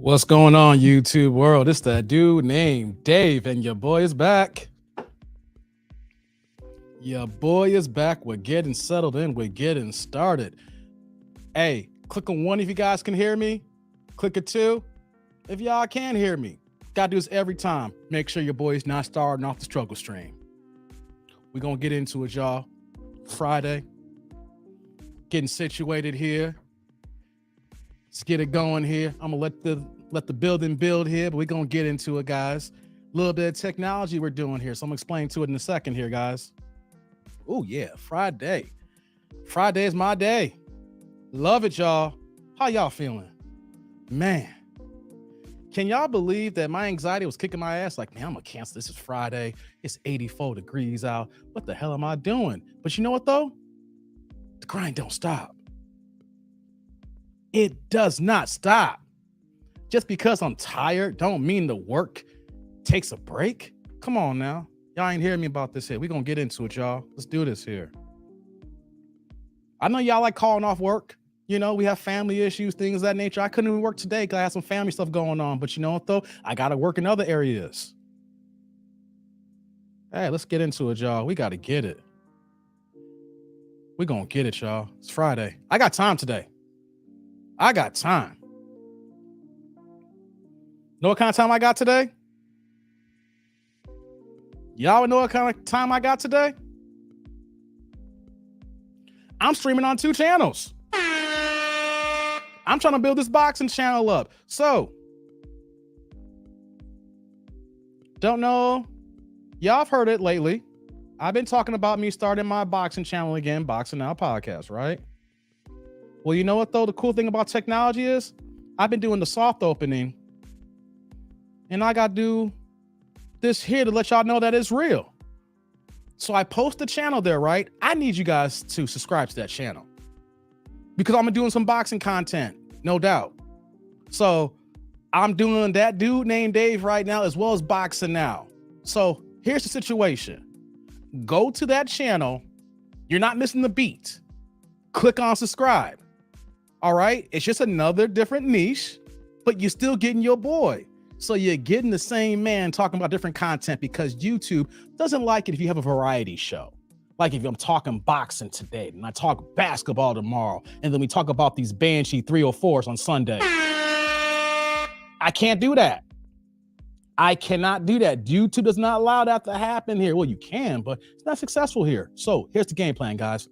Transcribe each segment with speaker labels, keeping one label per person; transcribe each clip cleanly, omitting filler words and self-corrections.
Speaker 1: What's going on, YouTube world? It's that dude named Dave, and your boy is back. Your boy is back. We're getting settled in. We're getting started. Hey, click on one if you guys can hear me. Click a two if y'all can hear me. Gotta do this every time. Make sure your boy's not starting off the struggle stream. We're gonna get into it, y'all. Friday. Getting situated here. Let's get it going here. I'm gonna let the building build here, but we're gonna get into it, guys. A little bit of technology we're doing here, so I'm gonna explain to it in a second here, guys. Oh yeah, Friday. Friday is my day. Love it, y'all. How y'all feeling? Man, can y'all believe that my anxiety was kicking my ass? Like, man, I'm gonna cancel. This is Friday. It's 84 degrees out. What the hell am I doing? But you know what though? The grind don't stop. It does not stop. Just because I'm tired don't mean the work takes a break. Come on now. Y'all ain't hearing me about this here. We're going to get into it, y'all. Let's do this here. I know y'all like calling off work. You know, we have family issues, things of that nature. I couldn't even work today because I had some family stuff going on. But you know what, though? I got to work in other areas. Hey, let's get into it, y'all. We got to get it. We're going to get it, y'all. It's Friday. I got time today. I got time. Know what kind of time I got today? Y'all know what kind of time I got today? I'm streaming on 2 channels. I'm trying to build this boxing channel up. So, don't know. Y'all have heard it lately. I've been talking about me starting my boxing channel again, Boxing Now Podcast, right? Well, you know what, though? The cool thing about technology is I've been doing the soft opening, and I got to do this here to let y'all know that it's real. So I post the channel there, right? I need you guys to subscribe to that channel because I'm doing some boxing content, no doubt. So I'm doing that dude named Dave right now, as well as Boxing Now. So here's the situation. Go to that channel. You're not missing the beat. Click on subscribe. All right, it's just another different niche, but you're still getting your boy. So you're getting the same man talking about different content because YouTube doesn't like it if you have a variety show. Like if I'm talking boxing today and I talk basketball tomorrow, and then we talk about these Banshee 304s on Sunday. I can't do that. I cannot do that. YouTube does not allow that to happen here. Well, you can, but it's not successful here. So here's the game plan, guys.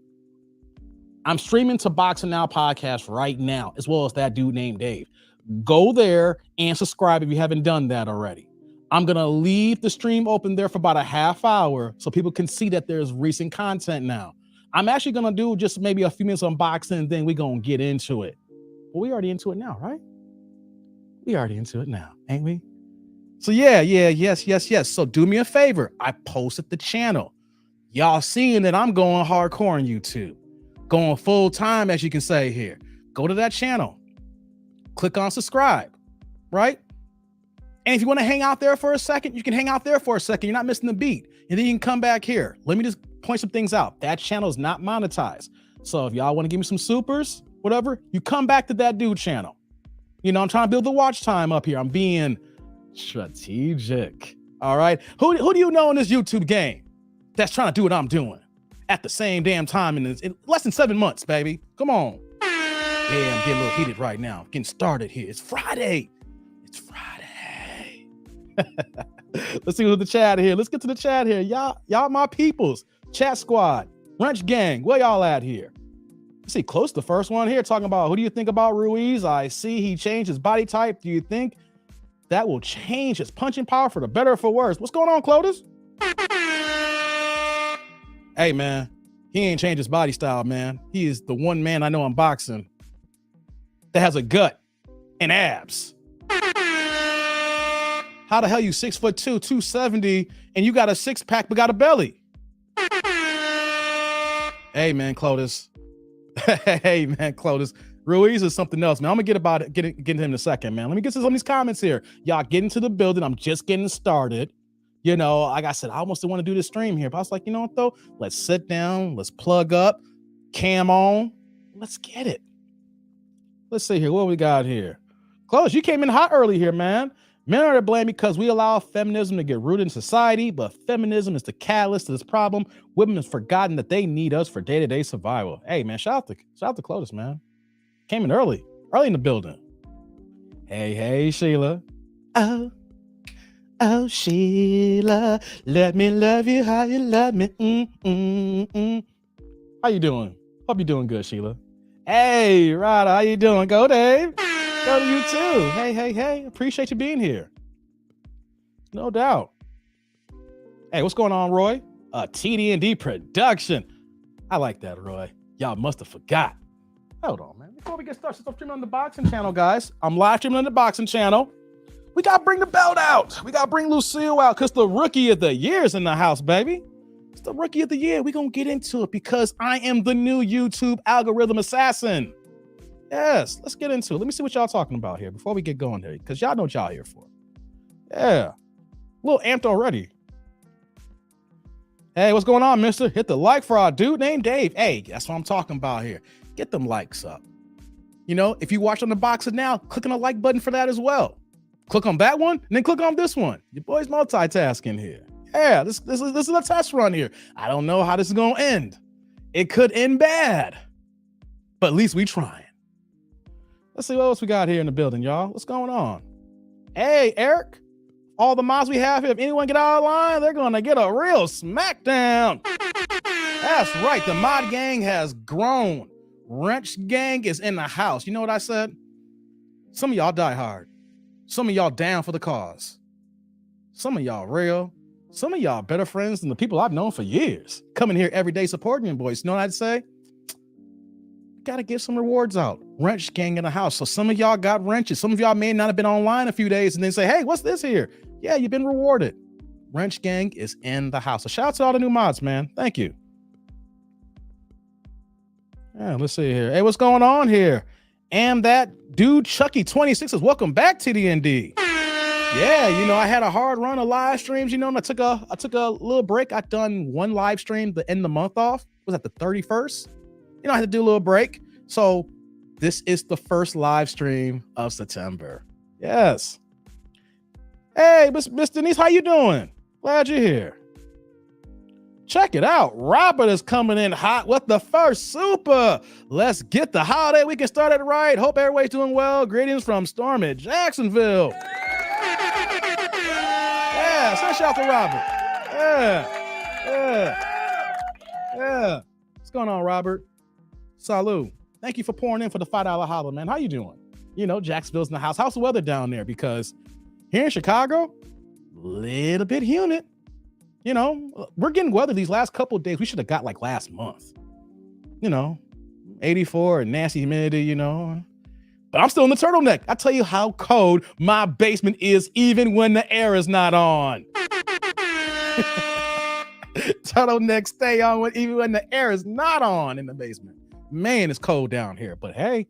Speaker 1: I'm streaming to Boxing Now Podcast right now, as well as that dude named Dave. Go there and subscribe if you haven't done that already. I'm going to leave the stream open there for about a half hour so people can see that there's recent content now. I'm actually going to do just maybe a few minutes of unboxing, and then we're going to get into it. Well, we already into it now, right? We already into it now, ain't we? So yes. So do me a favor. I posted the channel. Y'all seeing that I'm going hardcore on YouTube. Going full time, as you can say here. Go to that channel. Click on subscribe, right? And if you want to hang out there for a second, you can hang out there for a second. You're not missing the beat. And then you can come back here. Let me just point some things out. That channel is not monetized. So if y'all want to give me some supers, whatever, you come back to that dude channel. You know, I'm trying to build the watch time up here. I'm being strategic. All right. Who do you know in this YouTube game that's trying to do what I'm doing at the same damn time in less than 7 months, baby? Come on. Yeah, I'm getting a little heated right now. Getting started here. It's Friday. It's Friday. Let's see who's the chat here. Let's get to the chat here. Y'all my peoples. Chat squad. Wrench gang. Where y'all at here? Let's see, close to the first one here. Talking about who do you think about Ruiz? I see he changed his body type. Do you think that will change his punching power for the better or for worse? What's going on, Clotus? Hey, man. He ain't changed his body style, man. He is the one man I know in boxing that has a gut and abs. How the hell you 6'2", 270, and you got a 6-pack but got a belly? Hey, man, Clotus. Hey, man, Clotus. Ruiz is something else, man. I'm gonna get into him in a second, man. Let me get to some of these comments here. Y'all get into the building. I'm just getting started. You know, like I said, I almost didn't want to do this stream here, but I was like, you know what, though? Let's sit down. Let's plug up. Cam on. Let's get it. Let's see here. What we got here? Close. You came in hot early here, man. Men are to blame because we allow feminism to get rooted in society, but feminism is the catalyst to this problem. Women have forgotten that they need us for day-to-day survival. Hey, man, shout out to Clotus, man. Came in early in the building. Hey, Sheila. Oh, Sheila, let me love you how you love me. How you doing? Hope you're doing good, Sheila. Hey, Rada, how you doing? Go, Dave. Go to you too. Hey. Appreciate you being here. No doubt. Hey, what's going on, Roy? TDND production. I like that, Roy. Y'all must have forgot. Hold on, man. Before we get started, I'm streaming on the boxing channel, guys. I'm live streaming on the boxing channel. We got to bring the belt out. We got to bring Lucille out because the rookie of the year is in the house, baby. It's the rookie of the year. We're going to get into it because I am the new YouTube algorithm assassin. Yes, let's get into it. Let me see what y'all talking about here before we get going here, because y'all know what y'all here for. Yeah. A little amped already. Hey, what's going on, mister? Hit the like for our dude named Dave. Hey, that's what I'm talking about here. Get them likes up. You know, if you watch on the boxer now, click on the like button for that as well. Click on that one, and then click on this one. Your boy's multitasking here. Yeah, this is a test run here. I don't know how this is going to end. It could end bad, but at least we trying. Let's see what else we got here in the building, y'all. What's going on? Hey, Eric. All the mods we have here, if anyone get out of line, they're going to get a real smackdown. That's right. The mod gang has grown. Wrench gang is in the house. You know what I said? Some of y'all die hard. Some of y'all down for the cause. Some of y'all real. Some of y'all better friends than the people I've known for years. Coming here every day supporting you boys. You know what I'd say? Gotta give some rewards out. Wrench gang in the house. So some of y'all got wrenches. Some of y'all may not have been online a few days and then say, hey, what's this here? Yeah, you've been rewarded. Wrench gang is in the house. So shout out to all the new mods, man. Thank you. Yeah, let's see here. Hey, what's going on here? And that dude Chucky26 says, welcome back to TDND. Yeah, you know, I had a hard run of live streams, you know, and I took a little break. I done one live stream to end the month off. Was that the 31st? You know, I had to do a little break. So this is the first live stream of September. Yes. Hey, Miss Denise, how you doing? Glad you're here. Check it out. Robert is coming in hot with the first super. Let's get the holiday weekend started right. Hope everybody's doing well. Greetings from Storm at Jacksonville. Yeah, send a shout out to Robert. Yeah. What's going on, Robert? Salud. Thank you for pouring in for the $5 holler, man. How you doing? You know, Jacksonville's in the house. How's the weather down there? Because here in Chicago, a little bit humid. You know, we're getting weather these last couple of days. We should have got like last month. You know, 84 and nasty humidity, you know. But I'm still in the turtleneck. I tell you how cold my basement is even when the air is not on. Turtleneck stay on even when the air is not on in the basement. Man, it's cold down here. But hey,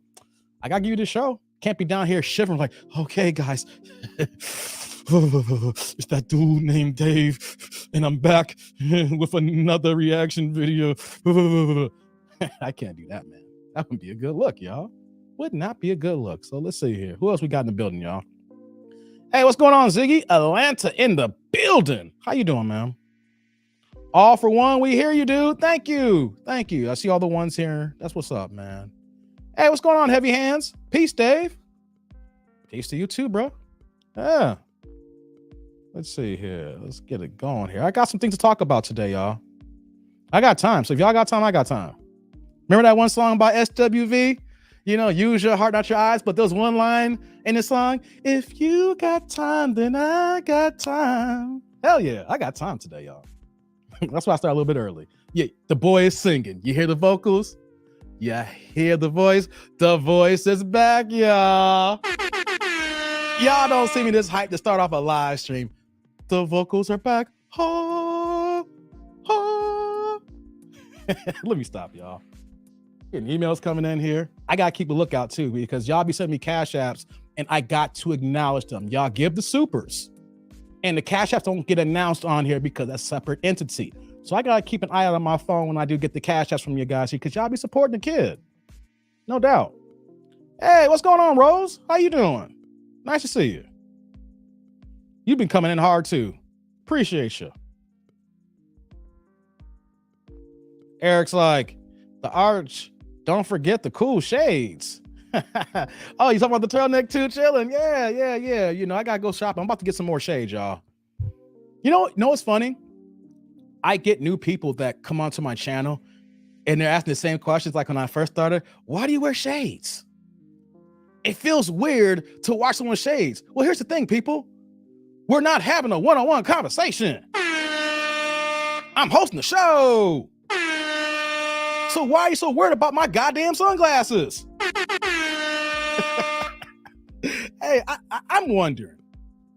Speaker 1: I got to give you the show. Can't be down here shivering like, okay, guys. It's that dude named Dave, and I'm back with another reaction video. I can't do that, man. That wouldn't be a good look, y'all. Would not be a good look. So let's see here. Who else we got in the building, y'all? Hey, what's going on, Ziggy? Atlanta in the building. How you doing, man? All for one. We hear you, dude. Thank you. I see all the ones here. That's what's up, man. Hey, what's going on, Heavy Hands? Peace, Dave. Peace to you too, bro. Yeah. Let's see here. Let's get it going here. I got some things to talk about today, y'all. I got time. So if y'all got time, I got time. Remember that one song by SWV? You know, use your heart, not your eyes. But there's one line in the song. If you got time, then I got time. Hell yeah. I got time today, y'all. That's why I started a little bit early. Yeah, the boy is singing. You hear the vocals? You hear the voice? The voice is back, y'all. Y'all don't see me this hype to start off a live stream. The vocals are back. Ha, ha. Let me stop, y'all. Getting emails coming in here. I got to keep a lookout too, because y'all be sending me cash apps and I got to acknowledge them. Y'all give the supers. And the cash apps don't get announced on here because that's a separate entity. So I got to keep an eye out on my phone when I do get the cash apps from you guys here, because y'all be supporting the kid. No doubt. Hey, what's going on, Rose? How you doing? Nice to see you. You've been coming in hard too. Appreciate you. Eric's like, the arch, don't forget the cool shades. Oh, you talking about the turtleneck too? Chilling? Yeah. You know, I gotta go shopping. I'm about to get some more shades, y'all. You know what's funny? I get new people that come onto my channel and they're asking the same questions like when I first started. Why do you wear shades? It feels weird to watch someone with shades. Well, here's the thing, people. We're not having a one-on-one conversation. I'm hosting the show. So why are you so worried about my goddamn sunglasses? Hey, I'm wondering.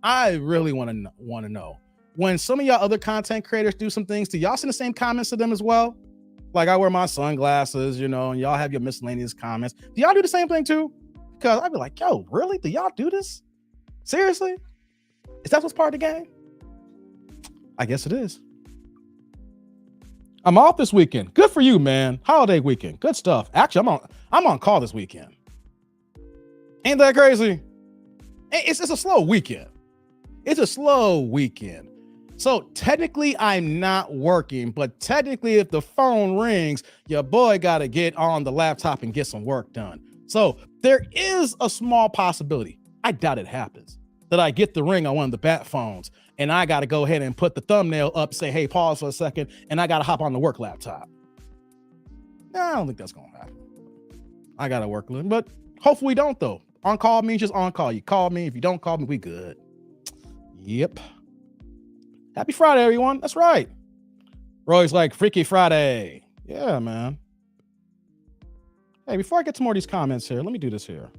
Speaker 1: I really want to know. When some of y'all other content creators do some things, do y'all send the same comments to them as well? Like I wear my sunglasses, you know, and y'all have your miscellaneous comments. Do y'all do the same thing too? Because I'd be like, yo, really? Do y'all do this? Seriously? Is that what's part of the game? I guess it is. I'm off this weekend. Good for you, man. Holiday weekend. Good stuff. Actually, I'm on call this weekend. Ain't that crazy? It's a slow weekend. It's a slow weekend. So technically I'm not working, but technically if the phone rings, your boy got to get on the laptop and get some work done. So there is a small possibility, I doubt it happens, that I get the ring on one of the bat phones and I got to go ahead and put the thumbnail up, say, hey, pause for a second, and I got to hop on the work laptop. Nah, I don't think that's going to happen. I got to work a little, but hopefully we don't though. On call means just on call. You call me. If you don't call me, we good. Yep. Happy Friday, everyone. That's right. Roy's like, Freaky Friday. Yeah, man. Hey, before I get to more of these comments here, let me do this here.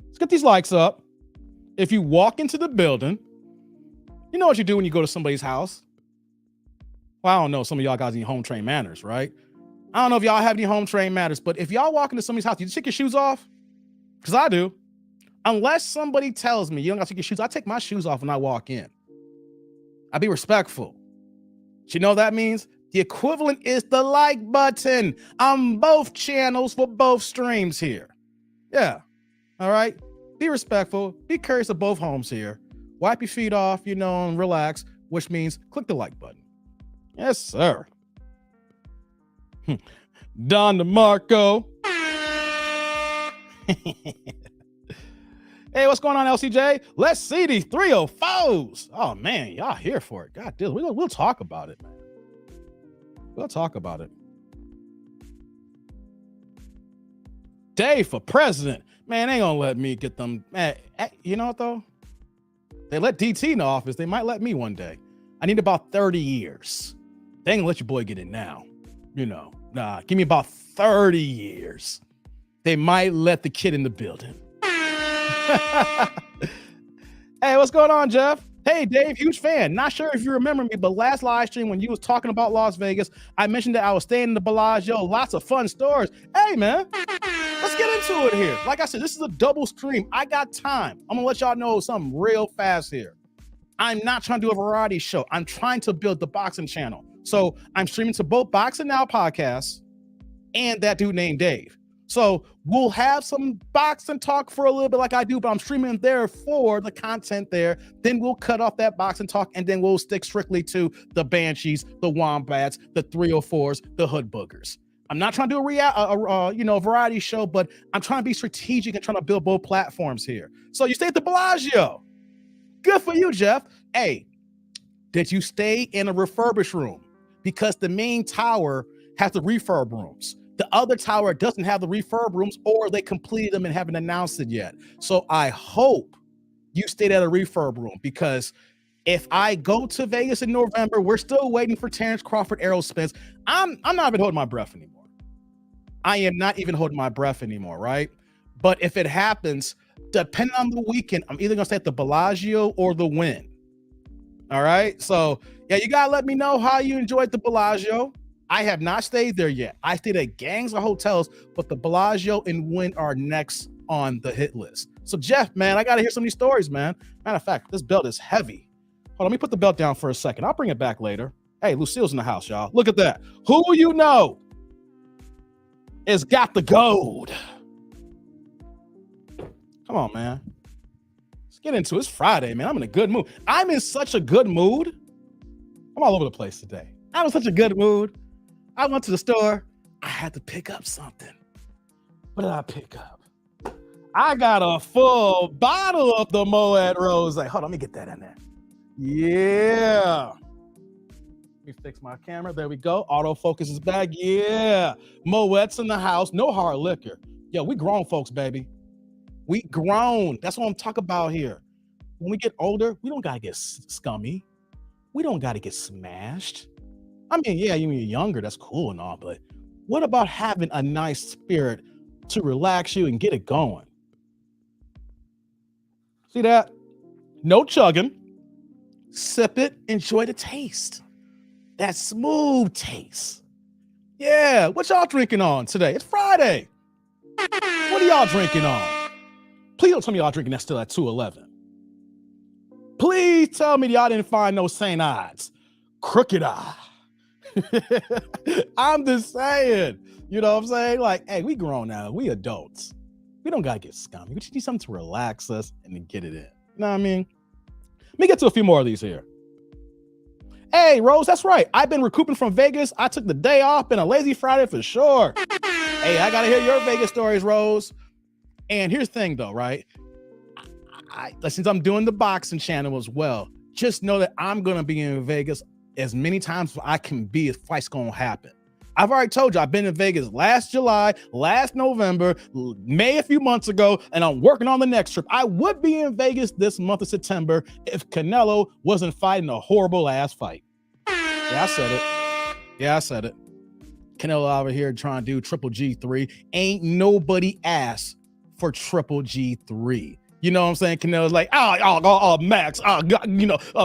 Speaker 1: Let's get these likes up. If you walk into the building, you know what you do when you go to somebody's house. Well, I don't know. Some of y'all got any home trained manners, right? I don't know if y'all have any home trained manners, but if y'all walk into somebody's house, you take your shoes off? Because I do. Unless somebody tells me you don't got to take your shoes, I take my shoes off when I walk in. I be respectful. You know what that means? The equivalent is the like button on both channels for both streams here. Yeah. All right. Be respectful. Be courteous of both homes here. Wipe your feet off, you know, and relax, which means click the like button. Yes, sir. Don DeMarco. Hey, what's going on, LCJ? Let's see these 304s. Oh, man, y'all here for it. God damn, we'll talk about it, man. We'll talk about it. Dave for president. Man, they ain't gonna let me get them. Man, you know what, though? They let DT in the office. They might let me one day. I need about 30 years. They ain't gonna let your boy get in now. You know, nah, give me about 30 years. They might let the kid in the building. Hey, what's going on, Jeff? Hey, Dave, huge fan. Not sure if you remember me, but last live stream when you was talking about Las Vegas, I mentioned that I was staying in the Bellagio. Lots of fun stories. Hey, man, let's get into it here. Like I said, this is a double stream. I got time. I'm gonna let y'all know something real fast here. I'm not trying to do a variety show. I'm trying to build the boxing channel. So I'm streaming to both Boxing Now podcasts and that dude named Dave. So we'll have some boxing talk for a little bit like I do, but I'm streaming there for the content there. Then we'll cut off that boxing talk and then we'll stick strictly to the Banshees, the Wombats, the 304s, the Hood Boogers. I'm not trying to do a variety show, but I'm trying to be strategic and trying to build both platforms here. So you stay at the Bellagio. Good for you, Jeff. Hey, did you stay in a refurbished room? Because the main tower has the refurb rooms. The other tower doesn't have the refurb rooms, or they completed them and haven't announced it yet. So I hope you stayed at a refurb room, because if I go to Vegas in November, we're still waiting for Terrence Crawford Errol Spence. I'm not even holding my breath anymore. I am not even holding my breath anymore, right? But if it happens, depending on the weekend, I'm either gonna stay at the Bellagio or the Wynn. All right. So yeah, you gotta let me know how you enjoyed the Bellagio. I have not stayed there yet. I stayed at gangs of hotels, but the Bellagio and Wynn are next on the hit list. So Jeff, man, I gotta hear some of these stories, man. Matter of fact, this belt is heavy. Hold on, let me put the belt down for a second. I'll bring it back later. Hey, Lucille's in the house, y'all. Look at that. Who you know is got the gold? Come on, man. get into it. It's Friday, man. I'm in a good mood. I'm in such a good mood. I'm all over the place today. I'm in such a good mood. I went to the store. I had to pick up something. What did I pick up? I got a full bottle of the Moet Rose. Hold on, let me get that in there. Yeah. Let me fix my camera. There we go. Autofocus is back. Yeah. Moet's in the house. No hard liquor. Yo, we grown folks, baby. We grown. That's what I'm talking about here. When we get older, we don't got to get scummy. We don't got to get smashed. I mean, yeah, you're younger. That's cool and all. But what about having a nice spirit to relax you and get it going? See that? No chugging. Sip it. Enjoy the taste. That smooth taste. Yeah. What y'all drinking on today? It's Friday. What are y'all drinking on? Please don't tell me y'all drinking that still at 211. Please tell me y'all didn't find no St. Ides. Crooked Eye. I'm just saying. You know what I'm saying? Like, hey, we grown now. We adults. We don't got to get scummy. We just need something to relax us and to get it in. You know what I mean? Let me get to a few more of these here. Hey, Rose, that's right. I've been recouping from Vegas. I took the day off. Been a lazy Friday for sure. Hey, I got to hear your Vegas stories, Rose. And here's the thing, though, right? Since I'm doing the boxing channel as well, just know that I'm going to be in Vegas as many times as I can be if fight's going to happen. I've already told you, I've been in Vegas last July, last November, May a few months ago, and I'm working on the next trip. I would be in Vegas this month of September if Canelo wasn't fighting a horrible ass fight. Yeah, I said it. Canelo over here trying to do triple G3. Ain't nobody asked for triple G3. You know what I'm saying? Canelo's like, Max,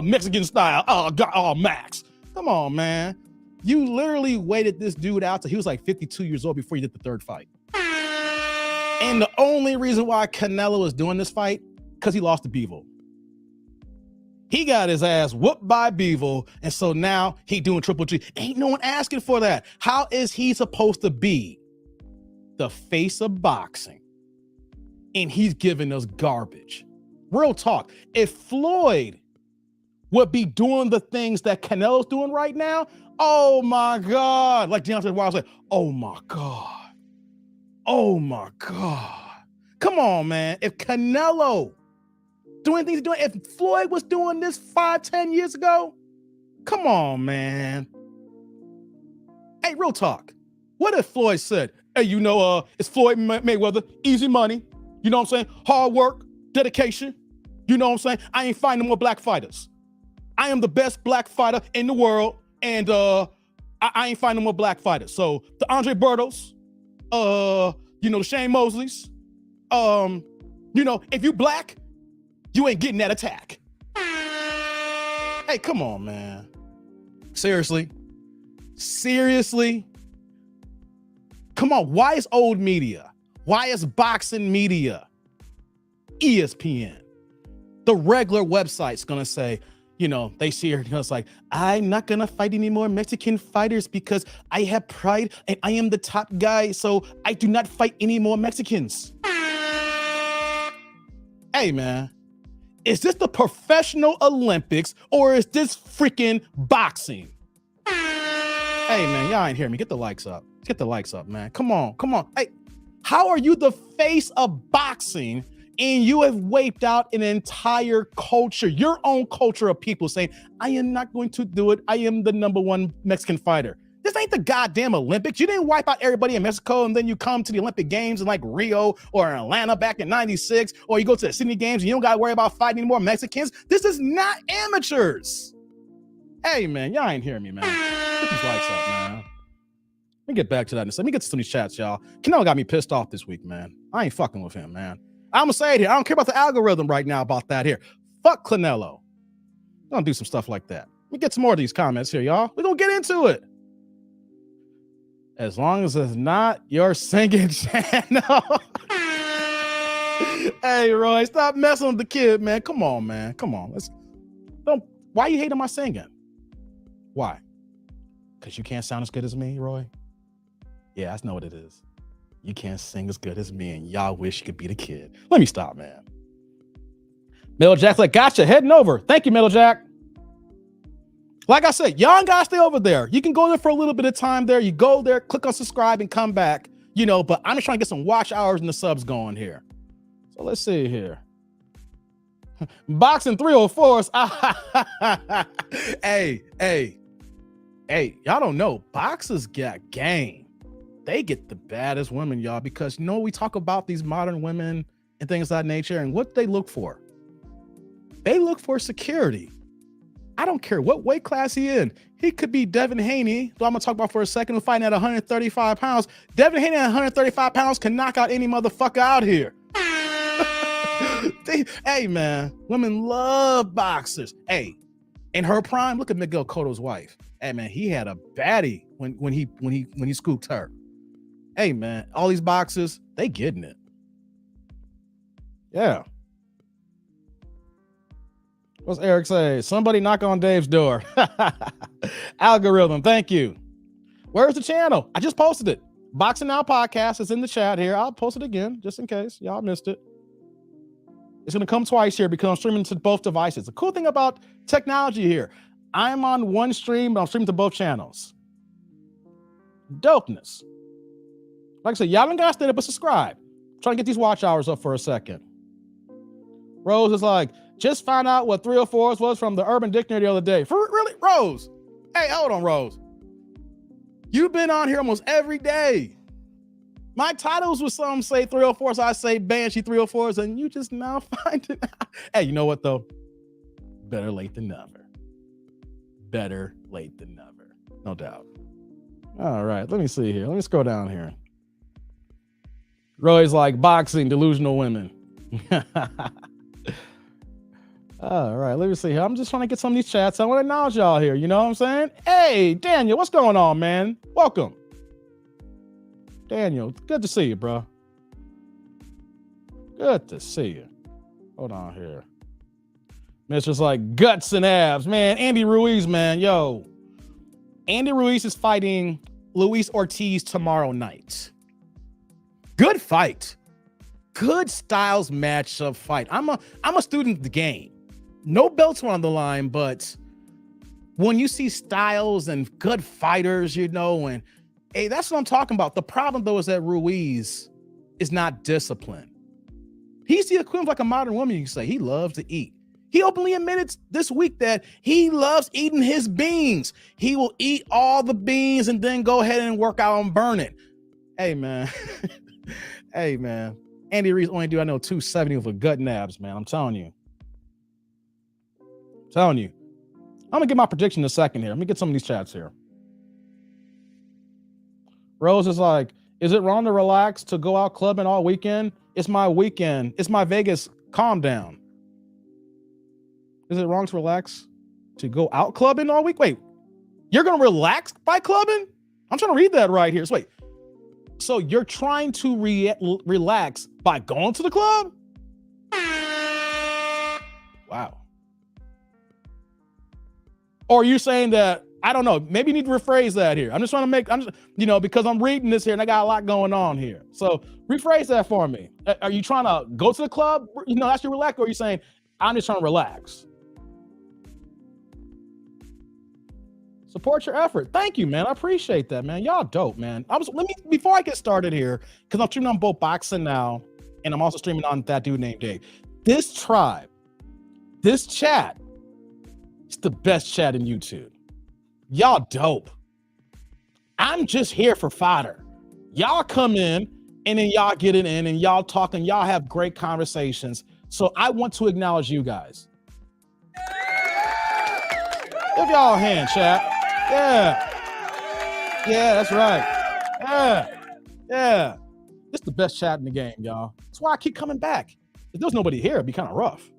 Speaker 1: Mexican style, Max. Come on, man. You literally waited this dude out till he was like 52 years old before you did the third fight. And the only reason why Canelo is doing this fight, because he lost to Bivol. He got his ass whooped by Bivol, and so now he doing triple G. Ain't no one asking for that. How is he supposed to be the face of boxing? And he's giving us garbage. Real talk. If Floyd would be doing the things that Canelo's doing right now, oh my God. Like Deontay Wilder said, oh my God. Oh my God. Come on, man. If Canelo doing things he's doing, if Floyd was doing this 5-10 years ago, come on, man. Hey, real talk. What if Floyd said, hey, it's Floyd Mayweather, easy money. You know what I'm saying? Hard work, dedication. You know what I'm saying? I ain't finding no more black fighters. I am the best black fighter in the world, and I ain't finding no more black fighters. So the Andre Bertos, the Shane Mosleys, if you black, you ain't getting that attack. Hey, come on, man. Seriously. Come on, why is old media? Why is boxing media, ESPN, the regular website's gonna say, they see her, it's like, I'm not gonna fight any more Mexican fighters because I have pride and I am the top guy, so I do not fight any more Mexicans. Hey, man, is this the professional Olympics or is this freaking boxing? Hey, man, y'all ain't hear me. Get the likes up. Get the likes up, man. Come on. Hey, how are you the face of boxing and you have wiped out an entire culture, your own culture of people saying, I am not going to do it. I am the number one Mexican fighter. This ain't the goddamn Olympics. You didn't wipe out everybody in Mexico and then you come to the Olympic Games in like Rio or Atlanta back in 96, or you go to the Sydney Games and you don't got to worry about fighting any more Mexicans. This is not amateurs. Hey, man, y'all ain't hearing me, man. Get these likes up, man. Let me get back to that in a second. Let me get to some of these chats, y'all. Canelo got me pissed off this week, man. I ain't fucking with him, man. I'm gonna say it here. I don't care about the algorithm right now about that here. Fuck Canelo. I'm gonna do some stuff like that. Let me get some more of these comments here, y'all. We're gonna get into it. As long as it's not your singing channel. Hey, Roy, stop messing with the kid, man. Come on, man. Come on. Why you hating my singing? Why? Because you can't sound as good as me, Roy? Yeah, I know what it is. You can't sing as good as me, and y'all wish you could be the kid. Let me stop, man. Middle Jack's like, gotcha, heading over. Thank you, Middle Jack. Like I said, y'all gotta stay over there. You can go there for a little bit of time there. You go there, click on subscribe and come back, but I'm just trying to get some watch hours and the subs going here. So let's see here. Boxing 304s. Hey, y'all don't know. Boxers got game. They get the baddest women, y'all, because we talk about these modern women and things of that nature, and what they look for. They look for security. I don't care what weight class he in. He could be Devin Haney, who I'm gonna talk about for a second, who's fighting at 135 pounds. Devin Haney at 135 pounds can knock out any motherfucker out here. Hey man, women love boxers. Hey, in her prime, look at Miguel Cotto's wife. Hey man, he had a baddie when he scooped her. Hey man, all these boxers, they getting it. Yeah. What's Eric say? Somebody knock on Dave's door. Algorithm, thank you. Where's the channel? I just posted it. Boxing Now Podcast is in the chat here. I'll post it again just in case y'all missed it. It's going to come twice here because I'm streaming to both devices. The cool thing about technology here, I'm on one stream, but I'm streaming to both channels. Dopeness. Like I said, y'all don't got to stay there, but subscribe. I'm trying to get these watch hours up for a second. Rose is like, just found out what 304s was from the Urban Dictionary the other day. For really? Rose? Hey, hold on, Rose. You've been on here almost every day. My titles was some say 304s, I say Banshee 304s, and you just now find it out. Hey, you know what though? Better late than never. Better late than never. No doubt. All right, let me see here. Let me scroll down here. Roy's like boxing, delusional women. All right, let me see here. I'm just trying to get some of these chats. I want to acknowledge y'all here. You know what I'm saying? Hey, Daniel, what's going on, man? Welcome. Daniel, good to see you, bro. Good to see you. Hold on here. Mister's like guts and abs, man. Andy Ruiz, man. Yo, Andy Ruiz is fighting Luis Ortiz tomorrow night. Good fight. Good styles matchup fight. I'm a student of the game. No belts are on the line, but when you see styles and good fighters, and hey, that's what I'm talking about. The problem though is that Ruiz is not disciplined. He's the equivalent of like a modern woman, you can say. He loves to eat. He openly admitted this week that he loves eating his beans. He will eat all the beans and then go ahead and work out on burning. Hey man. Hey man. Andy Ruiz only do I know 270 with a gut and abs, man. I'm telling you. I'm gonna get my prediction in a second here. Let me get some of these chats here. Rose is like, is it wrong to relax to go out clubbing all weekend? It's my weekend. It's my Vegas. Calm down. Is it wrong to relax to go out clubbing all week? Wait, you're gonna relax by clubbing? I'm trying to read that right here. So wait, so you're trying to relax by going to the club? Wow. Or are you saying that, I don't know, maybe you need to rephrase that here. I'm just trying to because I'm reading this here and I got a lot going on here. So rephrase that for me. Are you trying to go to the club? That's your relax, or are you saying, I'm just trying to relax? Support your effort. Thank you, man. I appreciate that, man. Y'all dope, man. Before I get started here, because I'm streaming on both Boxing Now, and I'm also streaming on That Dude Named Dave. This tribe, this chat, it's the best chat in YouTube. Y'all dope. I'm just here for fodder. Y'all come in and then y'all get it in and y'all talk and y'all have great conversations. So I want to acknowledge you guys. Give y'all a hand, chat. Yeah. Yeah, that's right. Yeah. This is the best chat in the game, y'all. That's why I keep coming back. If there's nobody here, it'd be kind of rough.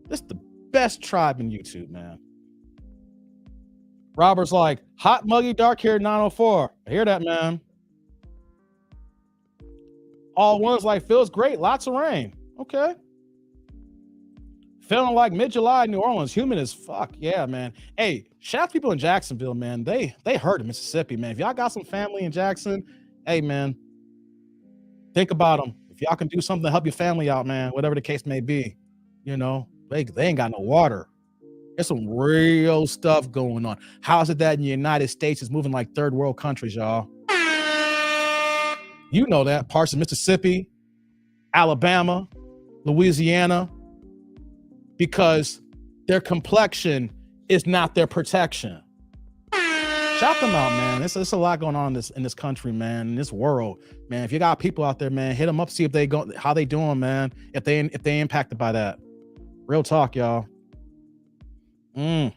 Speaker 1: This is the best tribe in YouTube, man. Robert's like, hot, muggy, dark hair 904. I hear that, man. All ones like, feels great. Lots of rain. Okay. Feeling like mid-July, New Orleans. Humid as fuck. Yeah, man. Hey, shout out to people in Jacksonville, man. They hurt in Mississippi, man. If y'all got some family in Jackson, hey, man, think about them. If y'all can do something to help your family out, man, whatever the case may be, They ain't got no water. There's some real stuff going on. How is it that in the United States is moving like third world countries, y'all? You know that. Parts of Mississippi, Alabama, Louisiana, because their complexion is not their protection. Shout them out, man. There's a lot going on in this country, man, in this world, man. If you got people out there, man, hit them up, see if they go, how they doing, man. If they impacted by that. Real talk, y'all. Hold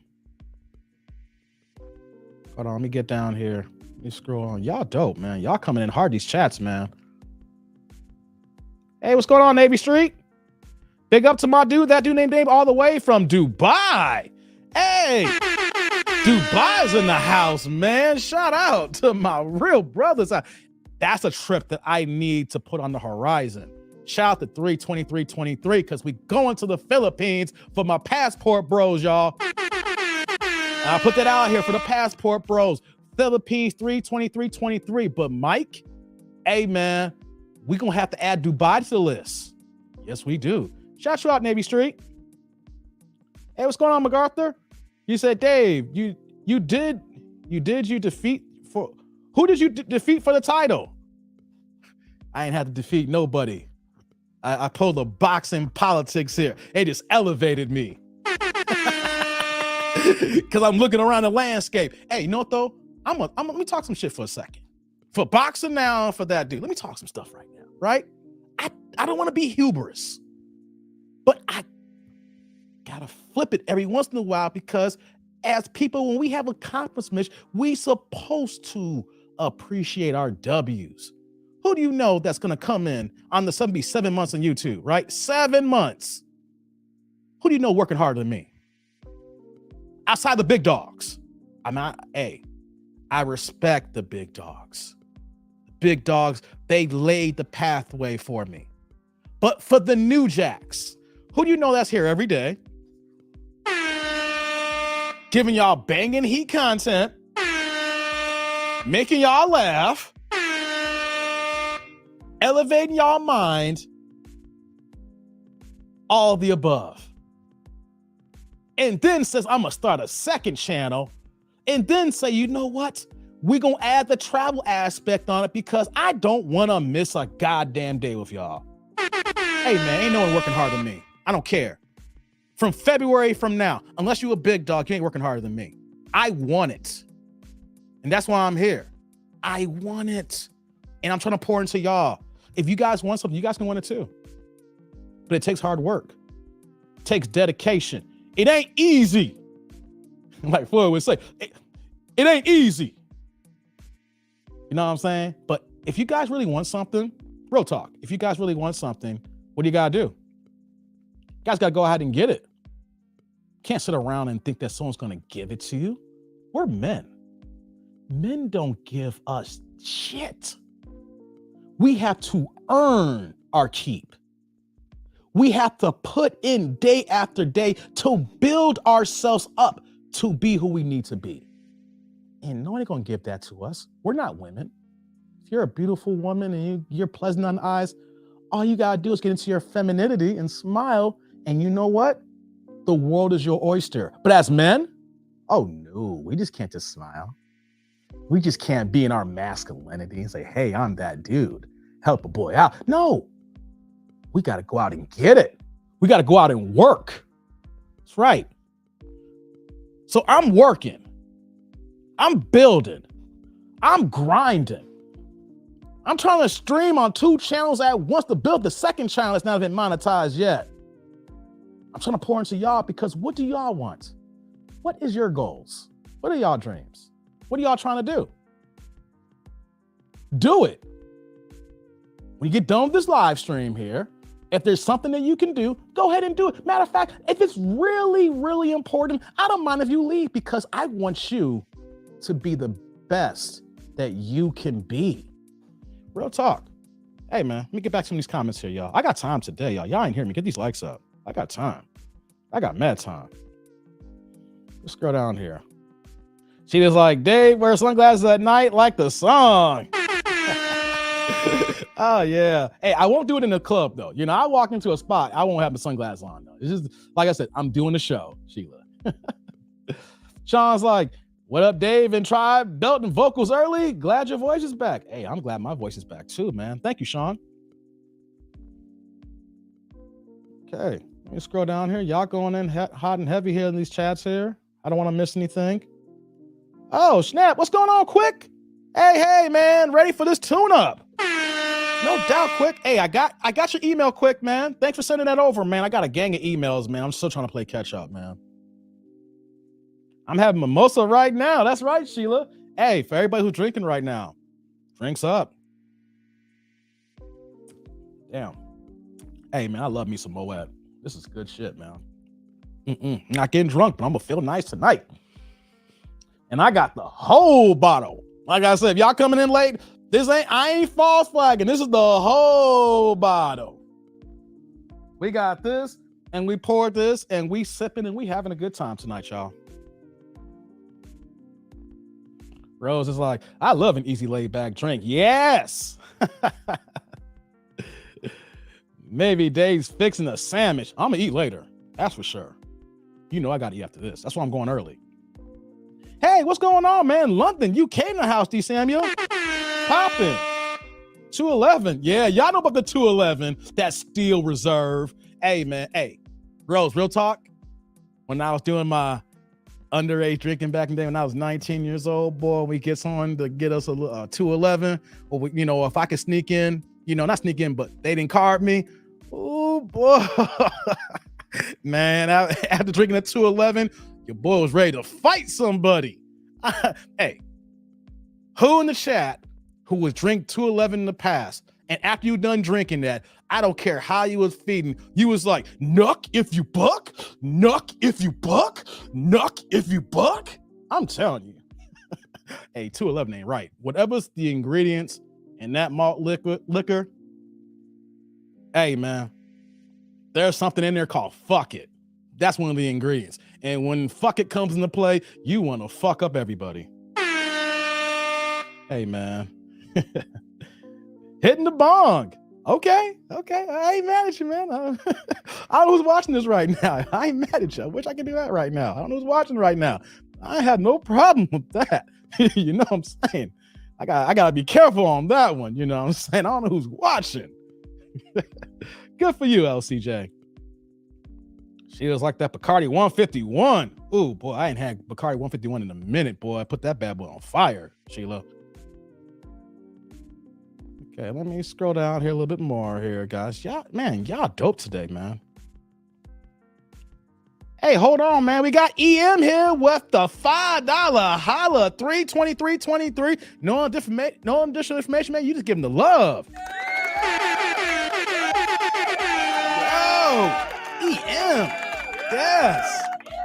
Speaker 1: on, let me get down here. Let me scroll on. Y'all dope, man. Y'all coming in hard, these chats, man. Hey, what's going on, Navy Street? Big up to my dude, that dude named Dave, all the way from Dubai. Hey, Dubai's in the house, man. Shout out to my real brothers. That's a trip that I need to put on the horizon. Shout out to 32323 because we going to the Philippines for my passport bros, y'all. I'll put that out here for the passport bros. Philippines 32323. But Mike, hey man, we gonna have to add Dubai to the list. Yes, we do. Shout you out, Navy Street. Hey, what's going on, MacArthur? You said, Dave, you defeat for who did you defeat for the title? I ain't had to defeat nobody. I pulled the boxing politics here. They just elevated me. Because I'm looking around the landscape. Hey, you know what though? Let me talk some shit for a second. For boxing now, for that dude. Let me talk some stuff right now, right? I don't want to be hubris, but I gotta flip it every once in a while because as people, when we have accomplishments, we supposed to appreciate our W's. Who do you know that's gonna come in on the 7 months on YouTube, right? 7 months. Who do you know working harder than me? Outside the big dogs. I respect the big dogs. The big dogs, they laid the pathway for me. But for the new jacks, who do you know that's here every day? Giving y'all banging heat content, making y'all laugh, elevating y'all mind, all the above. And then says, I'm gonna start a second channel, and then say, you know what? We're gonna add the travel aspect on it because I don't wanna miss a goddamn day with y'all. Hey man, ain't no one working harder than me. I don't care. From February from now, unless you a big dog, you ain't working harder than me. I want it. And that's why I'm here. I want it. And I'm trying to pour into y'all. If you guys want something, you guys can want it too. But it takes hard work. It takes dedication. It ain't easy. Like Floyd would say, it ain't easy. You know what I'm saying? But if you guys really want something, real talk, if you guys really want something, what do you gotta do? You guys gotta go ahead and get it. Can't sit around and think that someone's gonna give it to you. We're men. Men don't give us shit. We have to earn our keep. We have to put in day after day to build ourselves up to be who we need to be. And no one ain't gonna give that to us. We're not women. If you're a beautiful woman and you're pleasant on the eyes, all you gotta do is get into your femininity and smile. And you know what? The world is your oyster. But as men, oh no, we just can't just smile. We just can't be in our masculinity and say, hey, I'm that dude. Help a boy out. No, we got to go out and get it. We got to go out and work. That's right. So I'm working. I'm building. I'm grinding. I'm trying to stream on 2 channels at once to build the second channel that's not been monetized yet. I'm trying to pour into y'all because what do y'all want? What is your goals? What are y'all dreams? What are y'all trying to do? Do it. When you get done with this live stream here, if there's something that you can do, go ahead and do it. Matter of fact, if it's really, really important, I don't mind if you leave because I want you to be the best that you can be. Real talk. Hey man, let me get back to some of these comments here, y'all. I got time today, y'all. Y'all ain't hear me. Get these likes up. I got time. I got mad time. Let's go down here. She was like, Dave, wear sunglasses at night like the song. Oh yeah. Hey, I won't do it in the club though. You know, I walk into a spot, I won't have my sunglasses on though. It's just like I said, I'm doing the show, Sheila. Sean's like, what up, Dave and Tribe? Belting vocals early. Glad your voice is back. Hey, I'm glad my voice is back too, man. Thank you, Sean. Okay, let me scroll down here. Y'all going in hot and heavy here in these chats here. I don't want to miss anything. Oh, snap. What's going on, Quick? Hey, man. Ready for this tune-up? No doubt, Quick. Hey, I got your email, Quick, man. Thanks for sending that over, man. I got a gang of emails, man. I'm still trying to play catch up, man. I'm having mimosa right now. That's right, Sheila. Hey, for everybody who's drinking right now, drinks up. Damn. Hey, man, I love me some Moet. This is good shit, man. Not getting drunk, but I'm gonna feel nice tonight. And I got the whole bottle. Like I said, if y'all coming in late, I ain't false flagging. This is the whole bottle. We got this, and we poured this, and we sipping, and we having a good time tonight, y'all. Rose is like, I love an easy laid back drink. Yes. Maybe Dave's fixing a sandwich. I'm gonna eat later. That's for sure. You know I gotta eat after this. That's why I'm going early. Hey, what's going on, man? London, you came to the house, D. Samuel. Popping. 211. Yeah, y'all know about the 211. That steel reserve. Hey, man. Hey, Rose, real talk. When I was doing my underage drinking back in the day when I was 19 years old, boy, we get someone to get us a 211, or we, if I could sneak in, not sneak in, but they didn't card me. Oh boy, man! After drinking a 211, your boy was ready to fight somebody. Hey, who in the chat who was drink 211 in the past, and after you done drinking that, I don't care how you was feeding, you was like, nuck if you buck, nuck if you buck, nuck if you buck. I'm telling you. Hey, 211 ain't right. Whatever's the ingredients in that malt liquor, hey, man, there's something in there called fuck it. That's one of the ingredients. And when fuck it comes into play, you want to fuck up everybody. Hey, man. Hitting the bong. Okay. I ain't mad at you, man. I don't know who's watching this right now. I ain't mad at you. I wish I could do that right now. I don't know who's watching right now. I had no problem with that. You know what I'm saying? I gotta be careful on that one. You know what I'm saying? I don't know who's watching. Good for you, LCJ. She was like that Bacardi 151. Ooh, boy, I ain't had Bacardi 151 in a minute, boy. I put that bad boy on fire, Sheila. Okay, let me scroll down here a little bit more here, guys. Y'all dope today, man. Hey, hold on, man. We got EM here with the $5 holla 323.23. No additional information, man. You just give them the love. Yo, EM.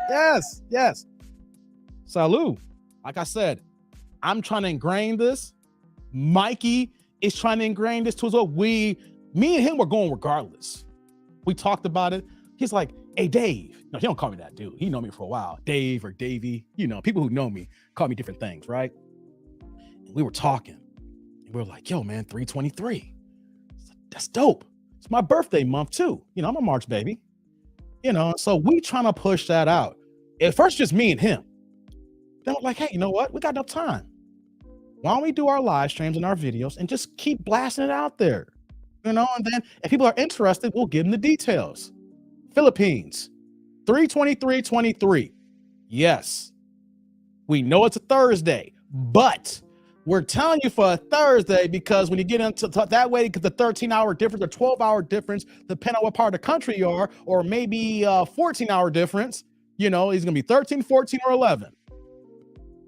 Speaker 1: Yes. Salud. Like I said, I'm trying to ingrain this. Mikey is trying to ingrain this too as well. Me and him were going regardless. We talked about it. He's like, hey, Dave. No, he don't call me that, dude. He know me for a while. Dave or Davey. People who know me call me different things, right? And we were talking. And we were like, yo, man, 323. That's dope. It's my birthday month, too. I'm a March baby. So we trying to push that out. At first, just me and him. Then we're like, hey, you know what? We got enough time. Why don't we do our live streams and our videos and just keep blasting it out there? And then if people are interested, we'll give them the details. Philippines, 323.23. Yes, we know it's a Thursday, but we're telling you for a Thursday because when you get into that way, because the 13-hour difference or 12-hour difference, depending on what part of the country you are, or maybe 14-hour difference, it's going to be 13, 14, or 11.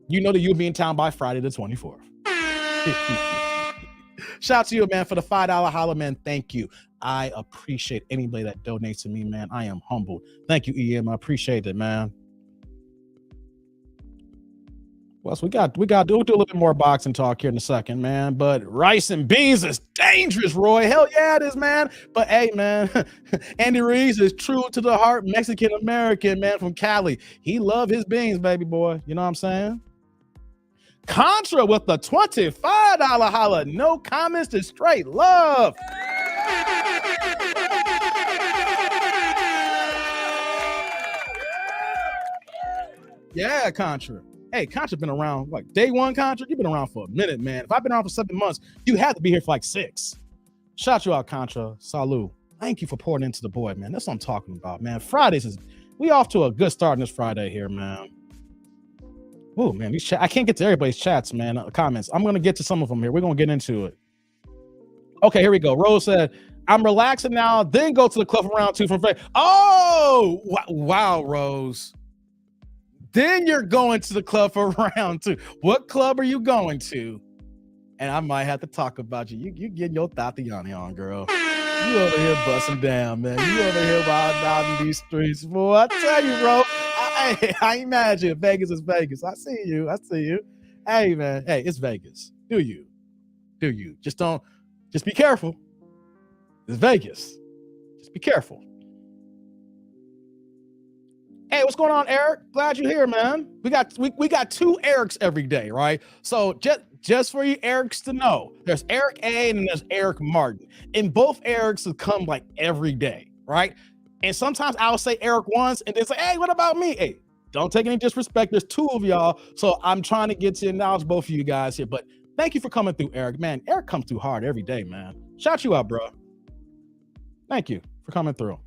Speaker 1: You know that you'll be in town by Friday the 24th. Shout out to you, man, for the $5 holla, man. Thank you. I appreciate anybody that donates to me, man. I am humbled. Thank you, EM. I appreciate it, man. Well, so we'll do a little bit more boxing talk here in a second, man. But rice and beans is dangerous, Roy. Hell yeah, it is, man. But hey, man, Andy Reeves is true to the heart Mexican-American, man, from Cali. He love his beans, baby boy. You know what I'm saying? Contra with the $25 holla. No comments, just straight love. Yeah, Contra. Hey, Contra been around like day one, Contra. You've been around for a minute, man. If I've been around for 7 months, you have to be here for like 6. Shout you out, Contra. Salud. Thank you for pouring into the boy, man. That's what I'm talking about, man. We off to a good start on this Friday here, man. Oh, man, I can't get to everybody's chats, man. Comments. I'm going to get to some of them here. We're going to get into it. Okay, here we go. Rose said, I'm relaxing now, then go to the club for round 2 from Faye. Oh, wow, Rose. Then you're going to the club for round 2. What club are you going to? And I might have to talk about you. You getting your Tatiana on, girl. You over here busting down, man. You over here riding out in these streets. Boy, I tell you, bro. I imagine Vegas is Vegas. I see you. Hey, man. Hey, it's Vegas. Do you? Just be careful. It's Vegas. Just be careful. Hey, what's going on, Eric? Glad you're here, man. We got 2 Erics every day, right? So just for you Erics to know, there's Eric A and there's Eric Martin. And both Erics have come like every day, right? And sometimes I'll say Eric once and then say, hey, what about me? Hey, don't take any disrespect. There's 2 of y'all. So I'm trying to get to acknowledge both of you guys here. But thank you for coming through, Eric. Man, Eric comes through hard every day, man. Shout you out, bro. Thank you for coming through.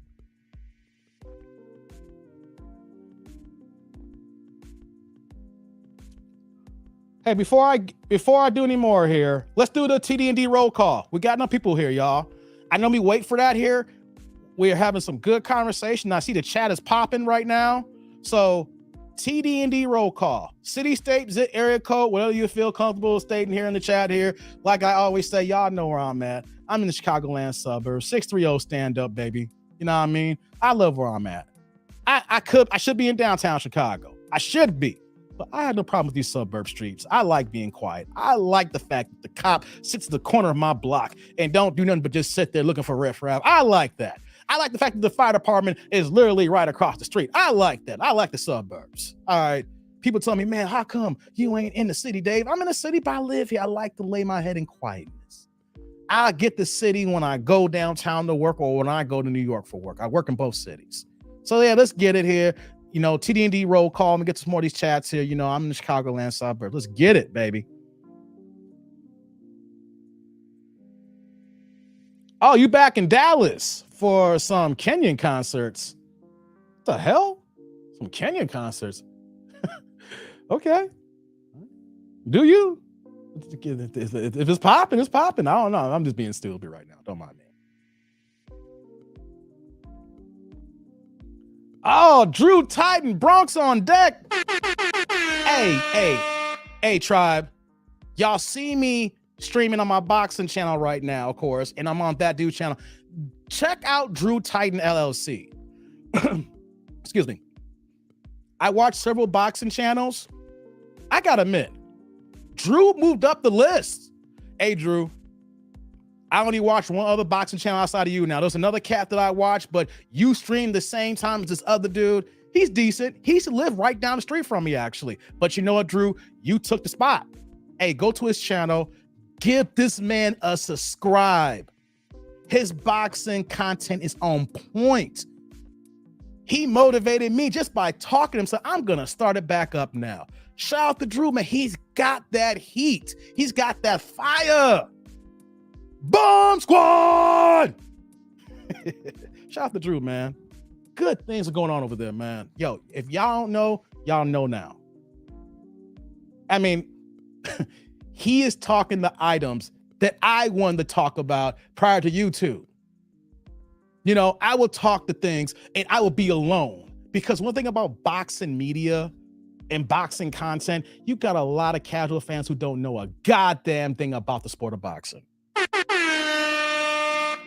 Speaker 1: Hey, before I do any more here, let's do the TDND roll call. We got enough people here, y'all. I know we wait for that here. We're having some good conversation. I see the chat is popping right now. So TDND roll call. City, state, zip, area code, whatever you feel comfortable stating here in the chat here. Like I always say, y'all know where I'm at. I'm in the Chicagoland suburbs. 630 stand up, baby. You know what I mean? I love where I'm at. I should be in downtown Chicago. I should be. But I have no problem with these suburb streets. I like being quiet. I like the fact that the cop sits in the corner of my block and don't do nothing but just sit there looking for riffraff. I like that. I like the fact that the fire department is literally right across the street. I like that. I like the suburbs. All right. People tell me, man, how come you ain't in the city, Dave? I'm in the city, but I live here. I like to lay my head in quietness. I get the city when I go downtown to work or when I go to New York for work. I work in both cities. So yeah, let's get it here. You know, TDND roll call. I'm gonna get some more of these chats here. You know, I'm in the Chicagoland suburb. Let's get it, baby. Oh, you back in Dallas for some Kenyan concerts? What the hell? Some Kenyan concerts? Okay. Do you? If it's popping, it's popping. I don't know. I'm just being stupid right now. Don't mind me. Oh, Drew Titan, Bronx on deck. Hey, tribe. Y'all see me streaming on my boxing channel right now, of course, and I'm on that dude channel. Check out Drew Titan LLC. Excuse me. I watch several boxing channels. I gotta admit, Drew moved up the list. Hey, Drew. I only watch one other boxing channel outside of you now. There's another cat that I watch, but you stream the same time as this other dude. He's decent. He used to live right down the street from me, actually. But you know what, Drew? You took the spot. Hey, go to his channel. Give this man a subscribe. His boxing content is on point. He motivated me just by talking to him. So I'm going to start it back up now. Shout out to Drew, man. He's got that heat. He's got that fire. Bomb Squad! Shout out to Drew, man. Good things are going on over there, man. Yo, if y'all don't know, y'all know now. I mean, he is talking the items that I wanted to talk about prior to YouTube. You know, I will talk the things and I will be alone. Because one thing about boxing media and boxing content, you got a lot of casual fans who don't know a goddamn thing about the sport of boxing.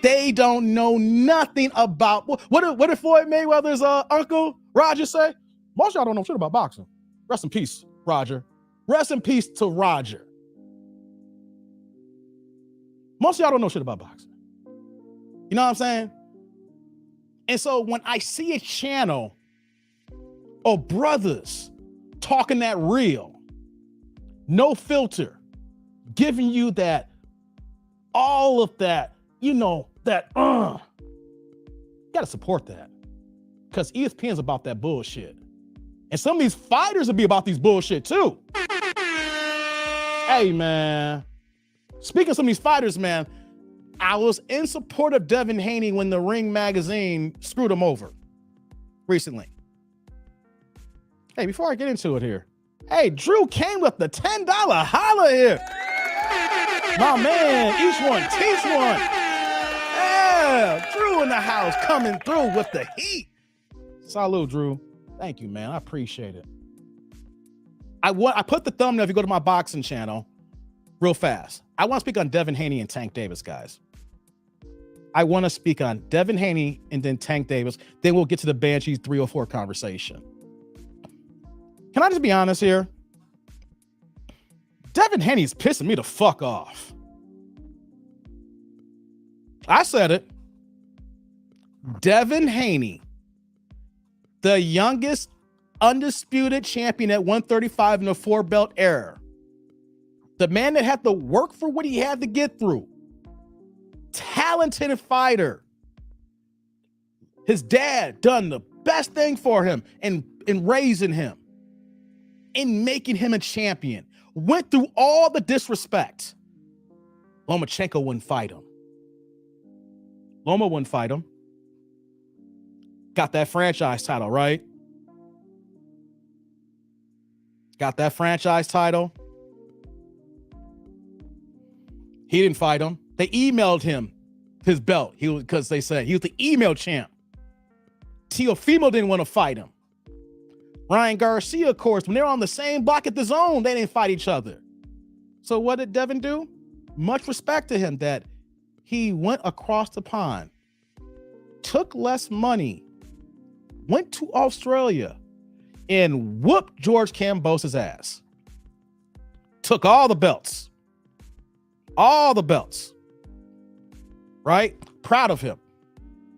Speaker 1: They don't know nothing about what did Floyd Mayweather's uncle Roger say? Most of y'all don't know shit about boxing. Rest in peace, Roger. Rest in peace to Roger. Most of y'all don't know shit about boxing. You know what I'm saying? And so when I see a channel of brothers talking that real, no filter, giving you that, all of that, that, you gotta support that. Because ESPN's about that bullshit. And some of these fighters will be about these bullshit too. Hey, man. Speaking of some of these fighters, man, I was in support of Devin Haney when the Ring magazine screwed him over recently. Hey, before I get into it here, hey, Drew came with the $10 holla here. My man, each one, teach one. Yeah, Drew in the house coming through with the heat. Salute, Drew. Thank you, man. I appreciate it. I put the thumbnail, if you go to my boxing channel, real fast. I want to speak on Devin Haney and Tank Davis, guys. I want to speak on Devin Haney and then Tank Davis. Then we'll get to the Banshees 304 conversation. Can I just be honest here? Devin Haney's pissing me the fuck off. I said it. Devin Haney, the youngest undisputed champion at 135 in the 4-belt era. The man that had to work for what he had to get through. Talented fighter. His dad done the best thing for him in raising him, in making him a champion. Went through all the disrespect. Lomachenko wouldn't fight him. Loma wouldn't fight him. Got that franchise title, right? Got that franchise title. He didn't fight him. They emailed him his belt. Because they said he was the email champ. Teofimo didn't want to fight him. Ryan Garcia, of course, when they were on the same block at the Zone, they didn't fight each other. So what did Devin do? Much respect to him that he went across the pond, took less money, went to Australia, and whooped George Kambosos' ass. Took all the belts. All the belts. Right? Proud of him.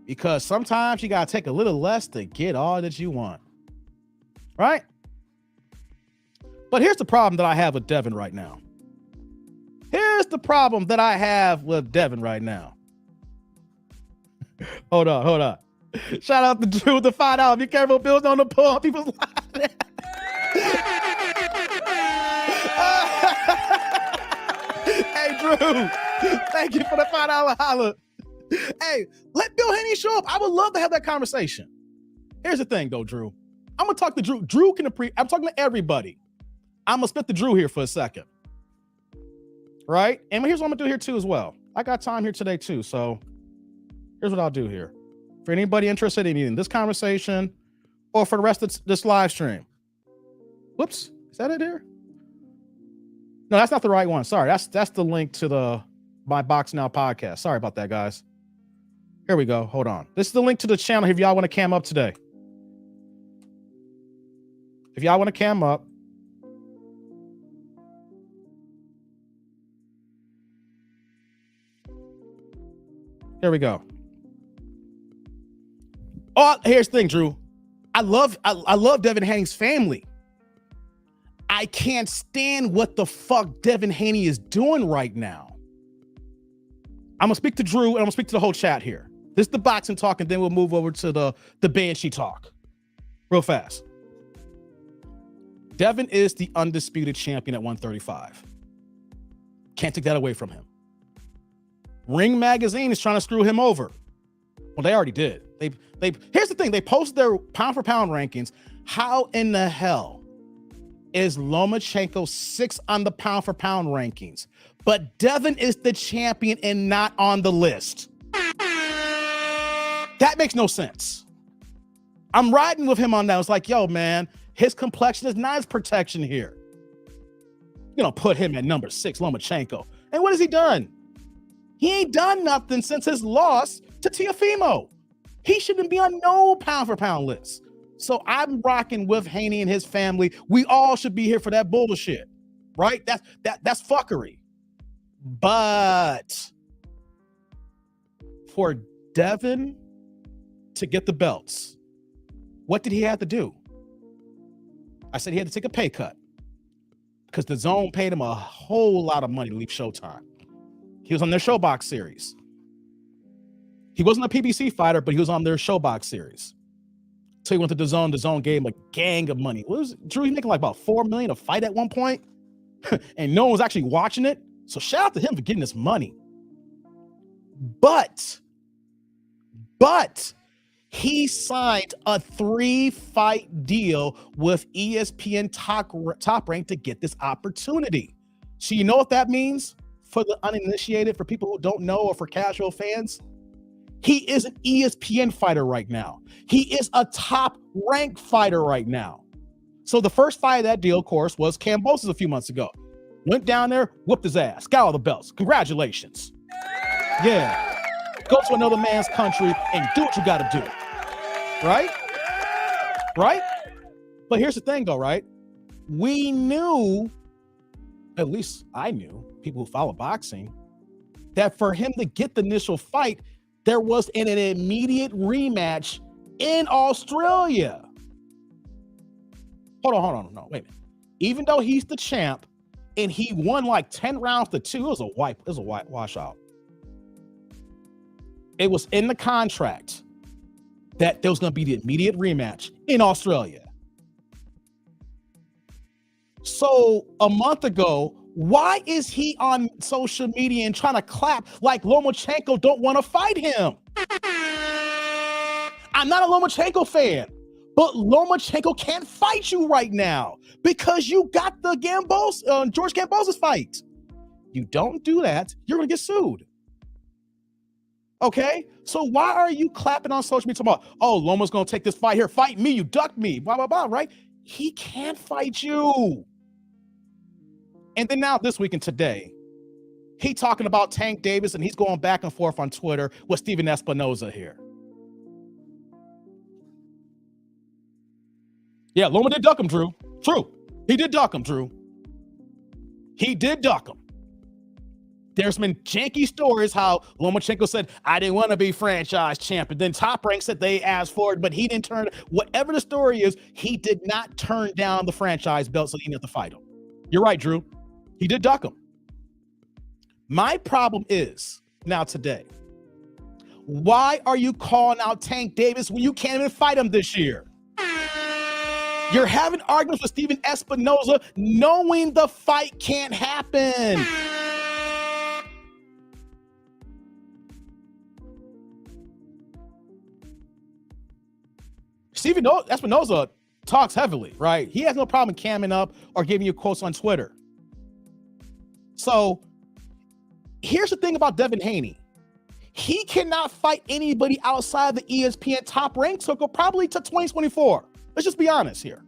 Speaker 1: Because sometimes you got to take a little less to get all that you want. Right? But here's the problem that I have with Devin right now. Here's the problem that I have with Devin right now. Hold on. Shout out to Drew with the $5. Be careful, Bill's on the pull. People's lives. Hey, Drew. Thank you for the $5 holla. Hey, let Bill Haney show up. I would love to have that conversation. Here's the thing, though, Drew. I'm going to talk to Drew. Drew can appreciate. I'm talking to everybody. I'm going to spit to Drew here for a second. Right? And here's what I'm going to do here, too, as well. I got time here today, too. So here's what I'll do here. For anybody interested in either this conversation or for the rest of this live stream. Whoops. Is that it here? No, that's not the right one. Sorry. That's the link to my Box Now podcast. Sorry about that, guys. Here we go. Hold on. This is the link to the channel if y'all want to cam up today. If y'all want to cam up. Here we go. Oh, here's the thing, Drew. I love Devin Haney's family. I can't stand what the fuck Devin Haney is doing right now. I'm gonna speak to Drew and I'm gonna speak to the whole chat here. This is the boxing talk, and then we'll move over to the Banshee talk. Real fast. Devin is the undisputed champion at 135. Can't take that away from him. Ring Magazine is trying to screw him over. Well, they already did. Here's the thing. They posted their pound for pound rankings. How in the hell is Lomachenko 6 on the pound for pound rankings, but Devin is the champion and not on the list? That makes no sense. I'm riding with him on that. It's like, yo, man, his complexion is not his protection here. You know, put him at number 6, Lomachenko. And what has he done? He ain't done nothing since his loss to Teofimo. He shouldn't be on no pound for pound list. So I'm rocking with Haney and his family. We all should be here for that bullshit, right? That's fuckery. But for Devin to get the belts, what did he have to do? I said he had to take a pay cut. because the Zone paid him a whole lot of money to leave Showtime. He was on their Showbox series. He wasn't a PBC fighter, but he was on their Showbox series. So he went to the Zone gave him a gang of money. What was Drew? He making like about $4 million a fight at one point, and no one was actually watching it. So shout out to him for getting this money. But he signed a 3-fight deal with ESPN Top Rank to get this opportunity. So you know what that means for the uninitiated, for people who don't know, or for casual fans? He is an ESPN fighter right now. He is a Top Rank fighter right now. So the first fight of that deal, of course, was Kambosos a few months ago. Went down there, whooped his ass, got all the belts. Congratulations. Yeah. Go to another man's country and do what you got to do. Right? Right? But here's the thing, though, right? We knew, at least I knew, people who follow boxing, that for him to get the initial fight, there was an immediate rematch in Australia. Hold on. No, wait a minute. Even though he's the champ and he won like 10 rounds to 2, it was a washout. It was in the contract that there was going to be the immediate rematch in Australia. So a month ago, why is he on social media and trying to clap like Lomachenko don't want to fight him? I'm not a Lomachenko fan, but Lomachenko can't fight you right now because you got the George Kambosos fight. You don't do that, you're going to get sued. Okay, so why are you clapping on social media talking about, oh, Loma's going to take this fight here, fight me, you ducked me, blah, blah, blah, right? He can't fight you. And then now this week and today, he talking about Tank Davis and he's going back and forth on Twitter with Steven Espinoza here. Yeah, Loma did duck him, Drew. True. He did duck him, Drew. He did duck him. There's been janky stories how Lomachenko said, I didn't want to be franchise champion. Then Top Rank said they asked for it, but he didn't turn. Whatever the story is, he did not turn down the franchise belt, so he didn't have to fight him. You're right, Drew. He did duck him. My problem is, now today, why are you calling out Tank Davis when you can't even fight him this year? You're having arguments with Steven Espinoza knowing the fight can't happen. Steven Espinoza talks heavily, right? He has no problem camming up or giving you quotes on Twitter. So here's the thing about Devin Haney. He cannot fight anybody outside the ESPN Top Rank circle probably to 2024. Let's just be honest here.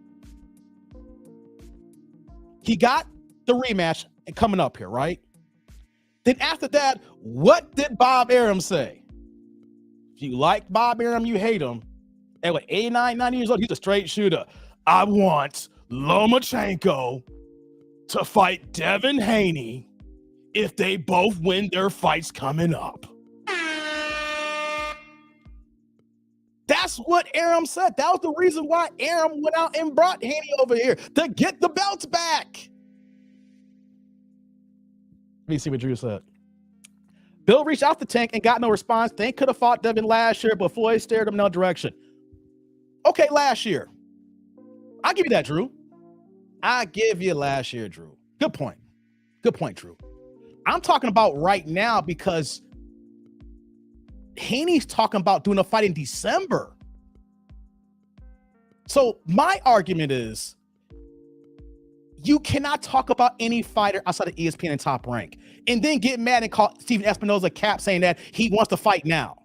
Speaker 1: He got the rematch coming up here, right? Then after that, what did Bob Arum say? If you like Bob Arum, you hate him. And at 89, 90 years old, he's a straight shooter. I want Lomachenko to fight Devin Haney if they both win their fights coming up. That's what Arum said. That was the reason why Arum went out and brought Haney over here, to get the belts back. Let me see what Drew said. Bill reached out to Tank and got no response. Tank could have fought Devin last year, but Floyd steered him in no direction. Okay, last year. I'll give you that, Drew. I give you last year, Drew. Good point. Good point, Drew. I'm talking about right now because Haney's talking about doing a fight in December. So my argument is you cannot talk about any fighter outside of ESPN and Top Rank and then get mad and call Steven Espinoza cap saying that he wants to fight now.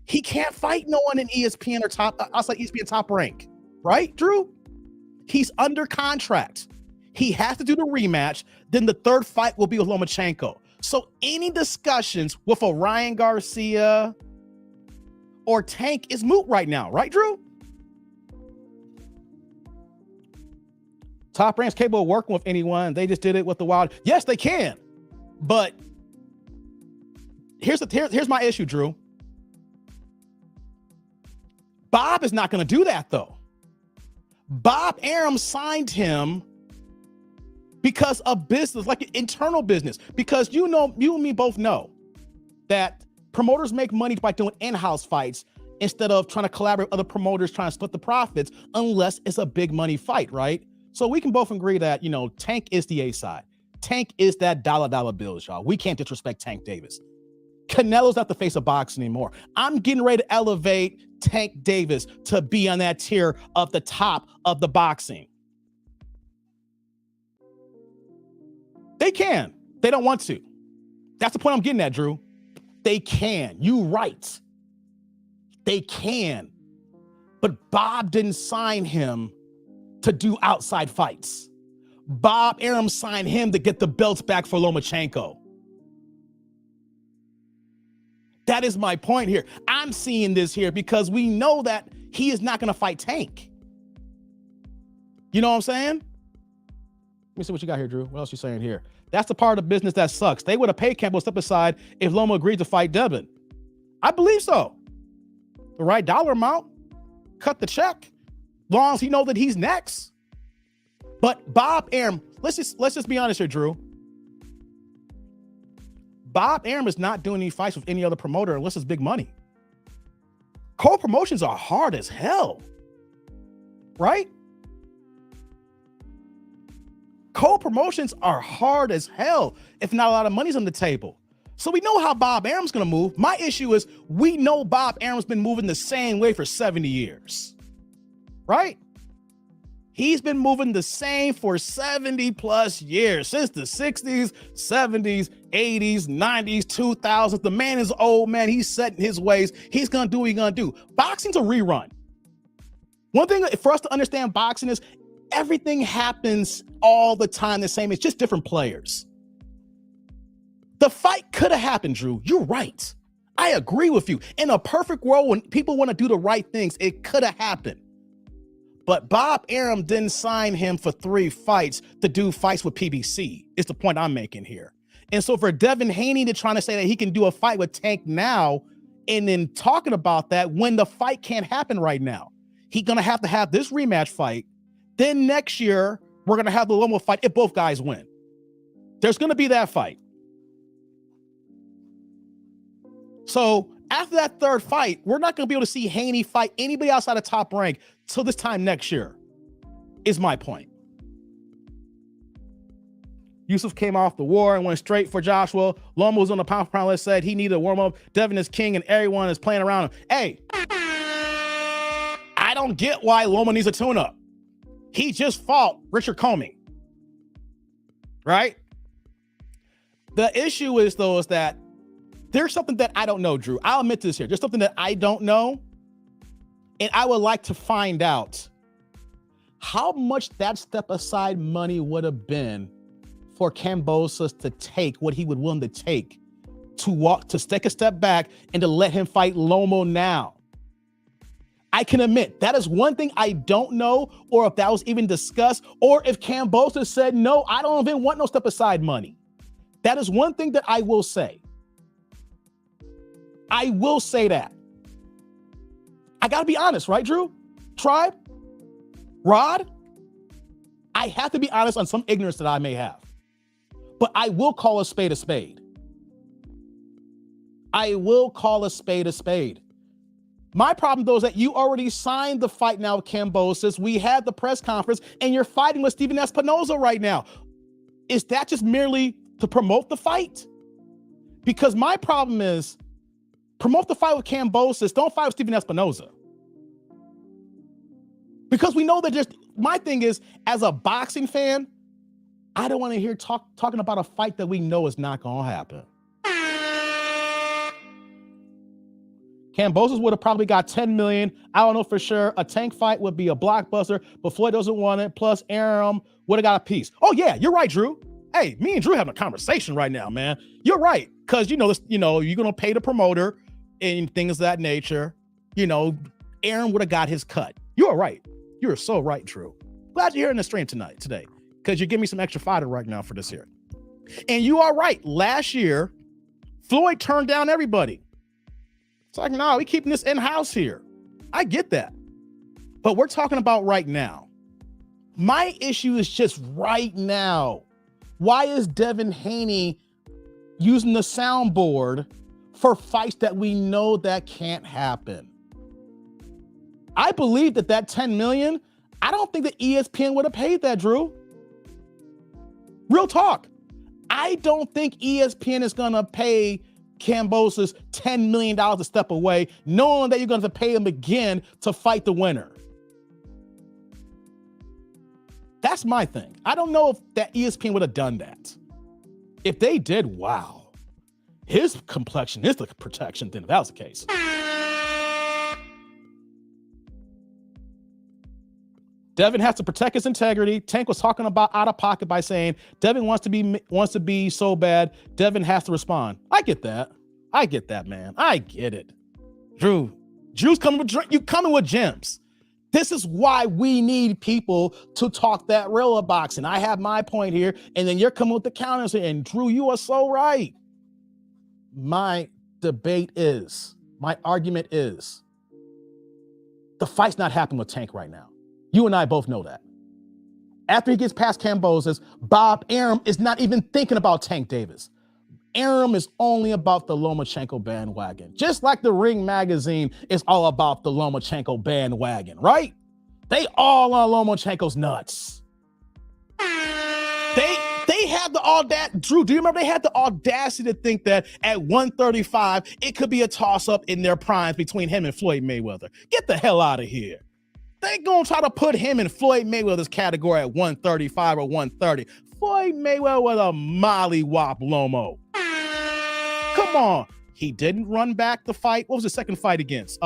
Speaker 1: He can't fight no one in ESPN or outside ESPN Top Rank, right, Drew? He's under contract. He has to do the rematch. Then the third fight will be with Lomachenko. So any discussions with a Ryan Garcia or Tank is moot right now, right, Drew? Top Rank's capable of working with anyone. They just did it with the Wild. Yes, they can. But here's my issue, Drew. Bob is not going to do that, though. Bob Arum signed him because of business, like internal business. Because you and me both know that promoters make money by doing in-house fights instead of trying to collaborate with other promoters trying to split the profits, unless it's a big money fight, right? So we can both agree that, Tank is the A side. Tank is that dollar bills, y'all. We can't disrespect Tank Davis. Canelo's not the face of boxing anymore. I'm getting ready to elevate Tank Davis to be on that tier of the top of the boxing. They can. They don't want to. That's the point I'm getting at, Drew. They can. You right. They can. But Bob didn't sign him to do outside fights. Bob Arum signed him to get the belts back for Lomachenko. That is my point here. I'm seeing this here because we know that he is not going to fight Tank. You know what I'm saying? Let me see what you got here, Drew. What else you saying here? That's the part of the business that sucks. They would have paid Campbell step aside if Loma agreed to fight Devin. I believe so. The right dollar amount, cut the check, long as he knows that he's next. But Bob Arum, let's just be honest here, Drew. Bob Arum is not doing any fights with any other promoter unless it's big money. Co-promotions are hard as hell, right? Co-promotions are hard as hell if not a lot of money's on the table. So we know how Bob Arum's gonna move. My issue is we know Bob Arum's been moving the same way for 70 years, right? He's been moving the same for 70 plus years, since the 60s, 70s, 80s, 90s, 2000s. The man is old, man. He's set in his ways. He's gonna do what he's gonna do. Boxing's a rerun. One thing for us to understand boxing is everything happens all the time the same. It's just different players. The fight could have happened, Drew. You're right. I agree with you. In a perfect world, when people want to do the right things, it could have happened. But Bob Arum didn't sign him for 3 fights to do fights with PBC. It's the point I'm making here. And so for Devin Haney to trying to say that he can do a fight with Tank now and then talking about that when the fight can't happen right now, he's going to have this rematch fight. Then next year, we're going to have the Loma fight if both guys win. There's going to be that fight. So after that 3rd fight, we're not going to be able to see Haney fight anybody outside of Top Rank till this time next year, is my point. Yusuf came off the war and went straight for Joshua. Loma was on the pound for pound list, said he needed a warm-up. Devin is king and everyone is playing around him. Hey, I don't get why Loma needs a tune-up. He just fought Richard Comey, right? The issue is, though, is that there's something that I don't know, Drew. I'll admit this here. There's something that I don't know, and I would like to find out how much that step-aside money would have been for Kambosos to take what he would willing to take to take a step back and to let him fight Lomo now. I can admit that is one thing I don't know, or if that was even discussed, or if Kambosos said, no, I don't even want no step-aside money. That is one thing that I will say. I will say that. I got to be honest, right, Drew? Tribe? Rod? I have to be honest on some ignorance that I may have. But I will call a spade a spade. I will call a spade a spade. My problem, though, is that you already signed the fight now with Kambosos. We had the press conference, and you're fighting with Steven Espinoza right now. Is that just merely to promote the fight? Because my problem is, promote the fight with Kambosos, don't fight with Steven Espinoza. Because we know that my thing is, as a boxing fan, I don't want to hear talking about a fight that we know is not going to happen. Kambosos would have probably got 10 million. I don't know for sure. A Tank fight would be a blockbuster, but Floyd doesn't want it. Plus, Arum would have got a piece. Oh yeah, you're right, Drew. Hey, me and Drew having a conversation right now, man. You're right, because you're gonna pay the promoter and things of that nature. Arum would have got his cut. You are right. You are so right, Drew. Glad you're here in the stream today, because you give me some extra fodder right now for this here. And you are right. Last year, Floyd turned down everybody. It's like, no, we keeping this in-house here. I get that. But we're talking about right now. My issue is just right now. Why is Devin Haney using the soundboard for fights that we know that can't happen? I believe that 10 million, I don't think that ESPN would have paid that, Drew. Real talk. I don't think ESPN is going to pay Kambosos $10 million to step away, knowing that you're going to pay him again to fight the winner. That's my thing. I don't know if that ESPN would have done that. If they did, wow. His complexion is the protection thing, if that was the case. Devin has to protect his integrity. Tank was talking about out of pocket by saying Devin wants to be so bad. Devin has to respond. I get that. I get that, man. I get it. Drew's coming with gems. This is why we need people to talk that real boxing. I have my point here, and then you're coming with the counters, and Drew, you are so right. My argument is, the fight's not happening with Tank right now. You and I both know that. After he gets past Kambosos, Bob Arum is not even thinking about Tank Davis. Arum is only about the Lomachenko bandwagon. Just like the Ring magazine is all about the Lomachenko bandwagon, right? They all on Lomachenko's nuts. They had the audacity. Drew, do you remember they had the audacity to think that at 135, it could be a toss-up in their primes between him and Floyd Mayweather? Get the hell out of here. They gonna try to put him in Floyd Mayweather's category at 135 or 130. Floyd Mayweather was a mollywop Lomo. Come on. He didn't run back the fight. What was the second fight against?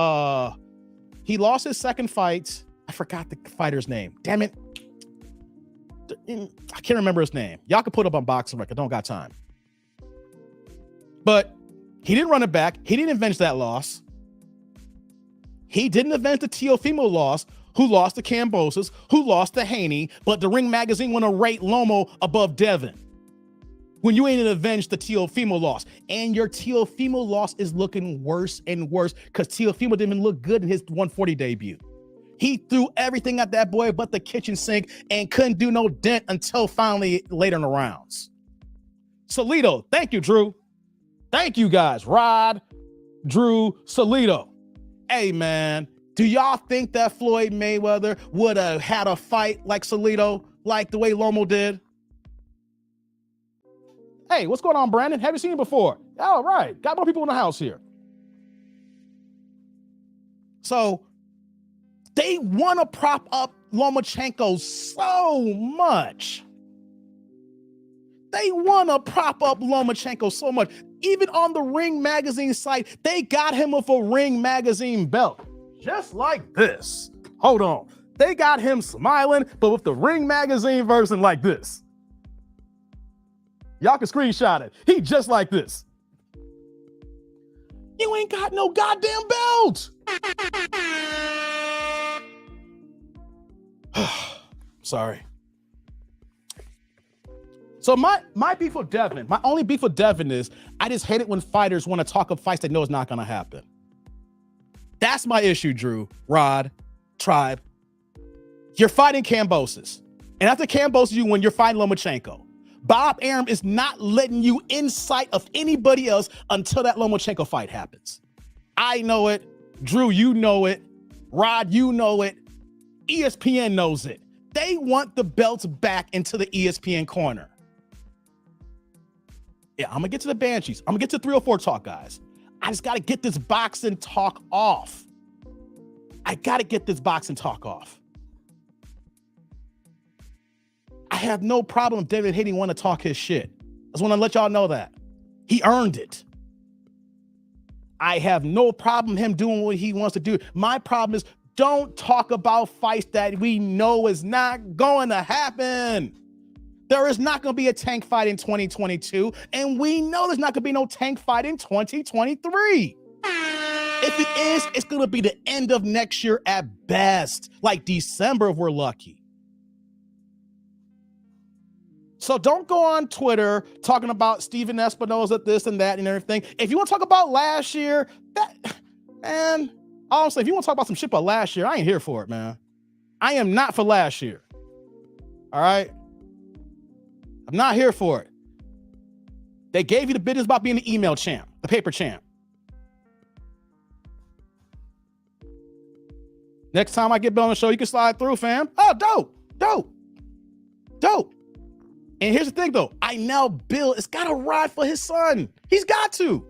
Speaker 1: He lost his second fight. I forgot the fighter's name. Damn it. I can't remember his name. Y'all can put up on Boxing Record. Don't got time. But he didn't run it back. He didn't avenge that loss. He didn't avenge the Teofimo loss, who lost to Kambosos, who lost to Haney, but the Ring magazine want to rate Lomo above Devin. When you ain't avenged the Teofimo loss. And your Teofimo loss is looking worse and worse because Teofimo didn't even look good in his 140 debut. He threw everything at that boy but the kitchen sink and couldn't do no dent until finally later in the rounds. Salido, thank you, Drew. Thank you guys. Rod, Drew, Salido. Hey, man, do y'all think that Floyd Mayweather would have had a fight like Salido, like the way Lomo did? Hey, what's going on, Brandon? Haven't seen you before. All right, got more people in the house here. So they want to prop up Lomachenko so much. They want to prop up Lomachenko so much. Even on the Ring magazine site, they got him with a Ring magazine belt. Just like this. Hold on. They got him smiling, but with the Ring magazine version like this. Y'all can screenshot it. He just like this. You ain't got no goddamn belt. Sorry. So my beef with Devin, my only beef with Devin is I just hate it when fighters want to talk up fights they know it's not going to happen. That's my issue, Drew, Rod, Tribe. You're fighting Kambosos. And after Kambosos, you win, you're fighting Lomachenko. Bob Arum is not letting you in sight of anybody else until that Lomachenko fight happens. I know it. Drew, you know it. Rod, you know it. ESPN knows it. They want the belts back into the ESPN corner. Yeah, I'm going to get to the Banshees. I'm going to get to 304 talk, guys. I just got to get this boxing talk off. I got to get this boxing talk off. I have no problem if David Haney want to talk his shit. I just want to let y'all know that. He earned it. I have no problem him doing what he wants to do. My problem is don't talk about fights that we know is not going to happen. There is not going to be a Tank fight in 2022, and we know there's not going to be no Tank fight in 2023. If it is, it's going to be the end of next year at best, like December if we're lucky. So don't go on Twitter talking about Steven Espinoza, this and that and everything. If you want to talk about last year, man, honestly, if you want to talk about some shit about last year, I ain't here for it, man. I am not for last year. All right? I'm not here for it. They gave you the business about being the email champ, the paper champ. Next time I get Bill on the show, you can slide through, fam. Oh, dope. And here's the thing, though. I know Bill has got to ride for his son. He's got to.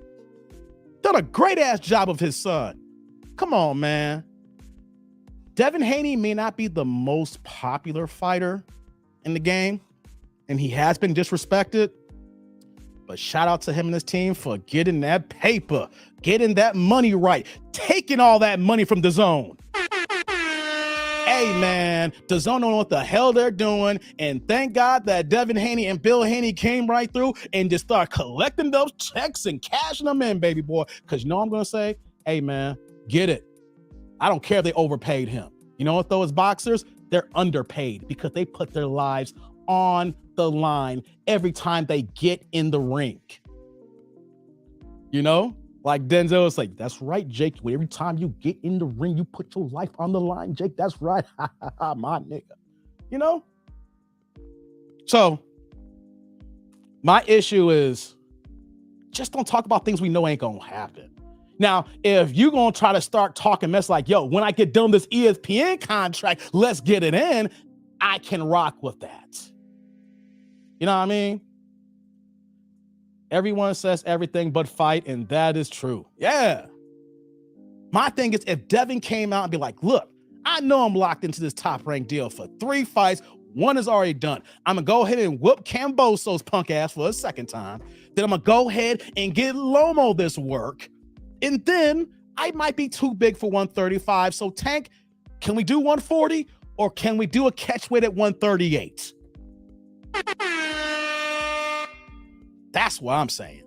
Speaker 1: Done a great-ass job of his son. Come on, man. Devin Haney may not be the most popular fighter in the game, and he has been disrespected. But shout out to him and his team for getting that paper, getting that money right, taking all that money from DAZN. Hey, man, DAZN don't know what the hell they're doing. And thank God that Devin Haney and Bill Haney came right through and just start collecting those checks and cashing them in, baby boy. Because you know what I'm going to say? Hey, man, get it. I don't care if they overpaid him. You know what, though, as boxers, they're underpaid because they put their lives on the line every time they get in the ring. You know? Like Denzel is like, that's right, Jake. Every time you get in the ring, you put your life on the line, Jake. That's right. My nigga. You know? So, my issue is just don't talk about things we know ain't gonna happen. Now, if you're gonna try to start talking mess like, yo, when I get done this ESPN contract, let's get it in, I can rock with that. You know what I mean? Everyone says everything but fight, and that is true. Yeah. My thing is, if Devin came out and be like, look, I know I'm locked into this top rank deal for 3 fights. 1 is already done. I'm going to go ahead and whoop Camboso's punk ass for a second time. Then I'm going to go ahead and get Lomo this work. And then I might be too big for 135. So Tank, can we do 140 or can we do a catch weight at 138? That's what I'm saying.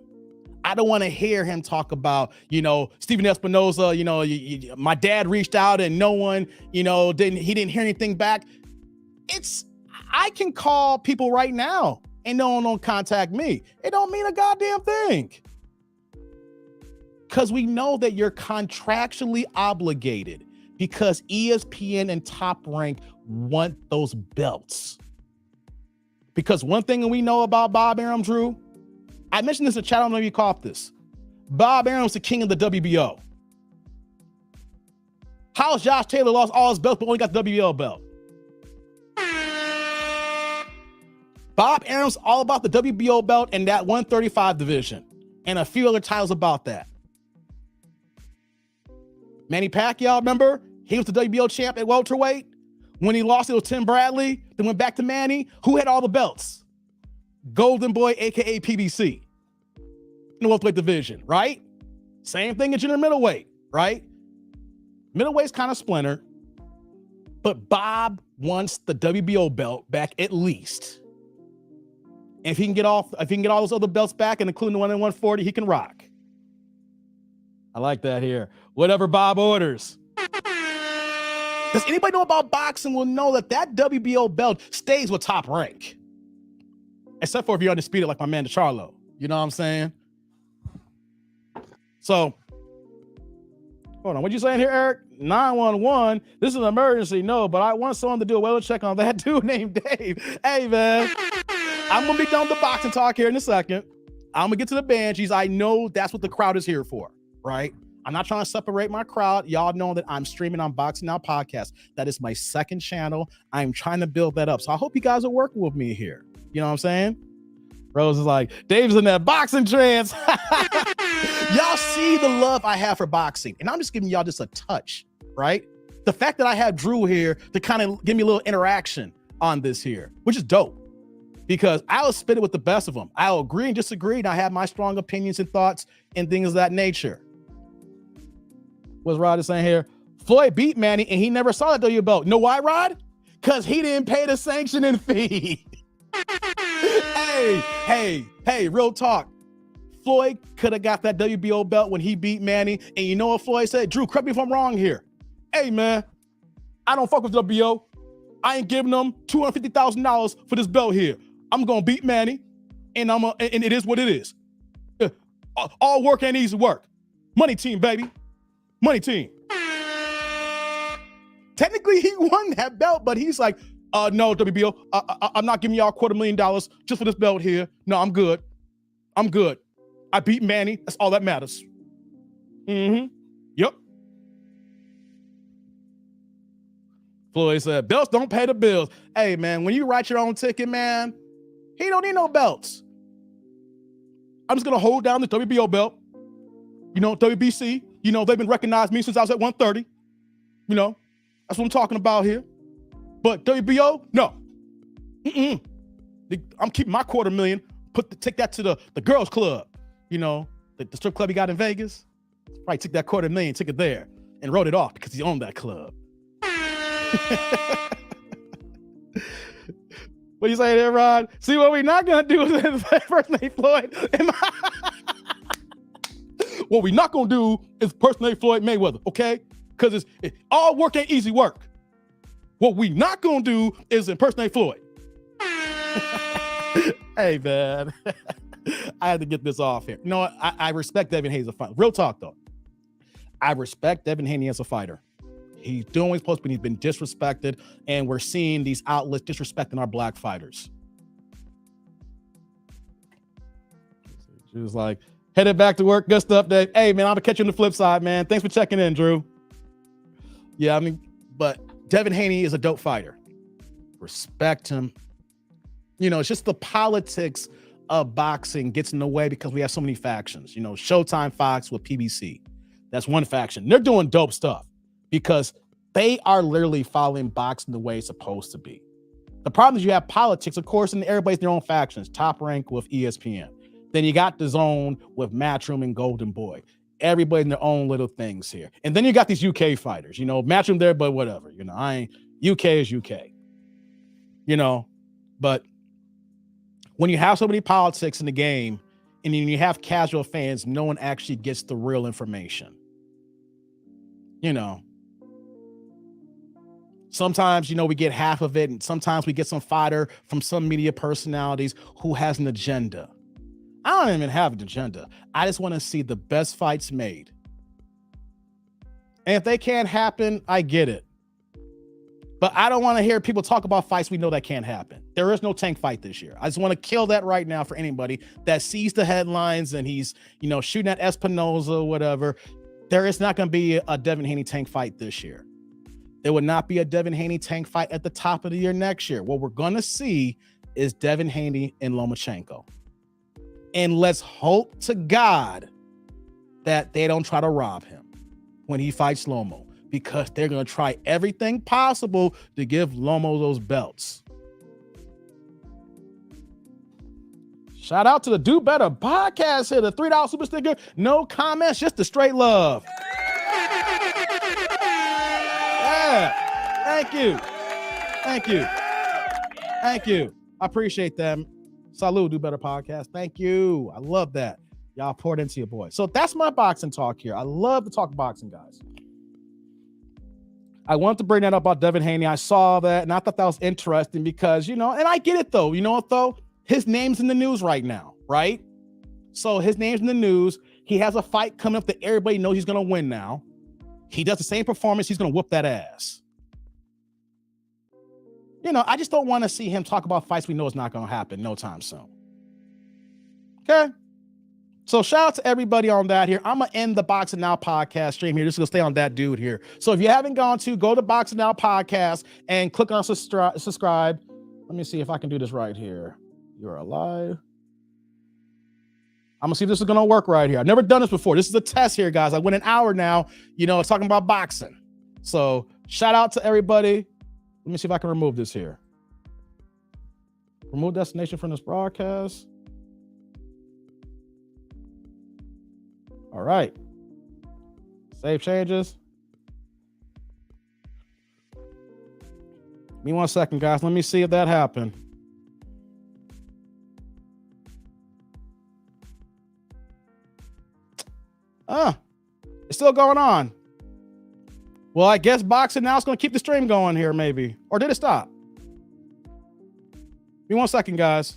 Speaker 1: I don't want to hear him talk about, Steven Espinoza, my dad reached out and no one, he didn't hear anything back. I can call people right now and no one will contact me. It don't mean a goddamn thing. Because we know that you're contractually obligated because ESPN and Top Rank want those belts. Because one thing we know about Bob Arum, Drew, I mentioned this in chat, I don't know if you caught this. Bob Arum's the king of the WBO. How's Josh Taylor lost all his belts but only got the WBO belt? Bob Arum's all about the WBO belt and that 135 division and a few other titles about that. Manny Pacquiao, remember? He was the WBO champ at welterweight. When he lost, it was Tim Bradley. Then went back to Manny. Who had all the belts? Golden Boy, aka PBC, in the welterweight division, right? Same thing in junior middleweight, right? Middleweight's kind of splintered, but Bob wants the WBO belt back at least. And if he can get all those other belts back, and including the one in 140, he can rock. I like that here. Whatever Bob orders. Does anybody know about boxing will know that WBO belt stays with Top Rank. Except for if you're undisputed like my man DeCharlo. You know what I'm saying? So, hold on. What you saying here, Eric? 911. This is an emergency. No, but I want someone to do a well check on that dude named Dave. Hey, man. I'm going to be done with the boxing talk here in a second. I'm going to get to the Banshees. I know that's what the crowd is here for, right? I'm not trying to separate my crowd. Y'all know that I'm streaming on Boxing Now Podcast. That is my second channel. I'm trying to build that up. So I hope you guys are working with me here. You know what I'm saying? Rose is like, Dave's in that boxing trance. Y'all see the love I have for boxing. And I'm just giving y'all just a touch, right? The fact that I have Drew here to kind of give me a little interaction on this here, which is dope. Because I will spit it with the best of them. I'll agree and disagree. And I have my strong opinions and thoughts and things of that nature. What's Rod is saying here? Floyd beat Manny and he never saw that W belt. Know why, Rod? Because he didn't pay the sanctioning fee. Hey, real talk. Floyd could have got that WBO belt when he beat Manny. And you know what Floyd said? Drew, correct me if I'm wrong here. Hey, man, I don't fuck with WBO. I ain't giving them $250,000 for this belt here. I'm going to beat Manny, and it is what it is. All work ain't easy work. Money team, baby. Money team. Technically, he won that belt, but he's like, No, WBO, I'm not giving y'all $250,000 just for this belt here. No, I'm good. I beat Manny. That's all that matters. Yep. Floyd said, belts don't pay the bills. Hey, man, when you write your own ticket, man, he don't need no belts. I'm just going to hold down the WBO belt. WBC, they've been recognizing me since I was at 130. That's what I'm talking about here. But WBO, no. I'm keeping my $250,000, take that to the girls club. The strip club he got in Vegas. Probably took that $250,000, took it there and wrote it off because he owned that club. What do you say there, Rod? See, what we're not going to do is impersonate Floyd. What we're not going to do is impersonate Floyd Mayweather, okay? Because it's all work ain't easy work. What we not going to do is impersonate Floyd. Hey, man. I had to get this off here. I respect Devin Haney as a fighter. Real talk, though. I respect Devin Haney as a fighter. He's doing what he's supposed to be. He's been disrespected, and we're seeing these outlets disrespecting our black fighters. She was like, headed back to work. Good stuff, Dave. Hey, man, I'm going to catch you on the flip side, man. Thanks for checking in, Drew. Yeah, but Devin Haney is a dope fighter. Respect him. It's just the politics of boxing gets in the way because we have so many factions. Showtime Fox with PBC. That's one faction. They're doing dope stuff because they are literally following boxing the way it's supposed to be. The problem is you have politics, of course, and everybody's their own factions. Top Rank with ESPN. Then you got DAZN with Matchroom and Golden Boy. Everybody in their own little things here. And then you got these UK fighters, Matchroom there, but whatever. UK is UK. But when you have so many politics in the game and then you have casual fans, no one actually gets the real information. Sometimes, we get half of it, and sometimes we get some fighter from some media personalities who has an agenda. I don't even have an agenda. I just want to see the best fights made. And if they can't happen, I get it. But I don't want to hear people talk about fights we know that can't happen. There is no Tank fight this year. I just want to kill that right now for anybody that sees the headlines and he's, shooting at Espinoza or whatever. There is not going to be a Devin Haney Tank fight this year. There would not be a Devin Haney Tank fight at the top of the year next year. What we're going to see is Devin Haney and Lomachenko. And let's hope to God that they don't try to rob him when he fights Lomo, because they're going to try everything possible to give Lomo those belts. Shout out to the Do Better podcast here, the $3 super sticker. No comments, just the straight love. Yeah. Thank you. I appreciate them. Salud, Do Better podcast. Thank you. I love that. Y'all poured into your boy. So that's my boxing talk here. I love to talk boxing, guys. I wanted to bring that up about Devin Haney. I saw that and I thought that was interesting because, and I get it though. You know what though? His name's in the news right now, right? So his name's in the news. He has a fight coming up that everybody knows he's going to win now. He does the same performance. He's going to whoop that ass. I just don't want to see him talk about fights we know is not going to happen no time soon. Okay? So shout out to everybody on that here. I'm going to end the Boxing Now podcast stream here. Just going to stay on that dude here. So if you haven't gone to, go to Boxing Now podcast and click on subscribe. Let me see if I can do this right here. You're alive. I'm going to see if this is going to work right here. I've never done this before. This is a test here, guys. I went an hour now, talking about boxing. So shout out to everybody. Let me see if I can remove this here. Remove destination from this broadcast. All right. Save changes. Give me 1 second, guys. Let me see if that happened. It's still going on. Well, I guess Boxing Now is going to keep the stream going here, maybe. Or did it stop? Give me 1 second, guys.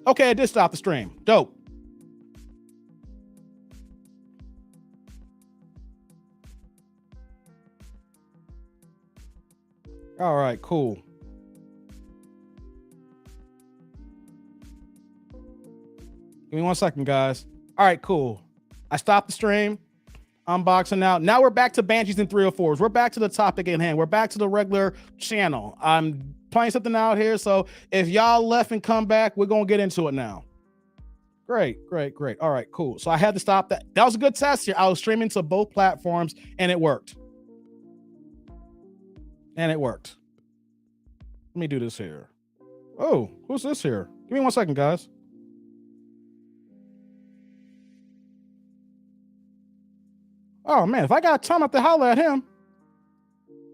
Speaker 1: Okay, it did stop the stream. Dope. All right, cool. Give me 1 second, guys. All right, cool. I stopped the stream. I'm boxing out. Now we're back to Banshees and 304s. We're back to the topic at hand. We're back to the regular channel. I'm playing something out here. So if y'all left and come back, we're going to get into it now. Great. All right, cool. So I had to stop that. That was a good test here. I was streaming to both platforms and it worked. Let me do this here. Oh, who's this here? Give me 1 second, guys. Oh man, if I got time, I have to holler at him.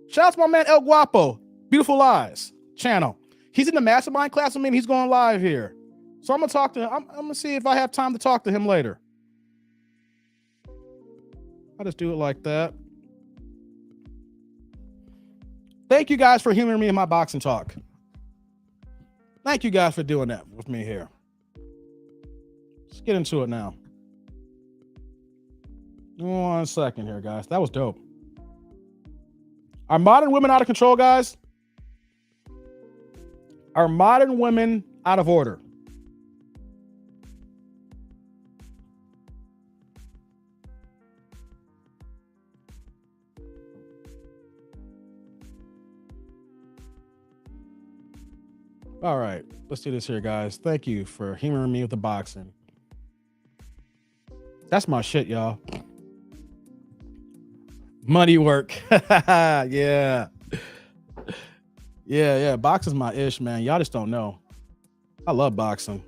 Speaker 1: Shout out to my man El Guapo, Beautiful Eyes channel. He's in the mastermind class with me and he's going live here. So I'm gonna talk to him. I'm gonna see if I have time to talk to him later. I'll just do it like that. Thank you guys for humoring me in my boxing talk. Thank you guys for doing that with me here. Let's get into it now. 1 second here, guys. That was dope. Are modern women out of control, guys? Are modern women out of order? All right, let's do this here, guys. Thank you for humoring me with the boxing. That's my shit, y'all. Money work. Yeah. Boxing's my ish, man. Y'all just don't know. I love boxing.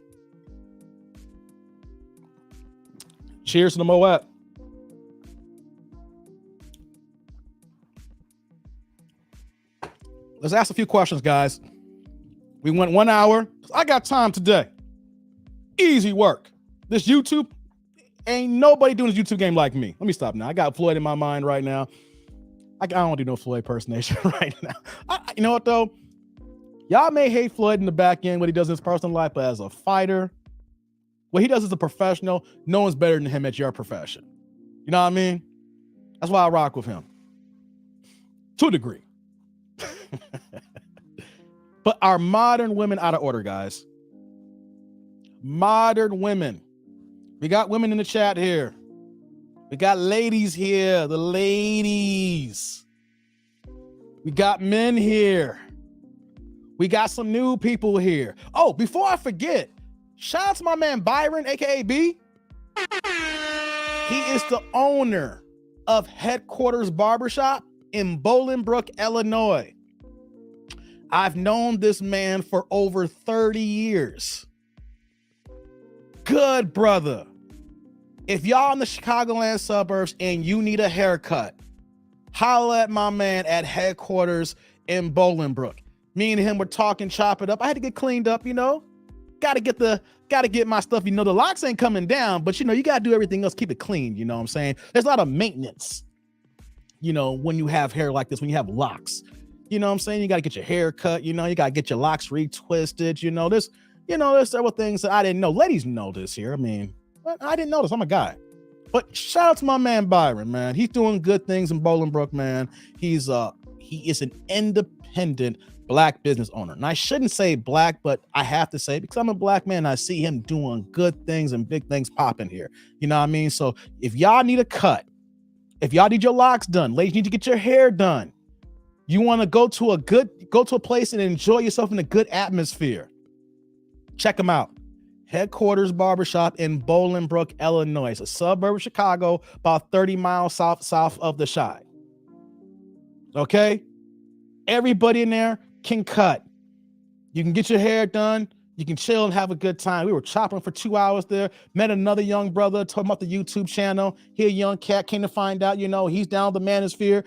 Speaker 1: Cheers to the Moet. Let's ask a few questions, guys. We went 1 hour. I got time today. Easy work. This YouTube, ain't nobody doing this YouTube game like me. Let me stop now. I got Floyd in my mind right now. I don't do no Floyd impersonation right now. You know what though? Y'all may hate Floyd in the back end, what he does in his personal life, but as a fighter, what he does as a professional, no one's better than him at your profession. You know what I mean? That's why I rock with him. To a degree. But are modern women out of order, guys? Modern women. We got women in the chat here. We got ladies here, the ladies. We got men here. We got some new people here. Oh, before I forget, shout out to my man Byron, aka B. He is the owner of Headquarters Barbershop in Bolingbrook, Illinois. I've known this man for over 30 years. Good brother. If y'all in the Chicagoland suburbs and you need a haircut, holla at my man at Headquarters in Bolingbrook. Me and him were talking, chop it up. I had to get cleaned up, you know. Gotta get my stuff. You know, the locks ain't coming down, but you know, you gotta do everything else, keep it clean. You know what I'm saying? There's a lot of maintenance, you know, when you have hair like this, when you have locks. You know what I'm saying? You gotta get your hair cut, you know, you gotta get your locks retwisted, there's several things that I didn't know. Ladies know this here. I mean, I didn't know this. I'm a guy. But shout out to my man Byron, man. He's doing good things in Bolingbrook, man. He is an independent Black business owner. And I shouldn't say Black, but I have to say it because I'm a Black man and I see him doing good things and big things popping here. You know what I mean? So if y'all need a cut, if y'all need your locks done, ladies need to get your hair done, you want to go to a place and enjoy yourself in a good atmosphere, check them out. Headquarters Barbershop in Bolingbrook, Illinois. It's a suburb of Chicago, about 30 miles south of the Chi. Okay? Everybody in there can cut. You can get your hair done. You can chill and have a good time. We were chopping for 2 hours there. Met another young brother talking about the YouTube channel. He a young cat, came to find out, he's down the manosphere,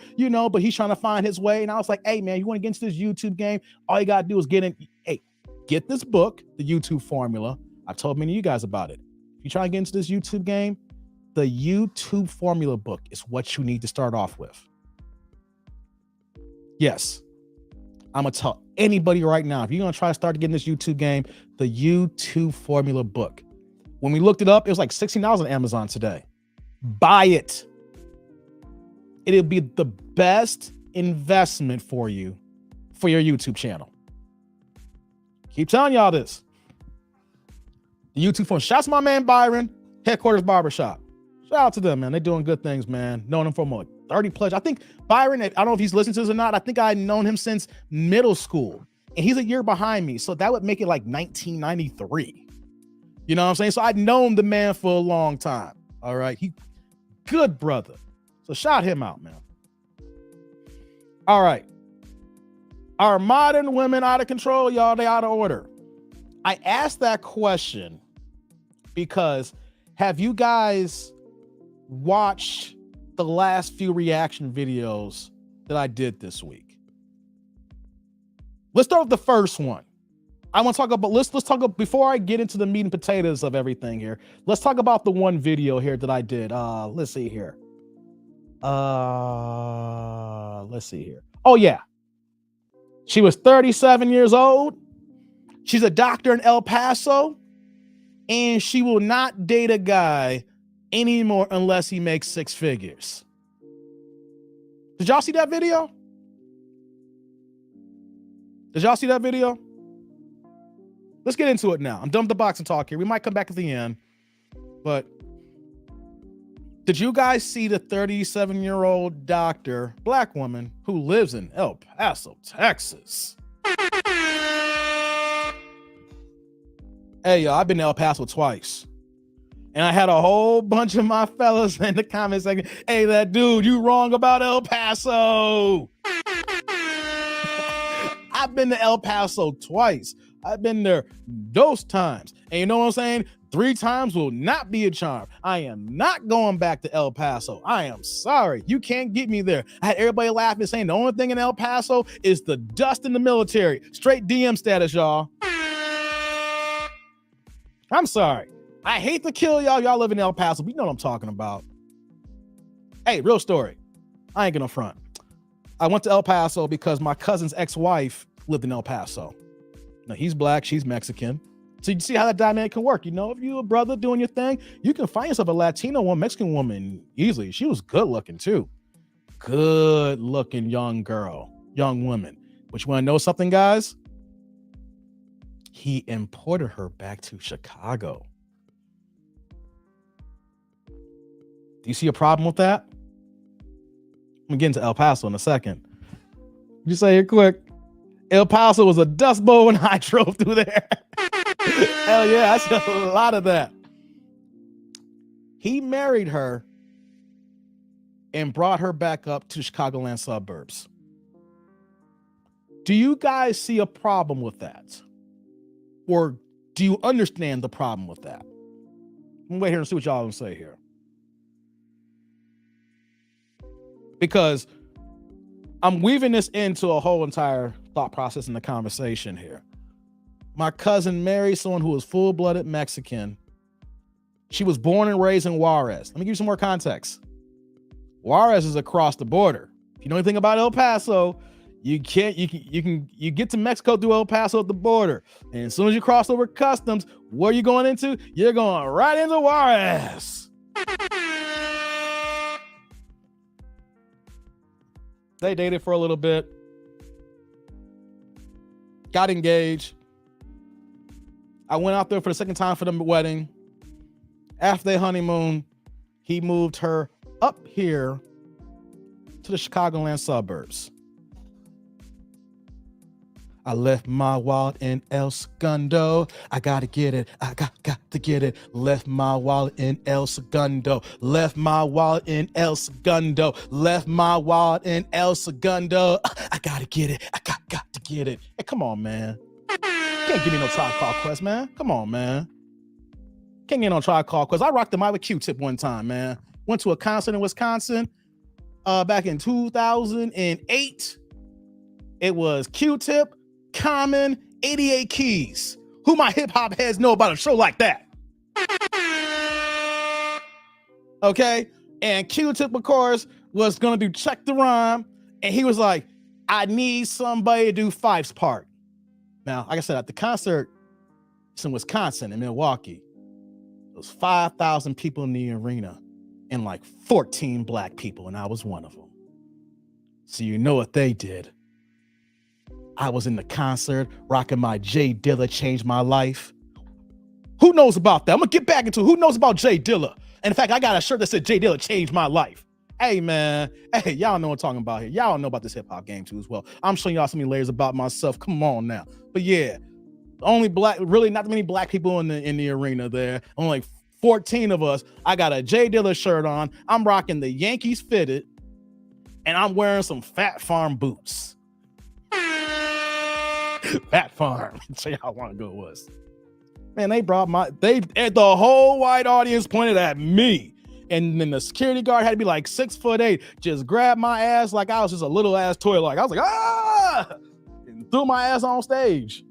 Speaker 1: but he's trying to find his way. And I was like, hey, man, you want to get into this YouTube game? All you got to do is get this book, The YouTube Formula. I told many of you guys about it. If you try to get into this YouTube game, the YouTube Formula book is what you need to start off with. Yes. I'm going to tell anybody right now, if you're going to try to start to get in this YouTube game, the YouTube Formula book. When we looked it up, it was like $16 on Amazon today. Buy it. It'll be the best investment for you for your YouTube channel. Keep telling y'all this. The YouTube phone. Shouts to my man Byron, Headquarters Barbershop. Shout out to them, man. They're doing good things, man. Known him for more 30 plus. I think Byron, I don't know if he's listening to this or not. I think I've known him since middle school. And he's a year behind me. So that would make it like 1993. You know what I'm saying? So I've known the man for a long time. All right. He good brother. So shout him out, man. All right. Are modern women out of control? Y'all, they out of order. I asked that question because have you guys watched the last few reaction videos that I did this week? Let's start with the first one. I want to talk about, let's talk about, before I get into the meat and potatoes of everything here, let's talk about the one video here that I did. Let's see here. Let's see here. Oh yeah. She was 37 years old. She's a doctor in El Paso, and she will not date a guy anymore unless he makes 6 figures. Did y'all see that video? Did y'all see that video? Let's get into it now. I'm done with the boxing talk here. We might come back at the end, but did you guys see the 37-year-old doctor, black woman, who lives in El Paso, Texas? Hey, yo, I've been to El Paso twice. And I had a whole bunch of my fellas in the comments saying, hey, that dude, you wrong about El Paso. I've been to El Paso twice. I've been there those times. And you know what I'm saying? 3 times will not be a charm. I am not going back to El Paso. I am sorry. You can't get me there. I had everybody laughing, saying the only thing in El Paso is the dust in the military. Straight DM status, y'all. I'm sorry. I hate to kill y'all. Y'all live in El Paso, but you know what I'm talking about. Hey, real story. I ain't gonna front. I went to El Paso because my cousin's ex-wife lived in El Paso. Now, he's black, she's Mexican. So you see how that dynamic can work. You know, if you're a brother doing your thing, you can find yourself a Latino woman, Mexican woman easily. She was good looking too. Good looking young girl, young woman. But you want to know something, guys? He imported her back to Chicago. Do you see a problem with that? I'm gonna get into El Paso in a second. You say it quick. El Paso was a dust bowl when I drove through there. Hell yeah, I saw a lot of that. He married her and brought her back up to the Chicagoland suburbs. Do you guys see a problem with that? Or do you understand the problem with that? I'm gonna wait here and see what y'all gonna say here. Because I'm weaving this into a whole entire thought process in the conversation here. My cousin married someone who was full-blooded Mexican. She was born and raised in Juarez. Let me give you some more context. Juarez is across the border. If you know anything about El Paso, you get to Mexico through El Paso at the border. And as soon as you cross over customs, where are you going into? You're going right into Juarez. They dated for a little bit. Got engaged. I went out there for the second time for the wedding. After their honeymoon, he moved her up here to the Chicagoland suburbs. I left my wallet in El Segundo. I gotta get it. I got to get it. Left my wallet in El Segundo. Left my wallet in El Segundo. Left my wallet in El Segundo. I gotta get it. I got to get it. Hey, come on, man. Can't give me no Tribe Called Quest, man. Come on, man. Can't get no Tribe Called Quest. I rocked the mic with Q-Tip one time, man. Went to a concert in Wisconsin back in 2008. It was Q-Tip, Common, 88 Keys. Who my hip hop heads know about a show like that? Okay. And Q-Tip, of course, was going to do Check the Rhyme. And he was like, I need somebody to do Fife's part. Now, like I said, at the concert, it's in Wisconsin, in Milwaukee. There was 5,000 people in the arena and like 14 black people. And I was one of them. So you know what they did. I was in the concert rocking my Jay Dilla Changed My Life. Who knows about that? I'm gonna get back into who knows about Jay Dilla. And in fact, I got a shirt that said Jay Dilla Changed My Life. Hey man, hey, y'all know what I'm talking about here. Y'all know about this hip hop game too as well. I'm showing y'all so many layers about myself. Come on now. But yeah, only black, really not many black people in the arena there. Only like 14 of us. I got a Jay Dilla shirt on. I'm rocking the Yankees fitted, and I'm wearing some Fat Farm boots. Fat Farm. So y'all want to go with us. Man, the whole white audience pointed at me. And then the security guard had to be like 6'8", just grab my ass like I was just a little ass toy. Like I was like, ah, and threw my ass on stage.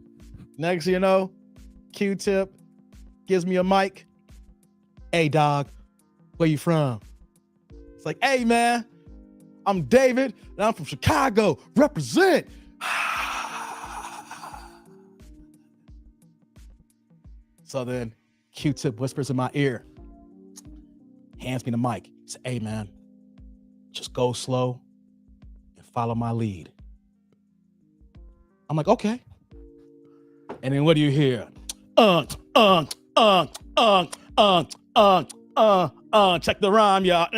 Speaker 1: Next, you know, Q-Tip gives me a mic. Hey, dog, where you from? It's like, hey, man, I'm David, and I'm from Chicago. Represent. So then Q-Tip whispers in my ear, hands me the mic. He said, hey, man, just go slow and follow my lead. I'm like, okay. And then what do you hear? Check the rhyme, y'all.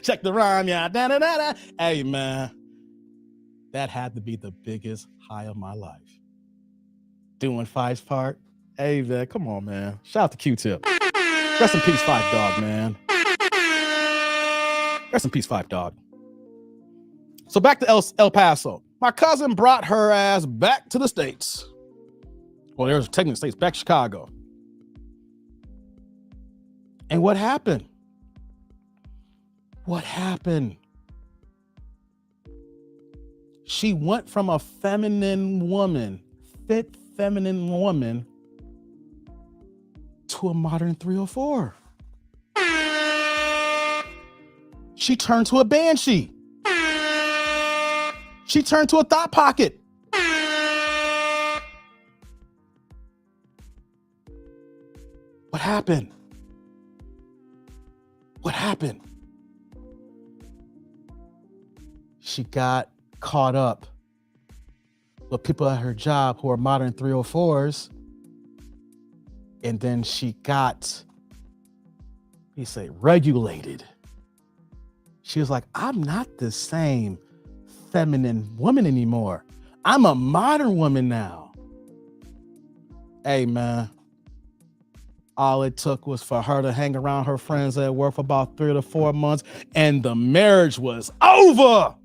Speaker 1: Check the rhyme, y'all. Hey, man, that had to be the biggest high of my life. Doing Five's part. Hey, man, come on, man. Shout out to Q-Tip. Rest in peace, Five Dog, man. Rest in peace, Five Dog. So back to El Paso. My cousin brought her ass back to the States. Well, there's technically States, back to Chicago. And what happened? What happened? She went from a feminine woman, fit feminine woman, to a modern 304. She turned to a banshee. She turned to a thought pocket. What happened? What happened? She got caught up with people at her job who are modern 304s. And then she got, you say, regulated. She was like, I'm not the same feminine woman anymore. I'm a modern woman now. Hey, man. All it took was for her to hang around her friends at work for about 3 to 4 months, and the marriage was over.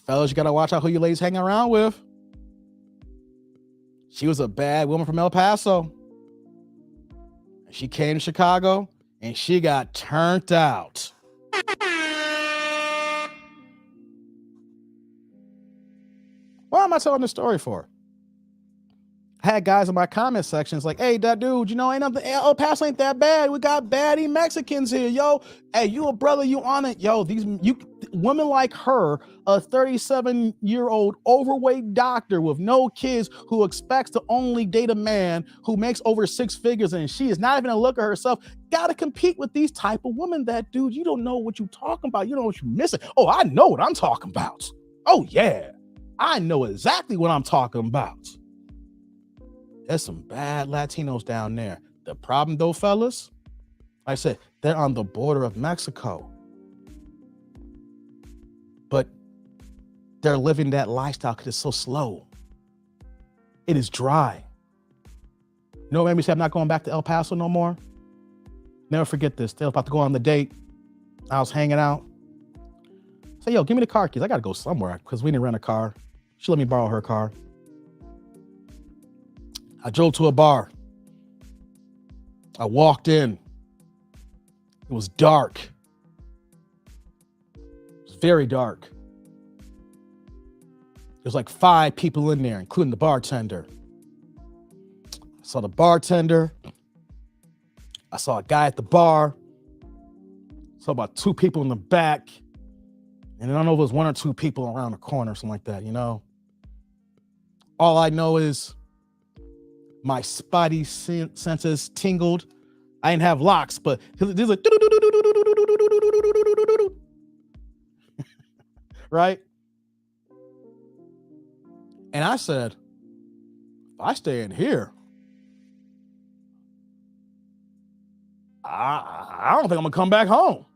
Speaker 1: Fellas, you gotta watch out who you ladies hanging around with. She was a bad woman from El Paso. She came to Chicago and she got turned out. What am I telling this story for? I had guys in my comment sections like, hey, that dude, you know, ain't nothing, El Paso ain't that bad. We got baddie Mexicans here, yo. Hey, you a brother, you on it. Yo, women like her, a 37-year-old overweight doctor with no kids who expects to only date a man who makes over 6 figures and she is not even a look at herself, gotta compete with these type of women that, dude, you don't know what you're talking about. You know what you're missing. Oh, I know what I'm talking about. Oh, yeah. I know exactly what I'm talking about. There's some bad Latinos down there. The problem though, fellas, like I said, they're on the border of Mexico. But they're living that lifestyle because it's so slow. It is dry. You know what made me say I'm not going back to El Paso no more? Never forget this. They were about to go on the date. I was hanging out. Say, yo, give me the car keys. I got to go somewhere because we didn't rent a car. She let me borrow her car. I drove to a bar. I walked in. It was dark. It was very dark. There's like 5 people in there, including the bartender. I saw the bartender. I saw a guy at the bar. I saw about 2 people in the back. And I don't know if it was 1 or 2 people around the corner or something like that, you know? All I know is my spidey senses tingled I didn't have locks, but he's like, right? And I said, if I stay in here, I don't think I'm gonna come back home.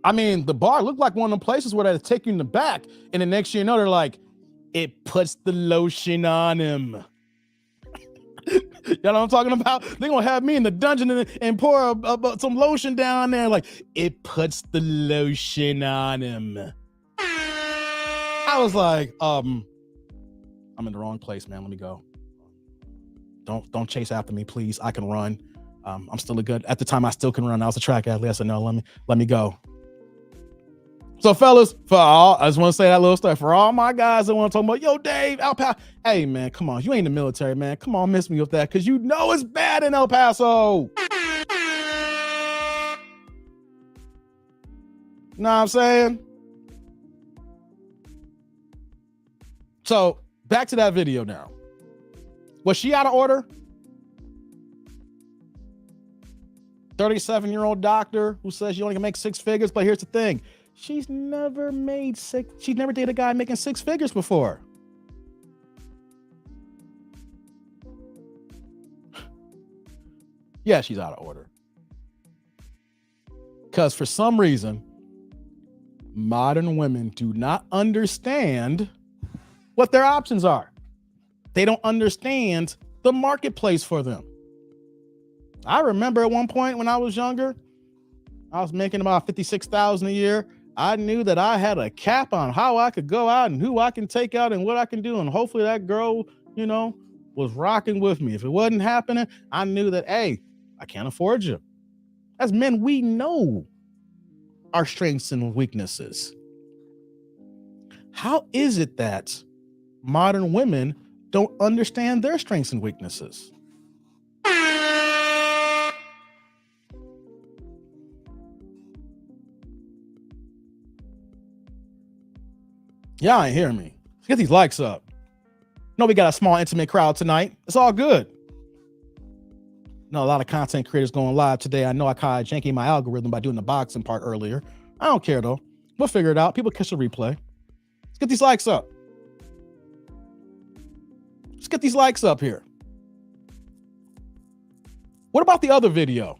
Speaker 1: I mean, the bar looked like one of the places where they take you in the back, and the next thing you know, they're like, it puts the lotion on him. You know what I'm talking about? They're gonna have me in the dungeon and pour some lotion down there, like, it puts the lotion on him. I was like, I'm in the wrong place, man. Let me go. Don't chase after me, please. I can run. I'm still at the time I still can run. I was a track athlete. I said, no, let me go. So fellas, I just want to say that little story for all my guys that want to talk about, yo, Dave, El Paso. Hey man, come on. You ain't in the military, man. Come on, miss me with that. Cause you know it's bad in El Paso. Know what I'm saying? So back to that video now. Was she out of order? 37-year-old doctor who says you only can make 6 figures, but here's the thing. She's never dated a guy making 6 figures before. Yeah, she's out of order. Because for some reason, modern women do not understand what their options are. They don't understand the marketplace for them. I remember at one point when I was younger, I was making about $56,000 a year. I knew that I had a cap on how I could go out and who I can take out and what I can do. And hopefully that girl, was rocking with me. If it wasn't happening, I knew that, hey, I can't afford you. As men, we know our strengths and weaknesses. How is it that modern women don't understand their strengths and weaknesses? Y'all ain't hearing me. Let's get these likes up. No, we got a small, intimate crowd tonight. It's all good. A lot of content creators going live today. I know I caught janky my algorithm by doing the boxing part earlier. I don't care though. We'll figure it out. People catch the replay. Let's get these likes up. Let's get these likes up here. What about the other video?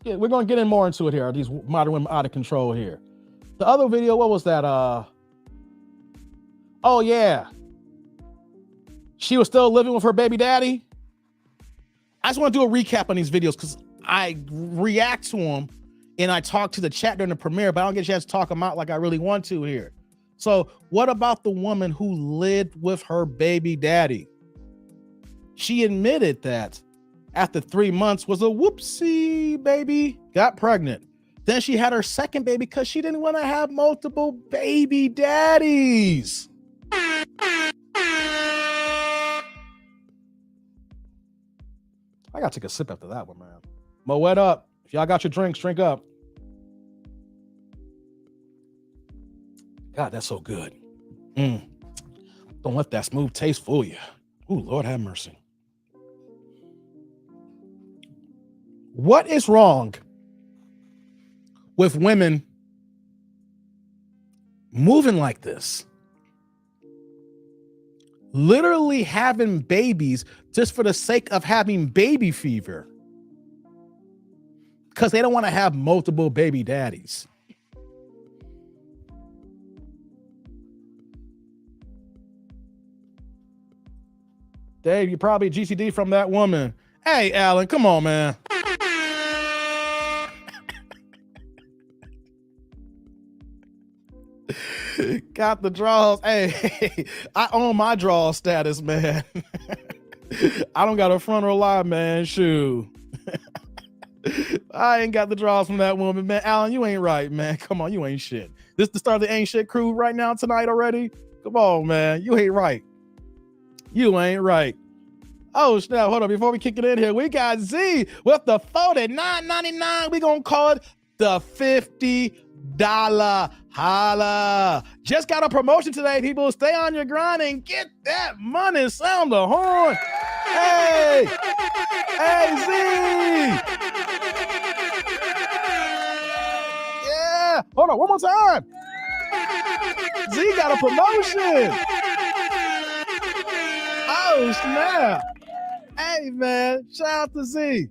Speaker 1: We're going to get in more into it here. Are these modern women out of control here? The other video, what was that? Oh yeah. She was still living with her baby daddy. I just want to do a recap on these videos because I react to them and I talk to the chat during the premiere, but I don't get a chance to talk them out like I really want to here. So what about the woman who lived with her baby daddy? She admitted that after 3 months was a whoopsie baby, got pregnant. Then she had her second baby because she didn't want to have multiple baby daddies. I gotta take a sip after that one, man. Moet up. If y'all got your drinks, drink up. God, that's so good. Don't let that smooth taste fool you. Ooh, Lord have mercy. What is wrong with women moving like this? Literally having babies just for the sake of having baby fever. Because they don't want to have multiple baby daddies. Dave, you probably GCD from that woman. Hey, Alan, come on, man. Got the draws. Hey, I own my draw status, man. I don't got a front row lie, man. Shoot. I ain't got the draws from that woman, man. Alan, you ain't right, man. Come on, you ain't shit. This the start of the ain't shit crew right now tonight already? Come on, man. You ain't right. You ain't right. Oh, snap. Hold on. Before we kick it in here, we got Z with the $49.99. We gonna call it the $50 holla. Just got a promotion today, people. Stay on your grind and get that money. Sound the horn. Hey! Hey, Z! Yeah! Hold on, one more time. Z got a promotion. Oh, snap. Hey, man. Shout out to Z.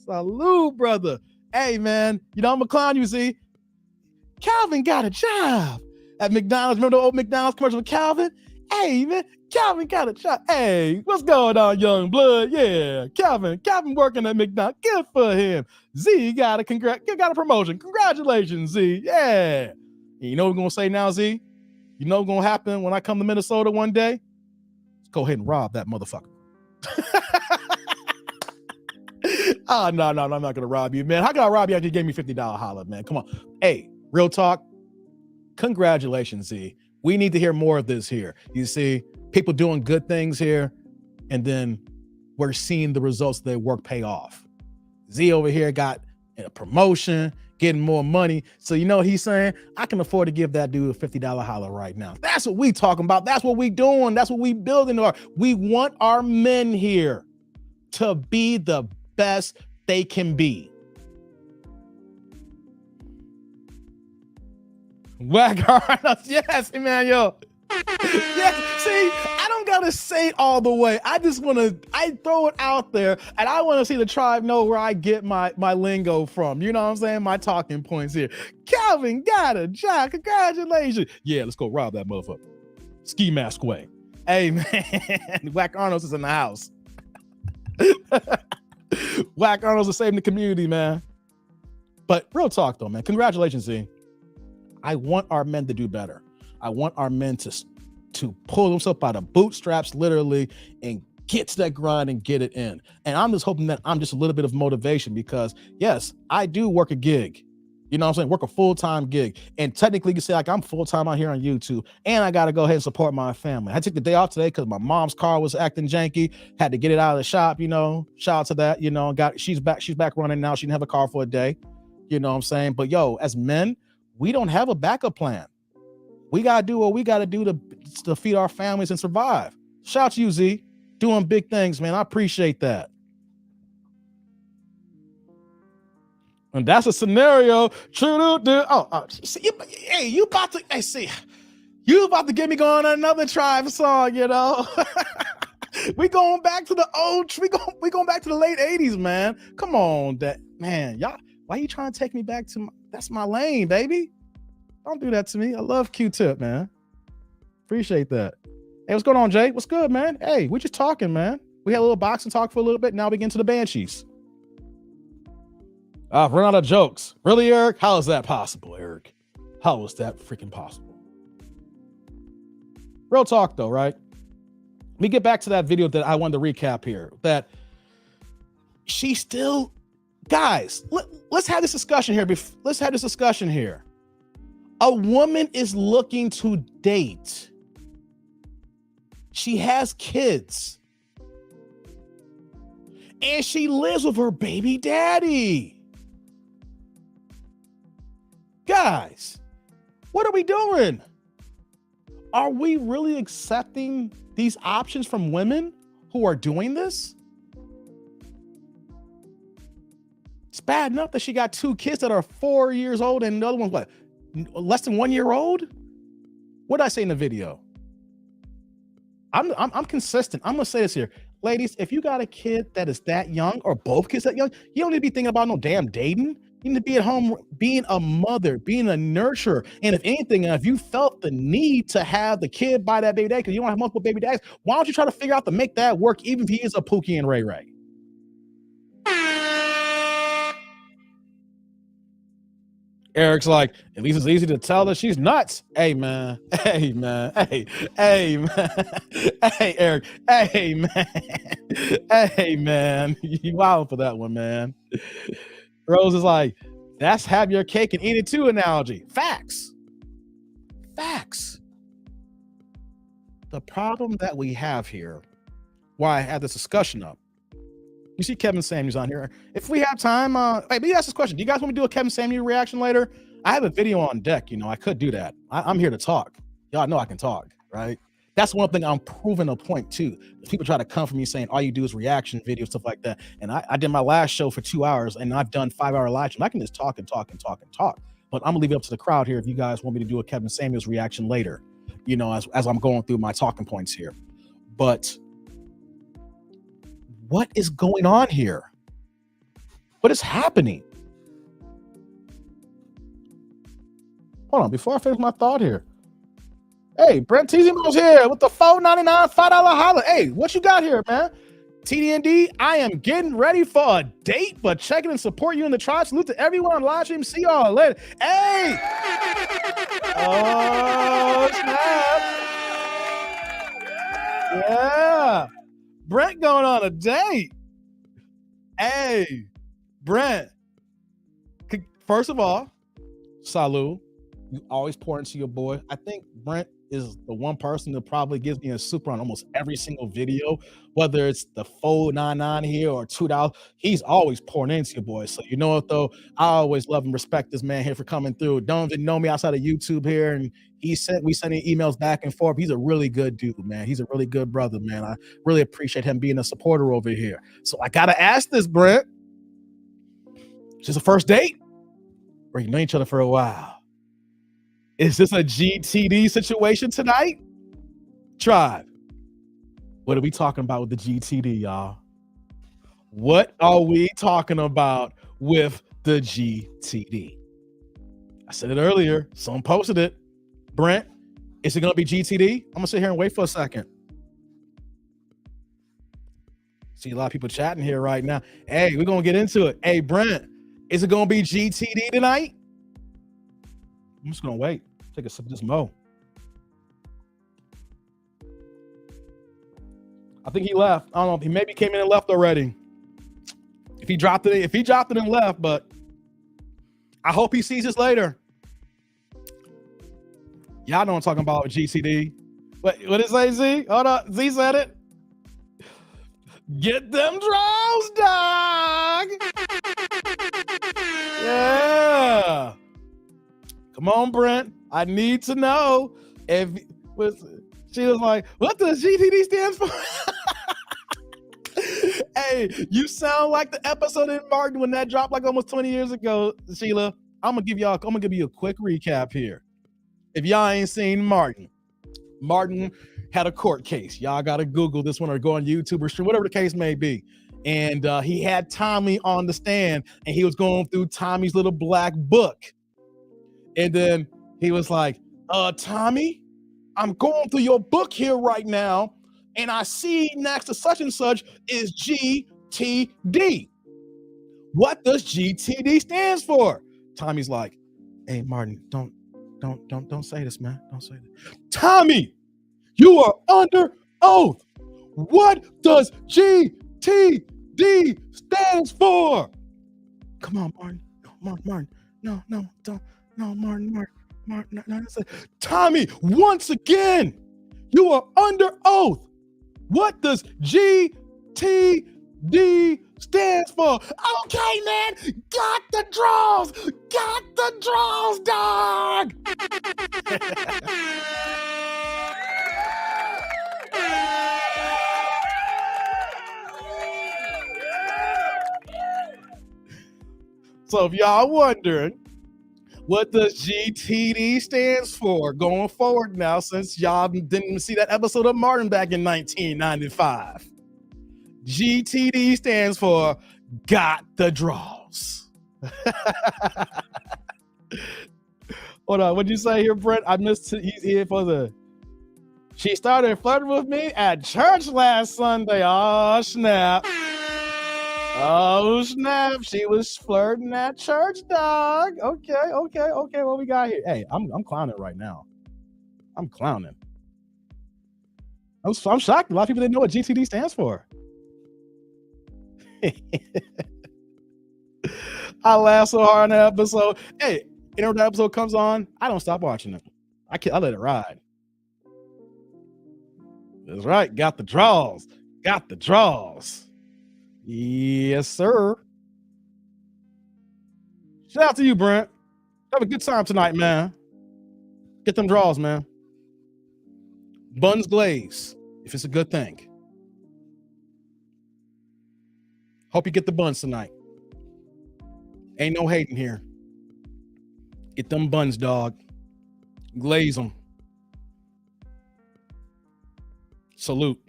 Speaker 1: Salute, brother. Hey, man. You know, I'm going to clown you, Z. Calvin got a job at McDonald's. Remember the old McDonald's commercial with Calvin? Hey, man. Calvin got a job. Hey, what's going on, young blood? Yeah, Calvin working at McDonald's. Good for him. Z got a promotion. Congratulations, Z. Yeah. And you know what we're gonna say now, Z? You know what's gonna happen when I come to Minnesota one day? Let's go ahead and rob that motherfucker. Oh, no, I'm not gonna rob you, man. How can I rob you after you gave me $50 holla, man? Come on. Hey, real talk. Congratulations, Z. We need to hear more of this here. You see, people doing good things here, and then we're seeing the results of their work pay off. Z over here got a promotion, getting more money. So you know what he's saying? I can afford to give that dude a $50 holler right now. That's what we talking about. That's what we doing. That's what we building. We want our men here to be the best they can be. Whack Arnold. Yes, man, yo. Yes, see, I don't gotta say it all the way. I throw it out there, and I want to see the tribe know where I get my lingo from. You know what I'm saying? My talking points here. Calvin got a job. Congratulations. Yeah, let's go rob that motherfucker. Ski mask way. Hey, man. Whack Arnold's is in the house. Whack Arnold's is saving the community, man. But real talk, though, man. Congratulations, Z. I want our men to do better. I want our men to pull themselves by the bootstraps, literally, and get to that grind and get it in. And I'm just hoping that I'm just a little bit of motivation because, yes, I do work a gig. You know what I'm saying? Work a full-time gig. And technically, you can say, like, I'm full-time out here on YouTube, and I got to go ahead and support my family. I took the day off today because my mom's car was acting janky. Had to get it out of the shop, you know. Shout out to that, you know. She's back running now. She didn't have a car for a day. You know what I'm saying? But, yo, as men, we don't have a backup plan. We got to do what we got to do to feed our families and survive. Shout out to you, Z. Doing big things, man. I appreciate that. And that's a scenario. You about to get me going on another tribe song, you know? we going back to the old, we going back to the late 80s, man. Come on, man. Y'all, why you trying to take me back to that's my lane, baby? Don't do that to me. I love Q-Tip, man. Appreciate that. Hey, what's going on, Jay? What's good, man? Hey, we just talking, man. We had a little boxing talk for a little bit. Now we get into the Banshees. I've run out of jokes. Really, Eric? How is that possible, Eric? How is that freaking possible? Real talk, though, right? Let me get back to that video that I wanted to recap here. That she still... Guys, let's have this discussion here. Let's have this discussion here. A woman is looking to date. She has kids. And she lives with her baby daddy. Guys, what are we doing? Are we really accepting these options from women who are doing this? It's bad enough that she got 2 kids that are 4 years old and the other one's what? Less than 1 year old? What did I say in the video? I'm consistent. I'm gonna say this here. Ladies, if you got a kid that is that young or both kids that young, you don't need to be thinking about no damn dating. You need to be at home being a mother, being a nurturer. And if anything, if you felt the need to have the kid by that baby dad because you don't have multiple baby dads, why don't you try to figure out to make that work even if he is a Pookie and Ray Ray? Eric's like, at least it's easy to tell that she's nuts. Hey, man. Hey, man. Hey, man. Hey, Eric. Hey, man. Hey, man. You wild for that one, man. Rose is like, that's have your cake and eat it too analogy. Facts. The problem that we have here, why I had this discussion up, you see Kevin Samuels on here. If we have time, let me ask this question. Do you guys want me to do a Kevin Samuels reaction later? I have a video on deck. You know, I could do that. I'm here to talk. Y'all know I can talk, right? That's one thing I'm proving a point too. People try to come for me saying all you do is reaction videos, stuff like that. And I did my last show for 2 hours, and I've done 5-hour live stream. I can just talk and talk and talk and talk. But I'm gonna leave it up to the crowd here if you guys want me to do a Kevin Samuels reaction later, as I'm going through my talking points here. But what is going on here? What is happening? Hold on, before I finish my thought here. Hey, Brent Tizimo's here with the $4.99 $5 holler. Hey, what you got here, man? TDND, I am getting ready for a date, but checking and support you in the tribe. Salute to everyone on live stream. See y'all later. Hey! Oh, snap. Yeah. Brent going on a date. Hey, Brent. First of all, salute. You always pour into your boy. I think Brent is the one person that probably gives me a super on almost every single video, whether it's the $4.99 here or $2. He's always pouring into your boy. So you know what though? I always love and respect this man here for coming through. Don't even know me outside of YouTube here, and we sending emails back and forth. He's a really good dude, man. He's a really good brother, man. I really appreciate him being a supporter over here. So I gotta ask this, Brent. Is this a first date? Or you know each other for a while? Is this a GTD situation tonight? Tribe. What are we talking about with the GTD, y'all? What are we talking about with the GTD? I said it earlier. Someone posted it. Brent, is it going to be GTD? I'm going to sit here and wait for a second. See a lot of people chatting here right now. Hey, we're going to get into it. Hey, Brent, is it going to be GTD tonight? I'm just going to wait. Take a sip of this mo. I think he left. I don't know if he maybe came in and left already. If he dropped it and left, but I hope he sees this later. Y'all know what I'm talking about with GCD. What did it say, Z? Hold up. Z said it. Get them draws, dog. Yeah. Come on, Brent. I need to know if she was like, what does GTD stand for? Hey, you sound like the episode in Martin when that dropped like almost 20 years ago, Sheila. I'm gonna give you a quick recap here. If y'all ain't seen Martin had a court case. Y'all gotta Google this one or go on YouTube or stream, whatever the case may be. And he had Tommy on the stand, and he was going through Tommy's little black book. And then he was like, Tommy, I'm going through your book here right now, and I see next to such and such is GTD. What does GTD stands for? Tommy's like, hey, Martin, don't say this, man. Don't say this. Tommy, you are under oath. What does GTD stands for? Come on, Martin. Martin. No, don't. No, Martin. No. Tommy, once again, you are under oath. What does GTD stands for? Okay, man. Got the draws, dog. So if y'all wondering, what does GTD stands for going forward now, since y'all didn't see that episode of Martin back in 1995? GTD stands for got the draws. Hold on, what'd you say here, Brent? I missed it. He's here for the... She started flirting with me at church last Sunday. Oh, snap. Oh, snap. She was flirting at church, dog. Okay. What we got here? Hey, I'm clowning right now. I'm clowning. I'm shocked. A lot of people didn't know what GTD stands for. I laughed so hard in that episode. Hey, whenever that episode comes on, I don't stop watching it. I let it ride. That's right. Got the draws. Yes, sir. Shout out to you, Brent. Have a good time tonight, man. Get them draws, man. Buns glaze, if it's a good thing. Hope you get the buns tonight. Ain't no hating here. Get them buns, dog. Glaze them. Salute.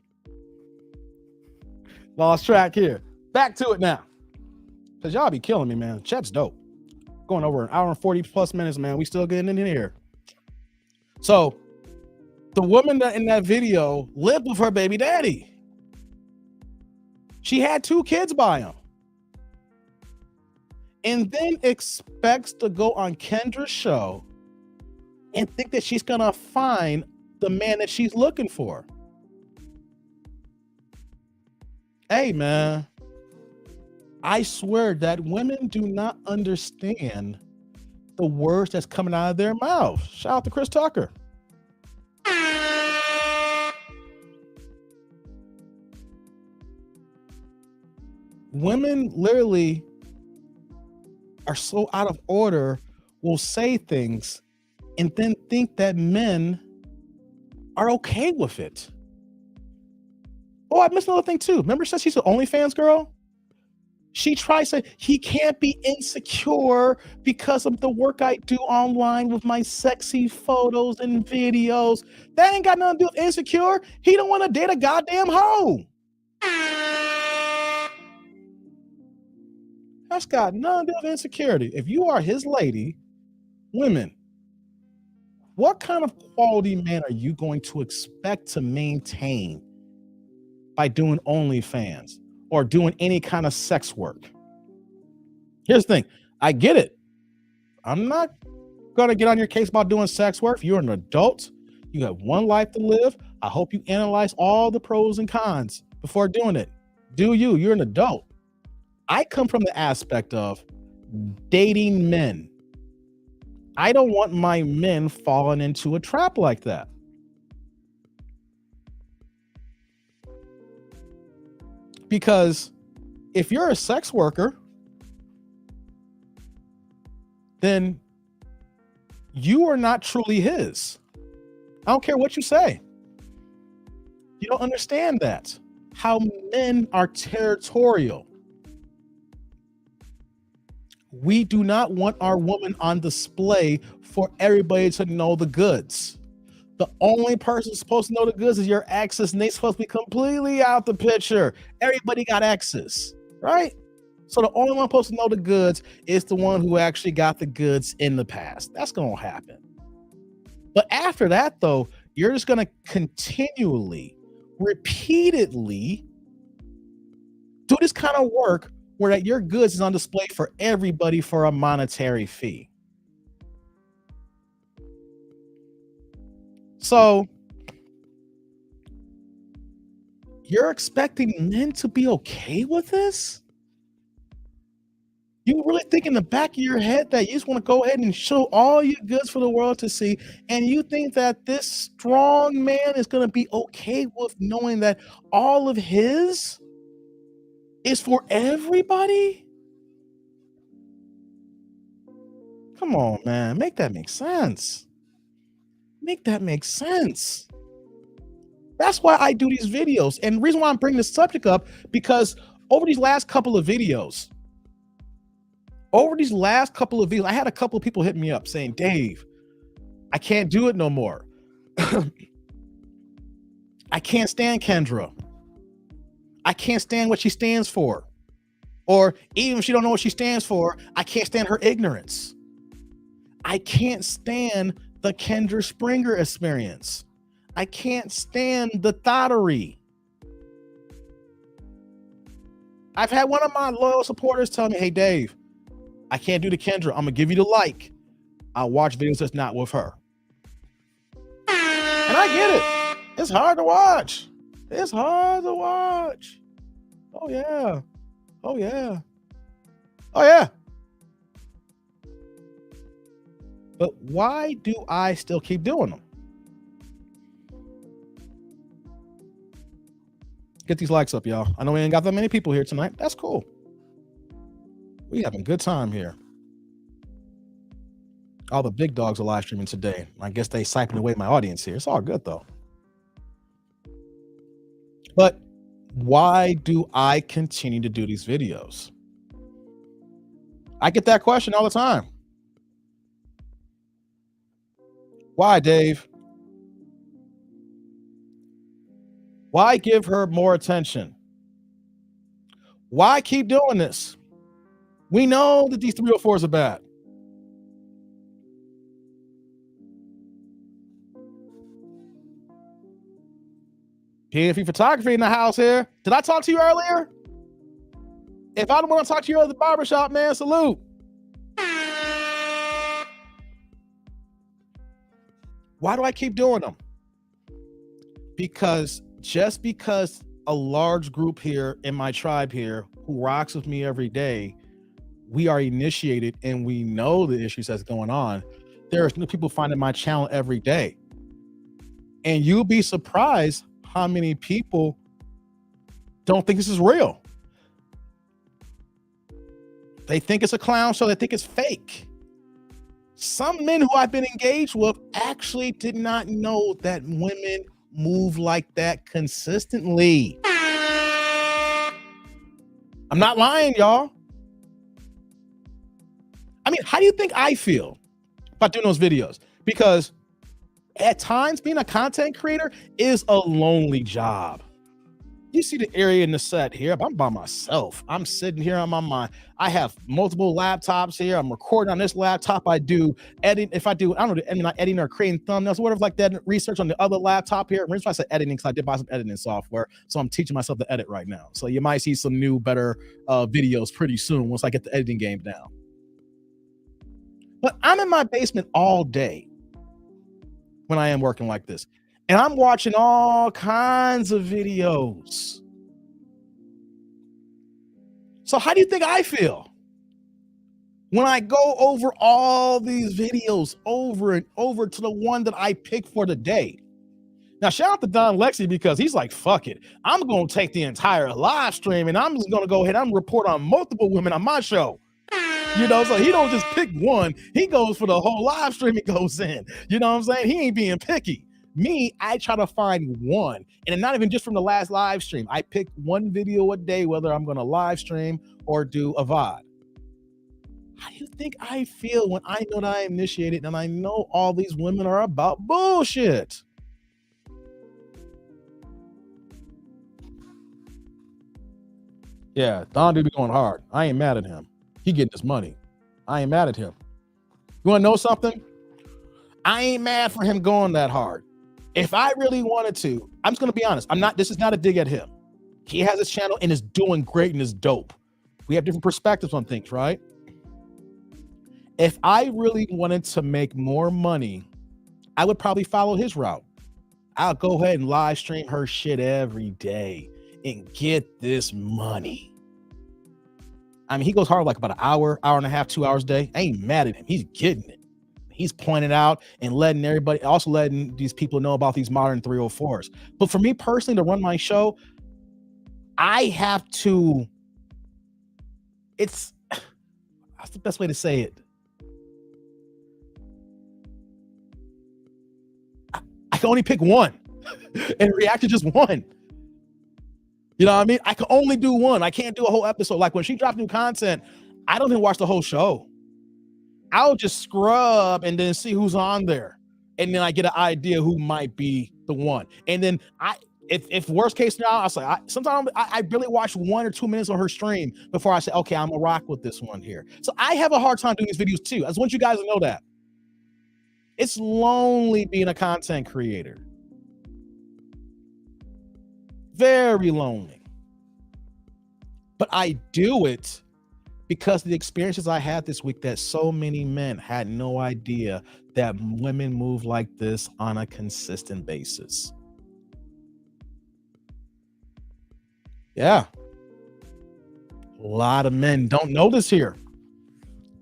Speaker 1: Lost track here. Back to it now. Because y'all be killing me, man. Chat's dope. Going over an hour and 40 plus minutes, man. We still getting in here. So, the woman that in that video lived with her baby daddy. She had 2 kids by him. And then expects to go on Kendra's show and think that she's going to find the man that she's looking for. Hey, man. I swear that women do not understand the words that's coming out of their mouth. Shout out to Chris Tucker. Women literally are so out of order, will say things and then think that men are okay with it. Oh, I missed another thing too. Remember, says she's an OnlyFans girl? She tries to say he can't be insecure because of the work I do online with my sexy photos and videos. That ain't got nothing to do with insecure. He don't want to date a goddamn hoe. That's got nothing to do with insecurity. If you are his lady, women, what kind of quality man are you going to expect to maintain by doing OnlyFans or doing any kind of sex work? Here's the thing. I get it. I'm not going to get on your case about doing sex work. You're an adult. You have one life to live. I hope you analyze all the pros and cons before doing it. Do you? You're an adult. I come from the aspect of dating men. I don't want my men falling into a trap like that. Because if you're a sex worker, then you are not truly his. I don't care what you say. You don't understand that. How men are territorial. We do not want our woman on display for everybody to know the goods. The only person supposed to know the goods is your exes, and they're supposed to be completely out the picture. Everybody got exes, right? So the only one supposed to know the goods is the one who actually got the goods in the past. That's going to happen. But after that, though, you're just going to continually, repeatedly do this kind of work where that your goods is on display for everybody for a monetary fee. So you're expecting men to be okay with this? You really think in the back of your head that you just want to go ahead and show all your goods for the world to see, and you think that this strong man is going to be okay with knowing that all of his is for everybody? Come on, man. Make that make sense. Make that make sense. That's why I do these videos. And the reason why I'm bringing this subject up, because over these last couple of videos, I had a couple of people hit me up saying, Dave, I can't do it no more. I can't stand Kendra. I can't stand what she stands for. Or even if she don't know what she stands for, I can't stand her ignorance. I can't stand the Kendra Springer experience. I can't stand the thottery. I've had one of my loyal supporters tell me, hey, Dave, I can't do the Kendra. I'm going to give you the like. I'll watch videos that's not with her. And I get it. It's hard to watch. It's hard to watch. Oh, yeah. Oh, yeah. Oh, yeah. But why do I still keep doing them? Get these likes up, y'all. I know we ain't got that many people here tonight. That's cool. We having a good time here. All the big dogs are live streaming today. I guess they siping away my audience here. It's all good, though. But why do I continue to do these videos? I get that question all the time. Why, Dave? Why give her more attention? Why keep doing this? We know that these 304s are bad. PFE Photography in the house here. Did I talk to you earlier? If I don't want to talk to you at the barbershop, man, salute. Why do I keep doing them? Because just because a large group here in my tribe here who rocks with me every day, we are initiated and we know the issues that's going on. There's new people finding my channel every day. And you'll be surprised how many people don't think this is real. They think it's a clown show. They think it's fake. Some men who I've been engaged with actually did not know that women move like that consistently. I'm not lying, y'all. I mean, how do you think I feel about doing those videos? Because at times being a content creator is a lonely job. You see the area in the set here. I'm by myself. I'm sitting here on I have multiple laptops here. I'm recording on this laptop. I do edit. If I do, I don't know, I'm not editing or creating thumbnails, whatever like that. Research on the other laptop here. Reason why I said editing because I did buy some editing software. So I'm teaching myself to edit right now. So you might see some new, better videos pretty soon once I get the editing game down. But I'm in my basement all day when I am working like this. And I'm watching all kinds of videos. So how do you think I feel when I go over all these videos over and over to the one that I pick for the day? Now, shout out to Don Lexi because he's like, fuck it. I'm going to take the entire live stream and I'm just going to go ahead and report on multiple women on my show. You know, so he don't just pick one. He goes for the whole live stream he goes in. You know what I'm saying? He ain't being picky. Me, I try to find one, and not even just from the last live stream. I pick one video a day, whether I'm going to live stream or do a VOD. How do you think I feel when I know that I initiated and I know all these women are about bullshit? Yeah, Don do be going hard. I ain't mad at him. He getting his money. I ain't mad at him. You want to know something? I ain't mad for him going that hard. If I really wanted to, I'm just going to be honest. This is not a dig at him. He has his channel and is doing great and is dope. We have different perspectives on things, right? If I really wanted to make more money, I would probably follow his route. I'll go ahead and live stream her shit every day and get this money. I mean, he goes hard like about an hour and a half, 2 hours a day. I ain't mad at him. He's getting it. He's pointing out and letting everybody, also letting these people know about these modern 304s. But for me personally, to run my show, I have to, that's the best way to say it. I can only pick one and react to just one. You know what I mean? I can only do one. I can't do a whole episode. Like when she drops new content, I don't even watch the whole show. I'll just scrub and then see who's on there. And then I get an idea who might be the one. And then if worst case scenario, I'll say, sometimes I barely watch 1 or 2 minutes on her stream before I say, okay, I'm gonna rock with this one here. So I have a hard time doing these videos too. I just want you guys to know that. It's lonely being a content creator. Very lonely. But I do it because of the experiences I had this week that so many men had no idea that women move like this on a consistent basis. Yeah. A lot of men don't know this here.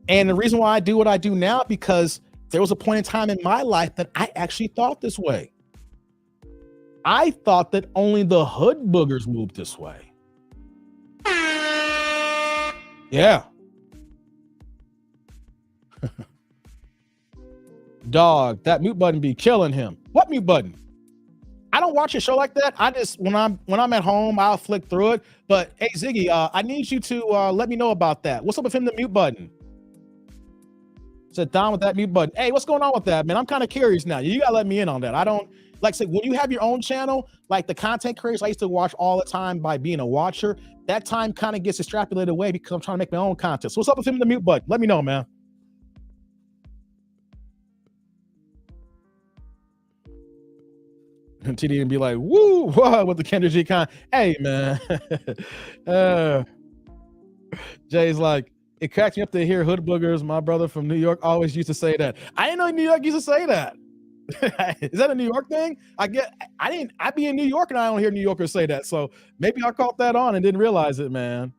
Speaker 1: And the reason why I do what I do now, because there was a point in time in my life that I actually thought this way. I thought that only the hood boogers moved this way. Yeah. Dog, that mute button be killing him. What mute button? I don't watch a show like that. I just when I'm at home, I'll flick through it. But hey, Ziggy, I need you to let me know about that. What's up with him? The mute button. Sit down with that mute button. Hey, what's going on with that, man? I'm kind of curious now. You gotta let me in on that. I don't like say when you have your own channel, like the content creators I used to watch all the time by being a watcher. That time kind of gets extrapolated away because I'm trying to make my own content. So what's up with him? The mute button. Let me know, man. And TDND be like, woo, what with the Kendra G con. Hey, man. Jay's like, it cracks me up to hear hood boogers. My brother from New York always used to say that. I didn't know New York used to say that. Is that a New York thing? I be in New York and I don't hear New Yorkers say that. So maybe I caught that on and didn't realize it, man.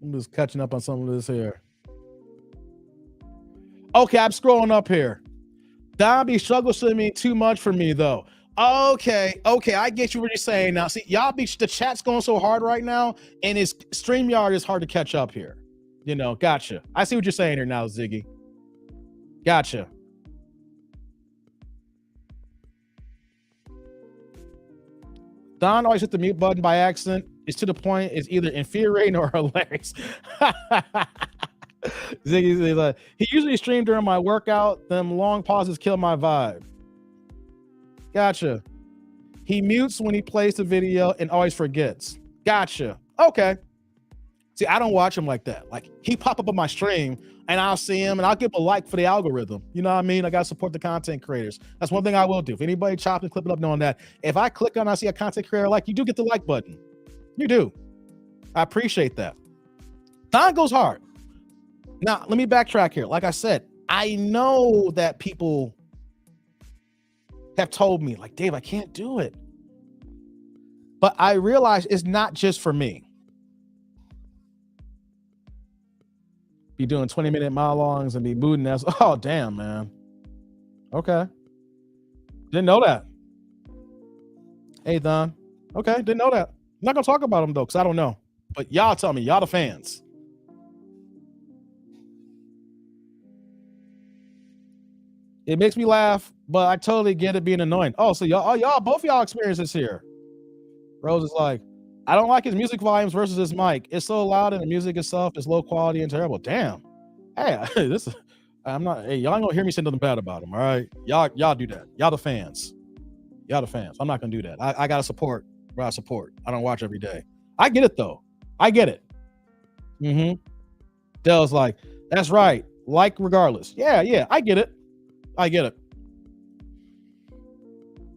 Speaker 1: I'm just catching up on some of this here. Okay, I'm scrolling up here. Dobby struggles to me too much for me though. Okay, I get you what you're saying now. See, y'all be the chat's going so hard right now, and it's StreamYard is hard to catch up here. You know, gotcha. I see what you're saying here now, Ziggy. Gotcha. Don always hit the mute button by accident. It's to the point. It's either infuriating or hilarious. Ziggy's like, he usually streamed during my workout. Them long pauses kill my vibe. Gotcha. He mutes when he plays the video and always forgets. Gotcha. Okay. See, I don't watch him like that. Like he pop up on my stream and I'll see him and I'll give him a like for the algorithm. You know what I mean? I gotta support the content creators. That's one thing I will do. If anybody chopping, clipping up knowing that, if I click on, I see a content creator like, you do get the like button. You do. I appreciate that. Don goes hard. Now, let me backtrack here. Like I said, I know that people have told me, like, Dave, I can't do it. But I realize it's not just for me. Be doing 20-minute monologues and be mooding us. Oh, damn, man. Okay. Didn't know that. Hey, Don. Okay, didn't know that. I'm not going to talk about them, though, because I don't know. But y'all tell me. Y'all the fans. It makes me laugh, but I totally get it being annoying. Oh, so y'all, both y'all experience this here. Rose is like, I don't like his music volumes versus his mic. It's so loud and the music itself is low quality and terrible. Damn. Hey, I'm not, hey, y'all ain't gonna hear me say nothing bad about him, all right? Y'all do that. Y'all the fans. Y'all the fans. I'm not gonna do that. I gotta support where I support. I don't watch every day. I get it though. I get it. Dell's like, that's right. Like regardless. Yeah, I get it.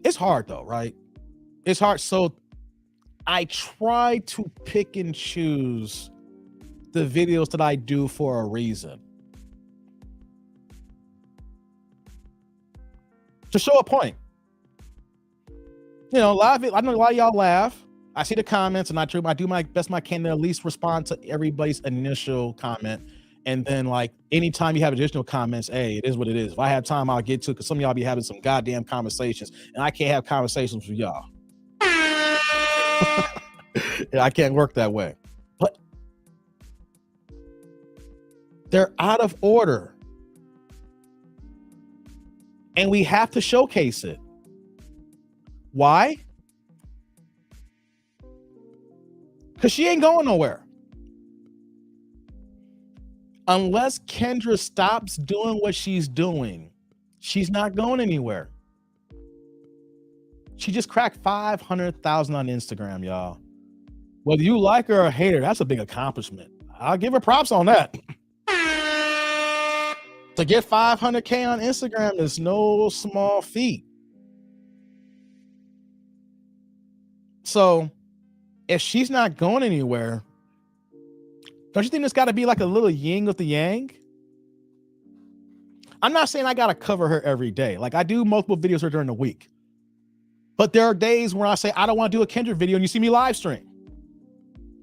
Speaker 1: It's hard though, right? It's hard. So I try to pick and choose the videos that I do for a reason. To show a point. You know, I know a lot of y'all laugh. I see the comments and I do my best I can to at least respond to everybody's initial comment. And then like anytime you have additional comments, hey, it is what it is. If I have time, I'll get to it because some of y'all be having some goddamn conversations and I can't have conversations with y'all. Yeah, I can't work that way. But they're out of order. And we have to showcase it. Why? Because she ain't going nowhere. Unless Kendra stops doing what she's doing, she's not going anywhere. She just cracked 500,000 on Instagram, y'all. Whether you like her or hate her, that's a big accomplishment. I'll give her props on that. To get 500K on Instagram is no small feat. So if she's not going anywhere, don't you think there's got to be like a little yin with the yang? I'm not saying I got to cover her every day. Like I do multiple videos her during the week. But there are days where I say, I don't want to do a Kendra video and you see me live stream.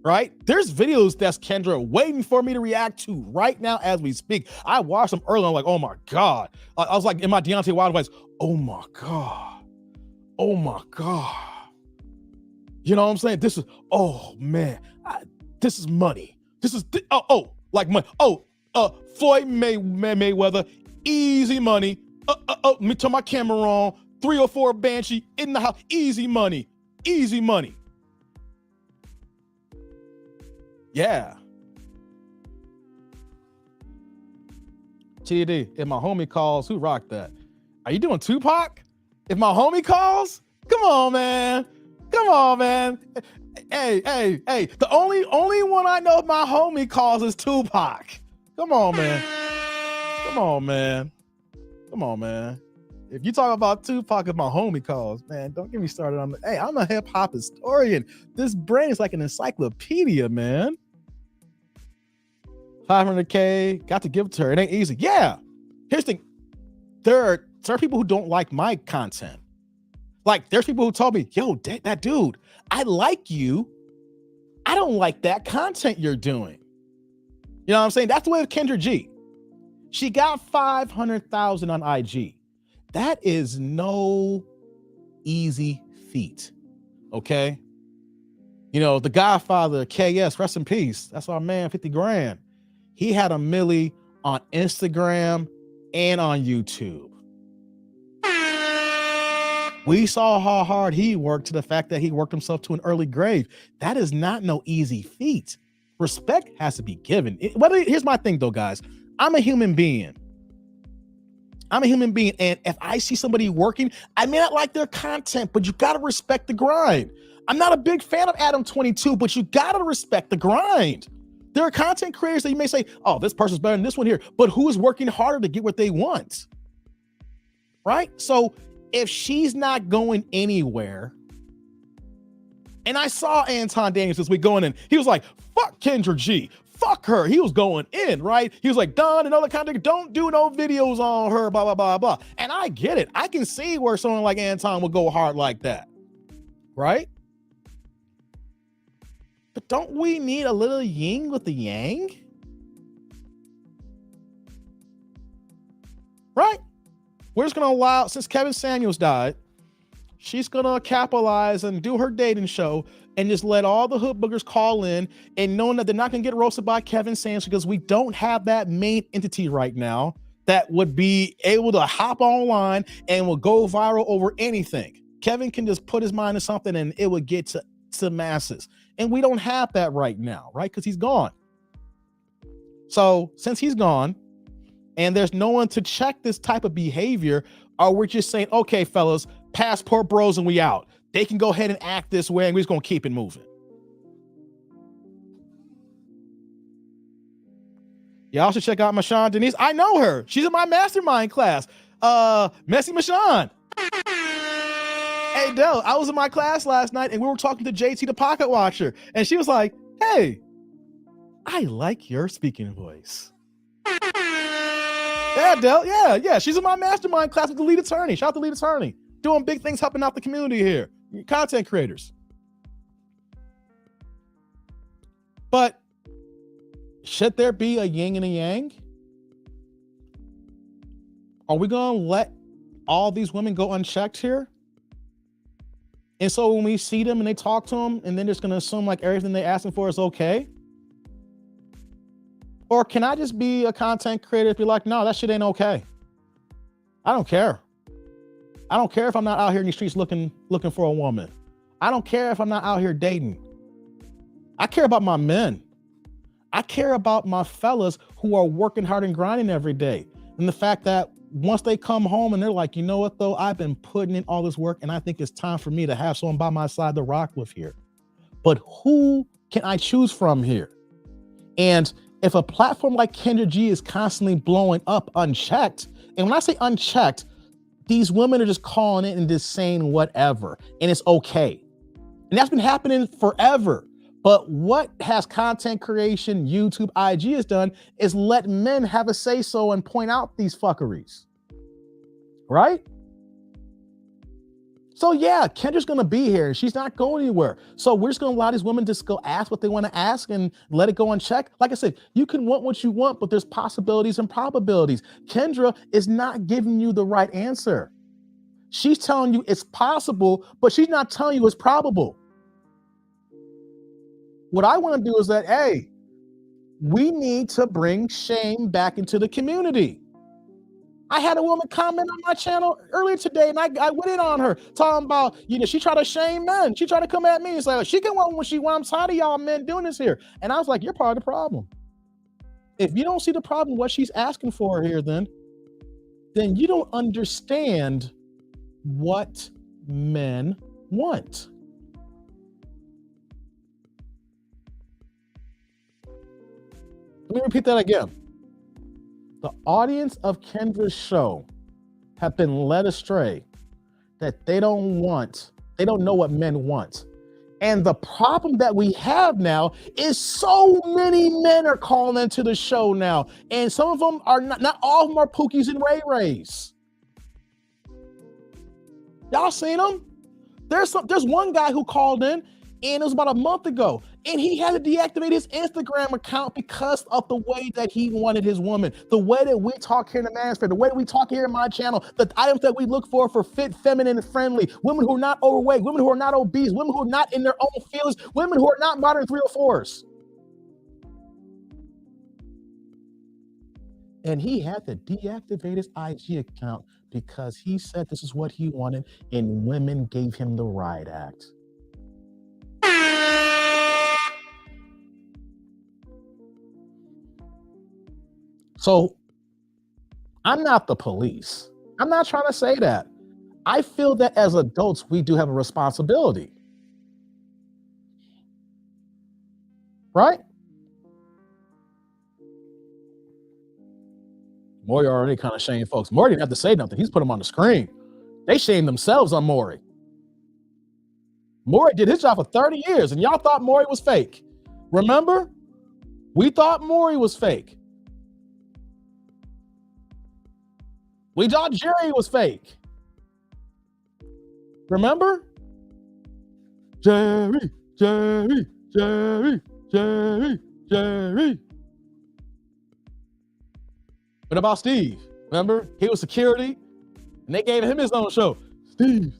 Speaker 1: Right? There's videos that's Kendra waiting for me to react to right now as we speak. I watched them early. I'm like, oh my God. I was like in my Deontay Wilder voice, oh my God. Oh my God. You know what I'm saying? This is, oh man, this is money. This is, Like money. Oh, Floyd Mayweather, easy money. Let me turn my camera on. 304 Banshee in the house. Easy money. Easy money. Yeah. TD, if my homie calls, who rocked that? Are you doing Tupac? If my homie calls? Come on, man. Come on, man. Hey. The only one I know my homie calls is Tupac. Come on, man. Come on, man. Come on, man. If you talk about Tupac if my homie calls, man, don't get me started on the, hey, I'm a hip hop historian. This brain is like an encyclopedia, man. 500K, got to give it to her. It ain't easy. Yeah. Here's the thing. There are people who don't like my content. Like, there's people who told me, yo, that dude, I like you. I don't like that content you're doing. You know what I'm saying? That's the way with Kendra G. She got 500,000 on IG. That is no easy feat. Okay. You know, the Godfather, KS, rest in peace. That's our man, 50 grand. He had a milli on Instagram and on YouTube. We saw how hard he worked to the fact that he worked himself to an early grave. That is not no easy feat. Respect has to be given. Here's my thing though, guys. I'm a human being. And if I see somebody working, I may not like their content, but you got to respect the grind. I'm not a big fan of Adam 22, but you got to respect the grind. There are content creators that you may say, oh, this person's better than this one here, but who is working harder to get what they want? Right? So if she's not going anywhere, and I saw Anton Daniels this week going in, he was like, fuck Kendra G. Fuck her. He was going in, right? He was like, Don and other content, don't do no videos on her, blah, blah, blah, blah. And I get it. I can see where someone like Anton would go hard like that, right? But don't we need a little yin with the yang? Right? We're just going to allow, since Kevin Samuels died, she's going to capitalize and do her dating show and just let all the hood boogers call in and knowing that they're not going to get roasted by Kevin Samuels because we don't have that main entity right now that would be able to hop online and will go viral over anything. Kevin can just put his mind to something and it would get to masses. And we don't have that right now, right? Because he's gone. So since he's gone and there's no one to check this type of behavior, or we're just saying, okay, fellas, passport bros and we out. They can go ahead and act this way and we're just going to keep it moving. Y'all should check out Mashawn Denise. I know her. She's in my mastermind class. Messy Mashawn. Hey, Del, I was in my class last night and we were talking to JT the Pocket Watcher. And she was like, hey, I like your speaking voice. Yeah, Del. Yeah. She's in my mastermind class with the lead attorney. Shout out to the lead attorney. Doing big things, helping out the community here. Content creators. But should there be a yin and a yang? Are we going to let all these women go unchecked here? And so when we see them and they talk to them and then just going to assume like everything they're asking for is okay? Or can I just be a content creator and be like, no, that shit ain't okay. I don't care. I don't care if I'm not out here in the streets looking for a woman. I don't care if I'm not out here dating. I care about my men. I care about my fellas who are working hard and grinding every day. And the fact that once they come home and they're like, you know what though, I've been putting in all this work and I think it's time for me to have someone by my side to rock with here. But who can I choose from here? And if a platform like Kendra G is constantly blowing up unchecked, and when I say unchecked, these women are just calling it and just saying whatever, and it's okay. And that's been happening forever. But what has content creation, YouTube, IG has done is let men have a say-so and point out these fuckeries, right? So yeah, Kendra's gonna be here and she's not going anywhere. So we're just gonna allow these women to just go ask what they wanna ask and let it go unchecked. Like I said, you can want what you want, but there's possibilities and probabilities. Kendra is not giving you the right answer. She's telling you it's possible, but she's not telling you it's probable. What I wanna do is that, hey, We need to bring shame back into the community. I had a woman comment on my channel earlier today, and I went in on her talking about, she tried to shame men. She tried to come at me. It's like, she can want when she wants. I'm tired of y'all men doing this here. And I was like, you're part of the problem. If you don't see the problem, what she's asking for here, then you don't understand what men want. Let me repeat that again. The audience of Kendra's show have been led astray that they don't know what men want. And the problem that we have now is so many men are calling into the show now. And some of them are not all of them are Pookies and Ray Rays. Y'all seen them? There's one guy who called in, and it was about a month ago, and he had to deactivate his Instagram account because of the way that he wanted his woman, the way that we talk here in the Manosphere, the way that we talk here in my channel, the items that we look for fit, feminine, and friendly, women who are not overweight, women who are not obese, women who are not in their own feelings, women who are not modern 304s. And he had to deactivate his IG account because he said this is what he wanted, and women gave him the riot act. So I'm not the police. I'm not trying to say that. I feel that as adults, we do have a responsibility. Right? Maury already kind of shamed folks. Maury didn't have to say nothing. He's put them on the screen. They shamed themselves on Maury. Maury did his job for 30 years, and y'all thought Maury was fake. Remember? We thought Maury was fake. We thought Jerry was fake. Remember? Jerry. What about Steve? Remember? He was security, and they gave him his own show. Steve.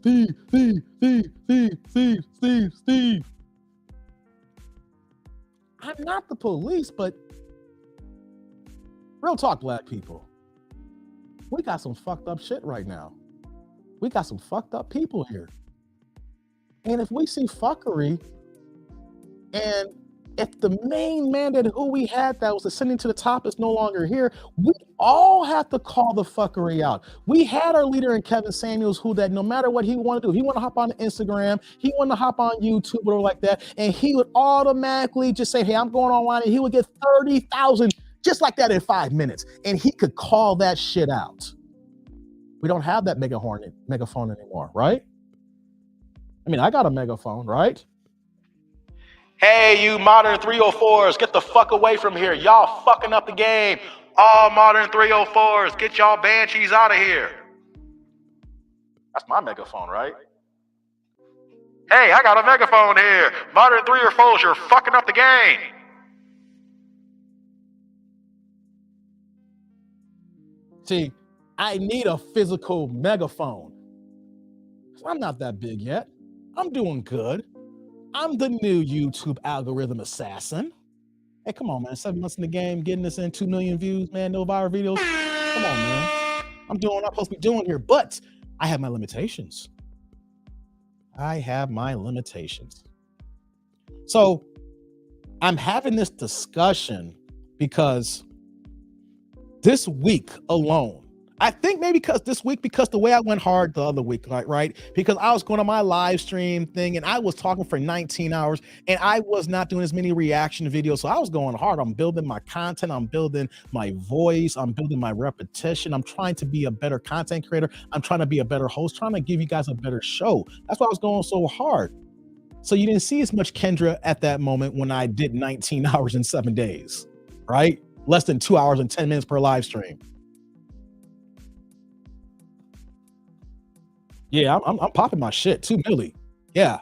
Speaker 1: I'm not the police, but real talk, black people. We got some fucked up shit right now. We got some fucked up people here. And if we see fuckery, and if the main mandate who we had that was ascending to the top is no longer here, we all have to call the fuckery out. We had our leader in Kevin Samuels who that no matter what he wanted to do, he wanted to hop on Instagram, he wanted to hop on YouTube or like that, and he would automatically just say, hey, I'm going online, and he would get 30,000 just like that in 5 minutes, and he could call that shit out. We don't have that megaphone anymore, right? I mean, I got a megaphone, right? Hey, you modern 304s, get the fuck away from here. Y'all fucking up the game. All modern 304s, get y'all banshees out of here. That's my megaphone, right? Hey, I got a megaphone here. Modern 304s, you're fucking up the game. See, I need a physical megaphone. I'm not that big yet. I'm doing good. I'm the new YouTube algorithm assassin. Hey, come on, man. 7 months in the game, getting this in 2 million views, man. No viral videos. Come on, man. I'm doing what I'm supposed to be doing here, but I have my limitations. So I'm having this discussion because this week alone, I think maybe because the way I went hard the other week, right? Because I was going on my live stream thing and I was talking for 19 hours and I was not doing as many reaction videos. So I was going hard. I'm building my content. I'm building my voice. I'm building my repetition. I'm trying to be a better content creator. I'm trying to be a better host, trying to give you guys a better show. That's why I was going so hard. So you didn't see as much Kendra at that moment when I did 19 hours in 7 days, right? Less than 2 hours and 10 minutes per live stream. Yeah, I'm popping my shit, 2 million. Yeah,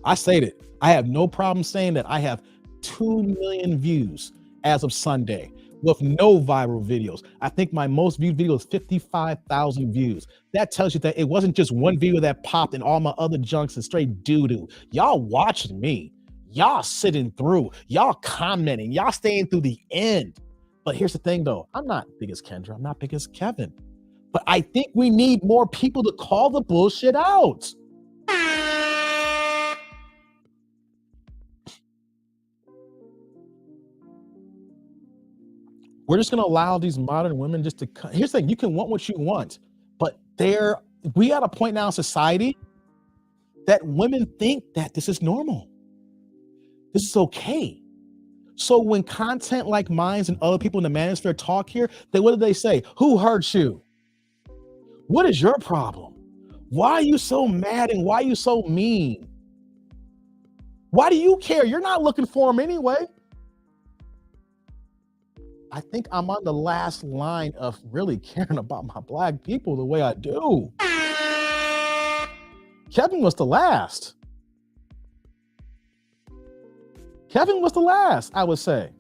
Speaker 1: I stated I have no problem saying that I have 2 million views as of Sunday with no viral videos. I think my most viewed video is 55,000 views. That tells you that it wasn't just one video that popped and all my other junks and straight doo-doo. Y'all watched me. y'all sitting through, y'all commenting, y'all staying through the end. But here's the thing though, I'm not big as Kendra, I'm not big as Kevin. But I think we need more people to call the bullshit out. We're just going to allow these modern women just to here's the thing, you can want what you want, but we at a point now in society that women think that this is normal. This is okay. So when content like mine and other people in the manosphere talk here, what do they say? Who hurt you? What is your problem? Why are you so mad and why are you so mean? Why do you care? You're not looking for them anyway. I think I'm on the last line of really caring about my Black people the way I do. Kevin was the last. Kevin was the last, I would say.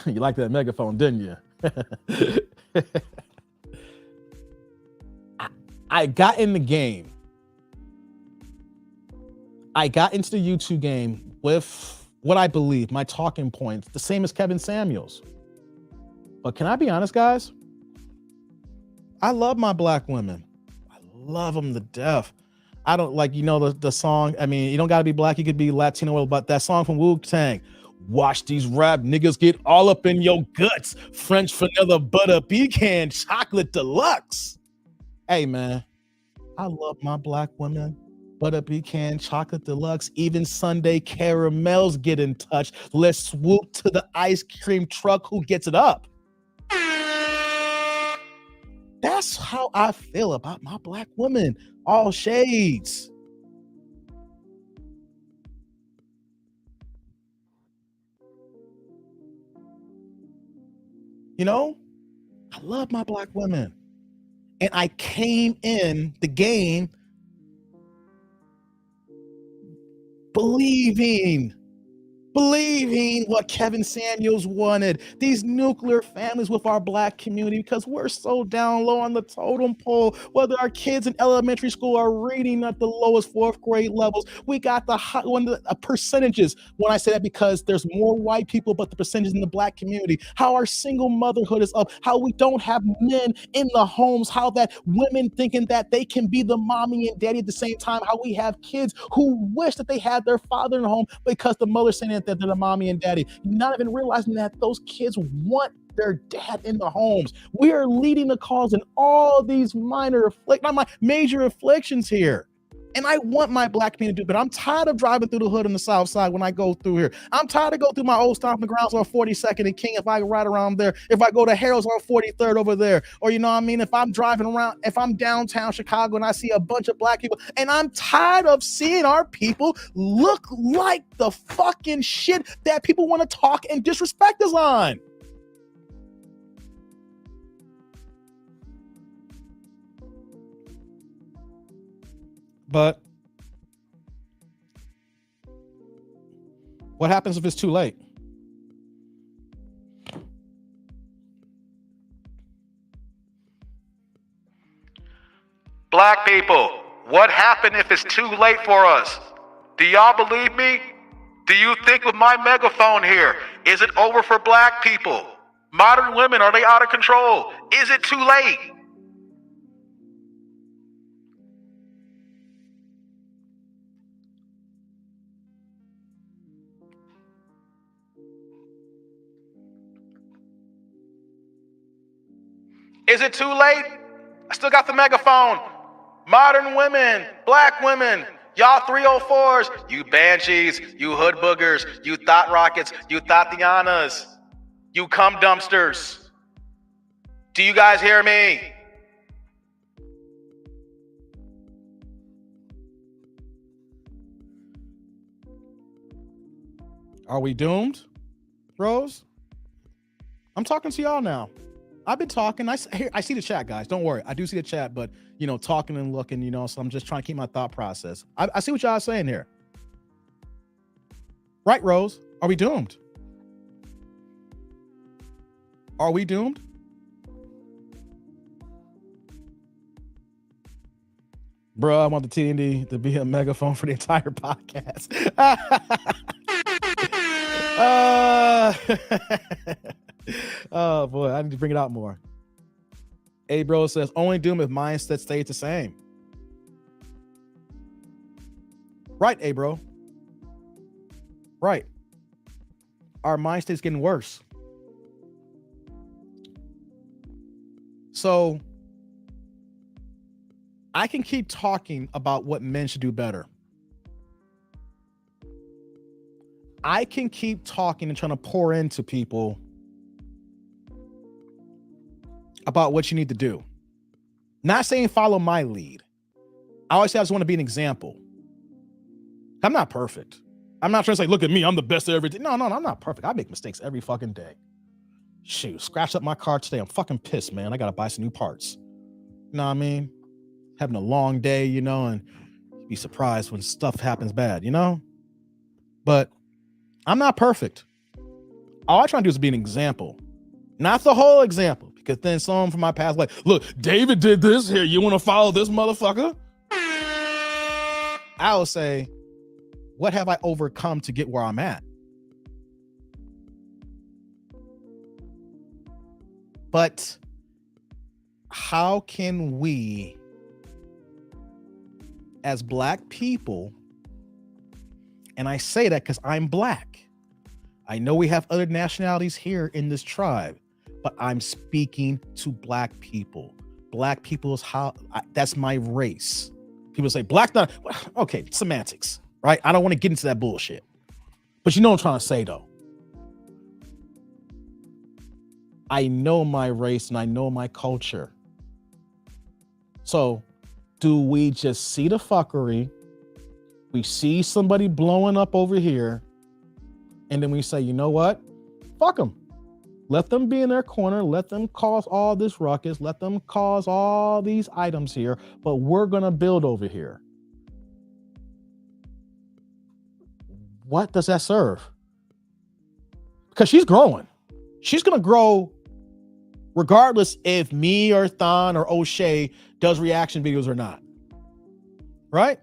Speaker 1: You like that megaphone, didn't you? I got in the game. I got into the YouTube game with what I believe, my talking points, the same as Kevin Samuels. But can I be honest, guys? I love my Black women. I love them to death. I don't like, the song. I mean, you don't got to be Black. You could be Latino, but that song from Wu-Tang, watch these rap niggas get all up in your guts. French vanilla butter pecan chocolate deluxe. Hey, man, I love my Black women. Butter pecan chocolate deluxe. Even Sunday caramels get in touch. Let's swoop to the ice cream truck. Who gets it up? That's how I feel about my Black women. All shades. I love my Black women. And I came in the game believing what Kevin Samuels wanted. These nuclear families with our Black community, because we're so down low on the totem pole. Whether our kids in elementary school are reading at the lowest 4th grade levels, we got the percentages. When I say that, because there's more white people, but the percentages in the Black community, how our single motherhood is up, how we don't have men in the homes, how that women thinking that they can be the mommy and daddy at the same time, how we have kids who wish that they had their father in the home because the mother's saying that they're the mommy and daddy, not even realizing that those kids want their dad in the homes. We are leading the cause in all these major afflictions here. And I want my Black community to do, but I'm tired of driving through the hood on the south side when I go through here. I'm tired of going through my old stomping grounds on 42nd and King if I ride around there. If I go to Harold's on 43rd over there. Or if I'm driving around, if I'm downtown Chicago and I see a bunch of Black people, and I'm tired of seeing our people look like the fucking shit that people want to talk and disrespect us on. But what happens if it's too late?
Speaker 2: Black people, what happened if it's too late for us? Do y'all believe me? Do you think with my megaphone here, is it over for Black people? Modern women, are they out of control? Is it too late? Is it too late? I still got the megaphone. Modern women, Black women, y'all 304s, you banshees, you hood boogers, you thought rockets, you Tatianas, you cum dumpsters. Do you guys hear me?
Speaker 1: Are we doomed, Rose? I'm talking to y'all now. I've been talking. I see the chat, guys. Don't worry. I do see the chat, but talking and looking, so I'm just trying to keep my thought process. I see what y'all are saying here. Right, Rose? Are we doomed? Are we doomed? Bro, I want the TDND to be a megaphone for the entire podcast. Oh boy, I need to bring it out more. A bro says only doom if mindset stays the same. Right, A bro. Right. Our mind state's getting worse. So I can keep talking about what men should do better. I can keep talking and trying to pour into people about what you need to do. Not saying follow my lead. I always say I just want to be an example. I'm not perfect. I'm not trying to say, look at me, I'm the best at everything. No, I'm not perfect. I make mistakes every fucking day. Shoot, scratched up my car today. I'm fucking pissed, man. I got to buy some new parts. You know what I mean? Having a long day, you know, and be surprised when stuff happens bad, you know? But I'm not perfect. All I try to do is be an example. Not the whole example, because then someone from my past like, look, David did this here. You want to follow this motherfucker? I will say, what have I overcome to get where I'm at? But how can we, as Black people, and I say that because I'm Black. I know we have other nationalities here in this tribe, but I'm speaking to Black people. Black people is that's my race. People say Black, not okay, semantics, right? I don't want to get into that bullshit. But you know what I'm trying to say though. I know my race and I know my culture. So do we just see the fuckery? We see somebody blowing up over here, and then we say, you know what? Fuck them. Let them be in their corner. Let them cause all this ruckus. Let them cause all these items here, but we're going to build over here. What does that serve? Because she's growing. She's going to grow regardless if me or Thon or O'Shea does reaction videos or not. Right?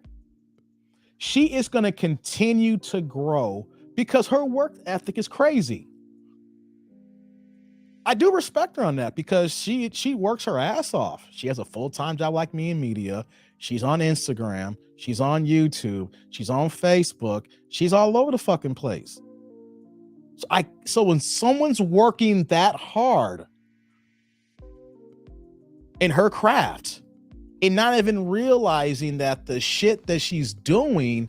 Speaker 1: She is going to continue to grow because her work ethic is crazy. I do respect her on that because she works her ass off. She has a full-time job like me in media. She's on Instagram. She's on YouTube. She's on Facebook. She's all over the fucking place. So when someone's working that hard in her craft and not even realizing that the shit that she's doing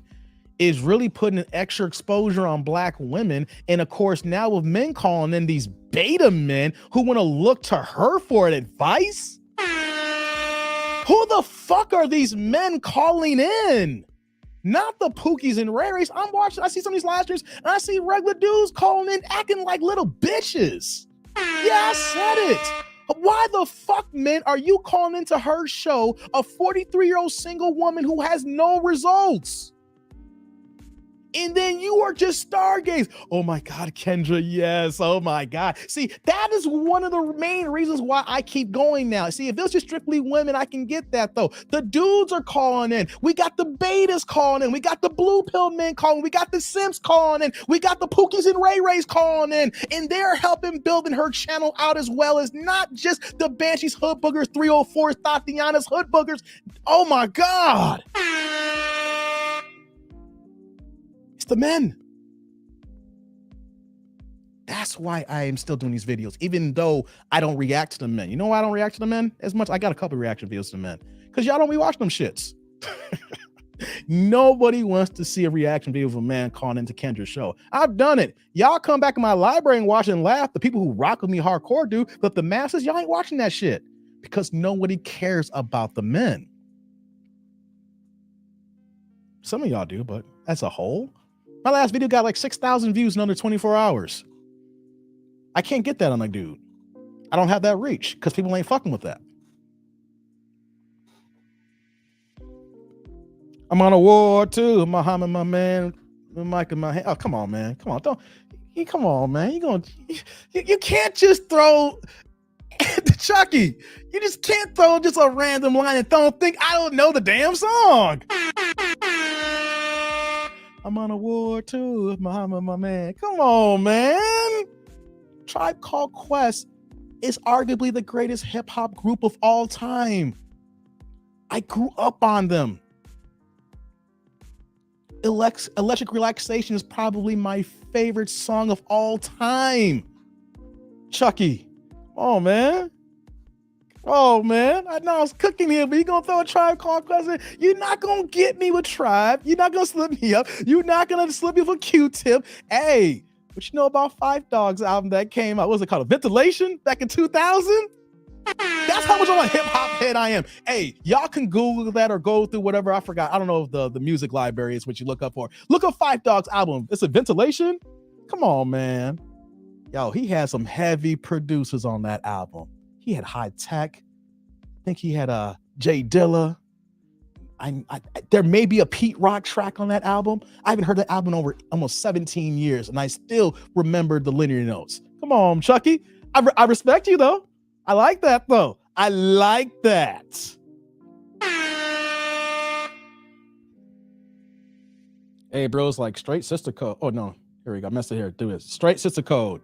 Speaker 1: is really putting an extra exposure on Black women. And of course, now with men calling in these beta men who want to look to her for advice. Who the fuck are these men calling in? Not the Pookies and Raries. I'm watching, I see some of these live streams and I see regular dudes calling in acting like little bitches. Yeah, I said it. Why the fuck, men, are you calling into her show a 43-year-old single woman who has no results? And then you are just stargaze. Oh my God, Kendra, yes. Oh my God. See, that is one of the main reasons why I keep going now. See, if it was just strictly women, I can get that though. The dudes are calling in. We got the betas calling in. We got the blue pill men calling. We got the simps calling in. We got the Pookies and Ray Rays calling in. And they're helping building her channel out as well as not just the Banshees Hood Boogers, 304s, Tatiana's Hood Boogers. Oh my God. The men. That's why I am still doing these videos, even though I don't react to the men. You know why I don't react to the men as much? I got a couple reaction videos to the men because y'all don't be watching them shits. Nobody wants to see a reaction video of a man calling into Kendra's show. I've done it. Y'all come back in my library and watch and laugh. The people who rock with me hardcore do, but the masses, y'all ain't watching that shit because nobody cares about the men. Some of y'all do, but as a whole, my last video got like 6,000 views in under 24 hours. I can't get that on a dude. I don't have that reach because people ain't fucking with that. I'm on a war too. Muhammad, my man, Mike in my hand. Oh, come on, man. Come on. Come on, man. You can't just throw Chucky, you just can't throw just a random line and don't think I don't know the damn song. I'm on a war too with Muhammad, my man. Come on, man. Tribe Called Quest is arguably the greatest hip hop group of all time. I grew up on them. Electric Relaxation is probably my favorite song of all time. Chucky, oh man. Oh man, I know I was cooking here, but you gonna throw a Tribe Called Quest in? You're not gonna get me with Tribe. You're not gonna slip me up. You're not gonna slip me with Q-Tip. Hey, what you know about Five Dogs album that came out? What was it called? Ventilation back in 2000? That's how much of a hip hop head I am. Hey, y'all can Google that or go through whatever. I forgot. I don't know if the music library is what you look up for. Look up Five Dogs album. It's a Ventilation. Come on, man. Yo, he had some heavy producers on that album. He had High Tech. I think he had Jay Dilla. There may be a Pete Rock track on that album. I haven't heard that album in over almost 17 years, and I still remember the linear notes. Come on, Chucky. I respect you, though. I like that, though. I like that. Hey, bro, it's like straight sister code. Oh, no. Here we go. I messed it here. Do this. Straight sister code.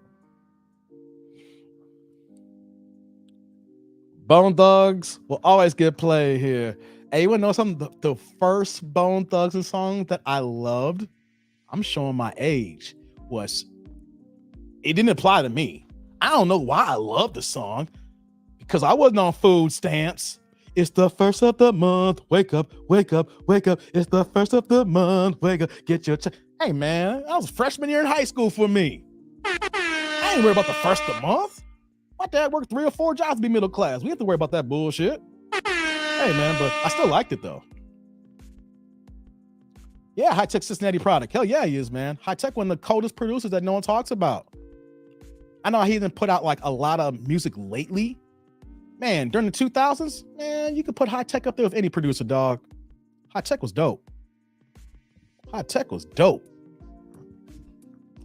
Speaker 1: Bone Thugs will always get play here. Hey, you want to know something? The first Bone Thugs song that I loved, I'm showing my age, was, it didn't apply to me. I don't know why I love the song, because I wasn't on food stamps. It's the first of the month. Wake up, wake up, wake up. It's the first of the month. Wake up, get your check. Hey, man, that was freshman year in high school for me. I ain't worried about the first of the month. My dad worked 3 or 4 jobs to be middle class. We have to worry about that bullshit. Hey, man, but I still liked it, though. Yeah, High Tech Cincinnati product. Hell yeah, he is, man. High Tech, one of the coldest producers that no one talks about. I know he didn't put out like a lot of music lately. Man, during the 2000s, man, you could put High Tech up there with any producer, dog. High Tech was dope. High Tech was dope.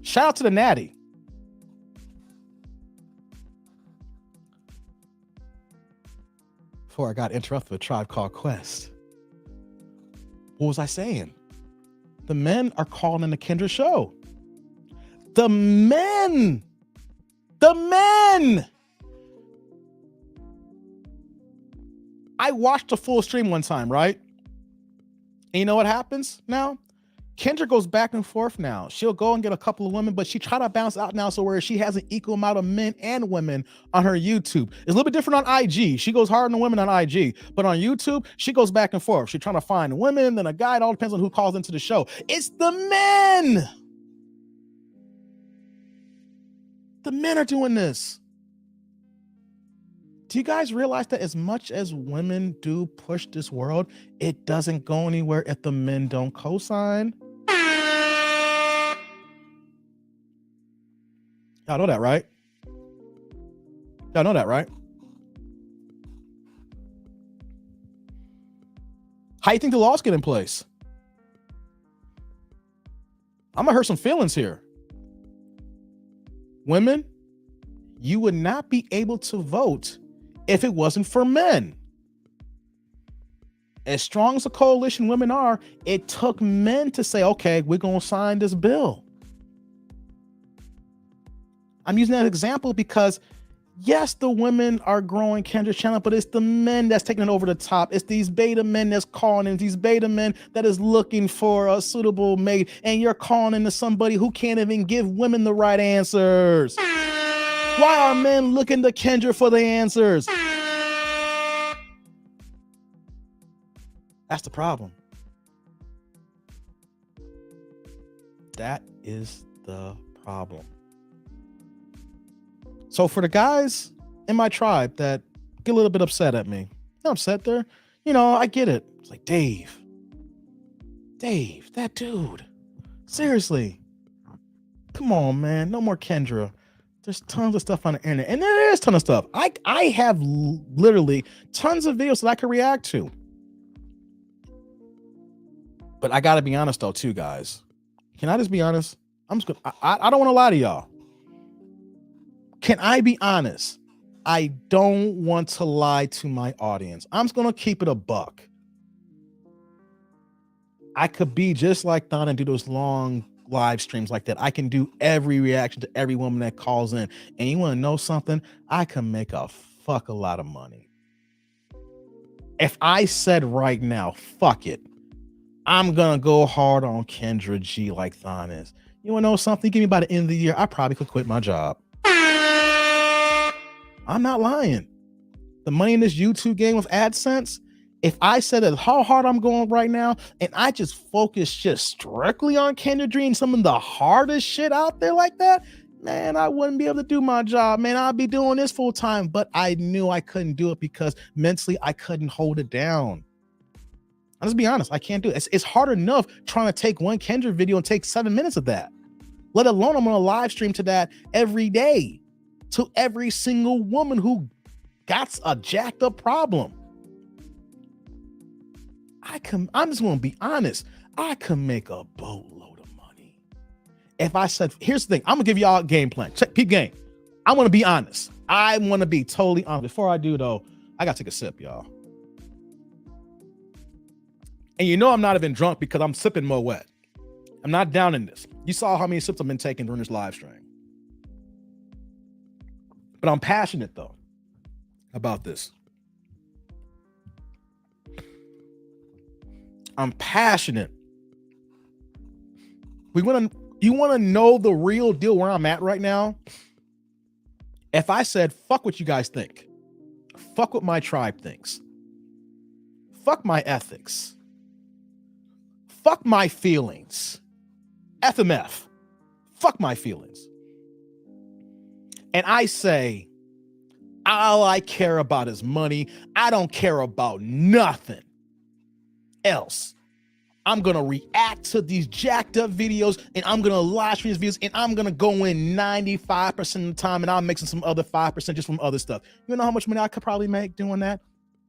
Speaker 1: Shout out to the Natty. Before I got interrupted with Tribe Called Quest. What was I saying? The men are calling in the Kendra show. The men. I watched a full stream one time, right? And you know what happens now? Kendra goes back and forth now. She'll go and get a couple of women, but she try to bounce out now so where she has an equal amount of men and women on her YouTube. It's a little bit different on IG. She goes hard on the women on IG, but on YouTube, she goes back and forth. She's trying to find women, then a guy. It all depends on who calls into the show. It's the men. The men are doing this. Do you guys realize that as much as women do push this world, it doesn't go anywhere if the men don't co-sign? Y'all know that, right? Y'all know that, right? How you think the laws get in place? I'm gonna hurt some feelings here. Women, you would not be able to vote if it wasn't for men. As strong as a coalition women are, it took men to say, okay, we're gonna sign this bill. I'm using that example because yes, the women are growing Kendra's channel, but it's the men that's taking it over the top. It's these beta men that's calling in, these beta men that is looking for a suitable mate, and you're calling into somebody who can't even give women the right answers. Why are men looking to Kendra for the answers? That's the problem. That is the problem. So for the guys in my tribe that get a little bit upset at me, I'm upset there. You know, I get it. It's like, Dave, that dude. Seriously. Come on, man. No more Kendra. There's tons of stuff on the internet. And there is a ton of stuff. I have literally tons of videos that I can react to. But I gotta be honest though, too, guys. Can I just be honest? I don't want to lie to y'all. Can I be honest? I don't want to lie to my audience. I'm just going to keep it a buck. I could be just like Don and do those long live streams like that. I can do every reaction to every woman that calls in. And you want to know something? I can make a lot of money. If I said right now, fuck it, I'm going to go hard on Kendra G like Thon is. You want to know something? Give me by the end of the year, I probably could quit my job. I'm not lying. The money in this YouTube game with AdSense, if I said it, how hard I'm going right now, and I just focus just strictly on Kendra G and some of the hardest shit out there like that, man, I wouldn't be able to do my job. Man, I'd be doing this full time, but I knew I couldn't do it because mentally I couldn't hold it down. Let's be honest, I can't do it. It's hard enough trying to take one Kendra video and take 7 minutes of that, let alone I'm going to live stream to that every day to every single woman who got a jacked up problem. I'm just going to be honest. I can make a boatload of money. If I said, here's the thing, I'm going to give y'all a game plan. Keep game. I want to be honest. I want to be totally honest. Before I do though, I got to take a sip, y'all. And you know I'm not even drunk because I'm sipping Moet. I'm not down in this. You saw how many sips I've been taking during this live stream. But I'm passionate though about this. I'm passionate. You want to know the real deal where I'm at right now? If I said, fuck what you guys think, fuck what my tribe thinks, fuck my ethics, fuck my feelings, FMF, fuck my feelings. And I say, all I care about is money. I don't care about nothing else. I'm going to react to these jacked up videos and I'm going to live stream these videos and I'm going to go in 95% of the time and I'm making some other 5% just from other stuff. You know how much money I could probably make doing that?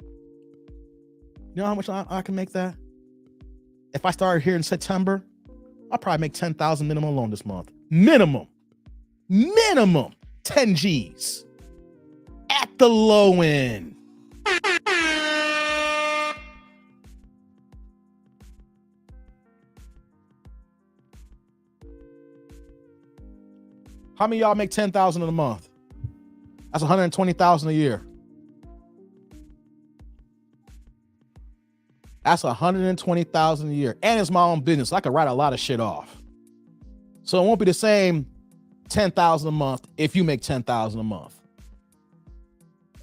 Speaker 1: You know how much I can make that? If I started here in September, I'll probably make 10,000 minimum alone this month. Minimum 10 G's at the low end. How many of y'all make 10,000 in a month? That's 120,000 a year. That's 120,000 a year. And it's my own business. So I could write a lot of shit off. So it won't be the same 10,000 a month if you make 10,000 a month.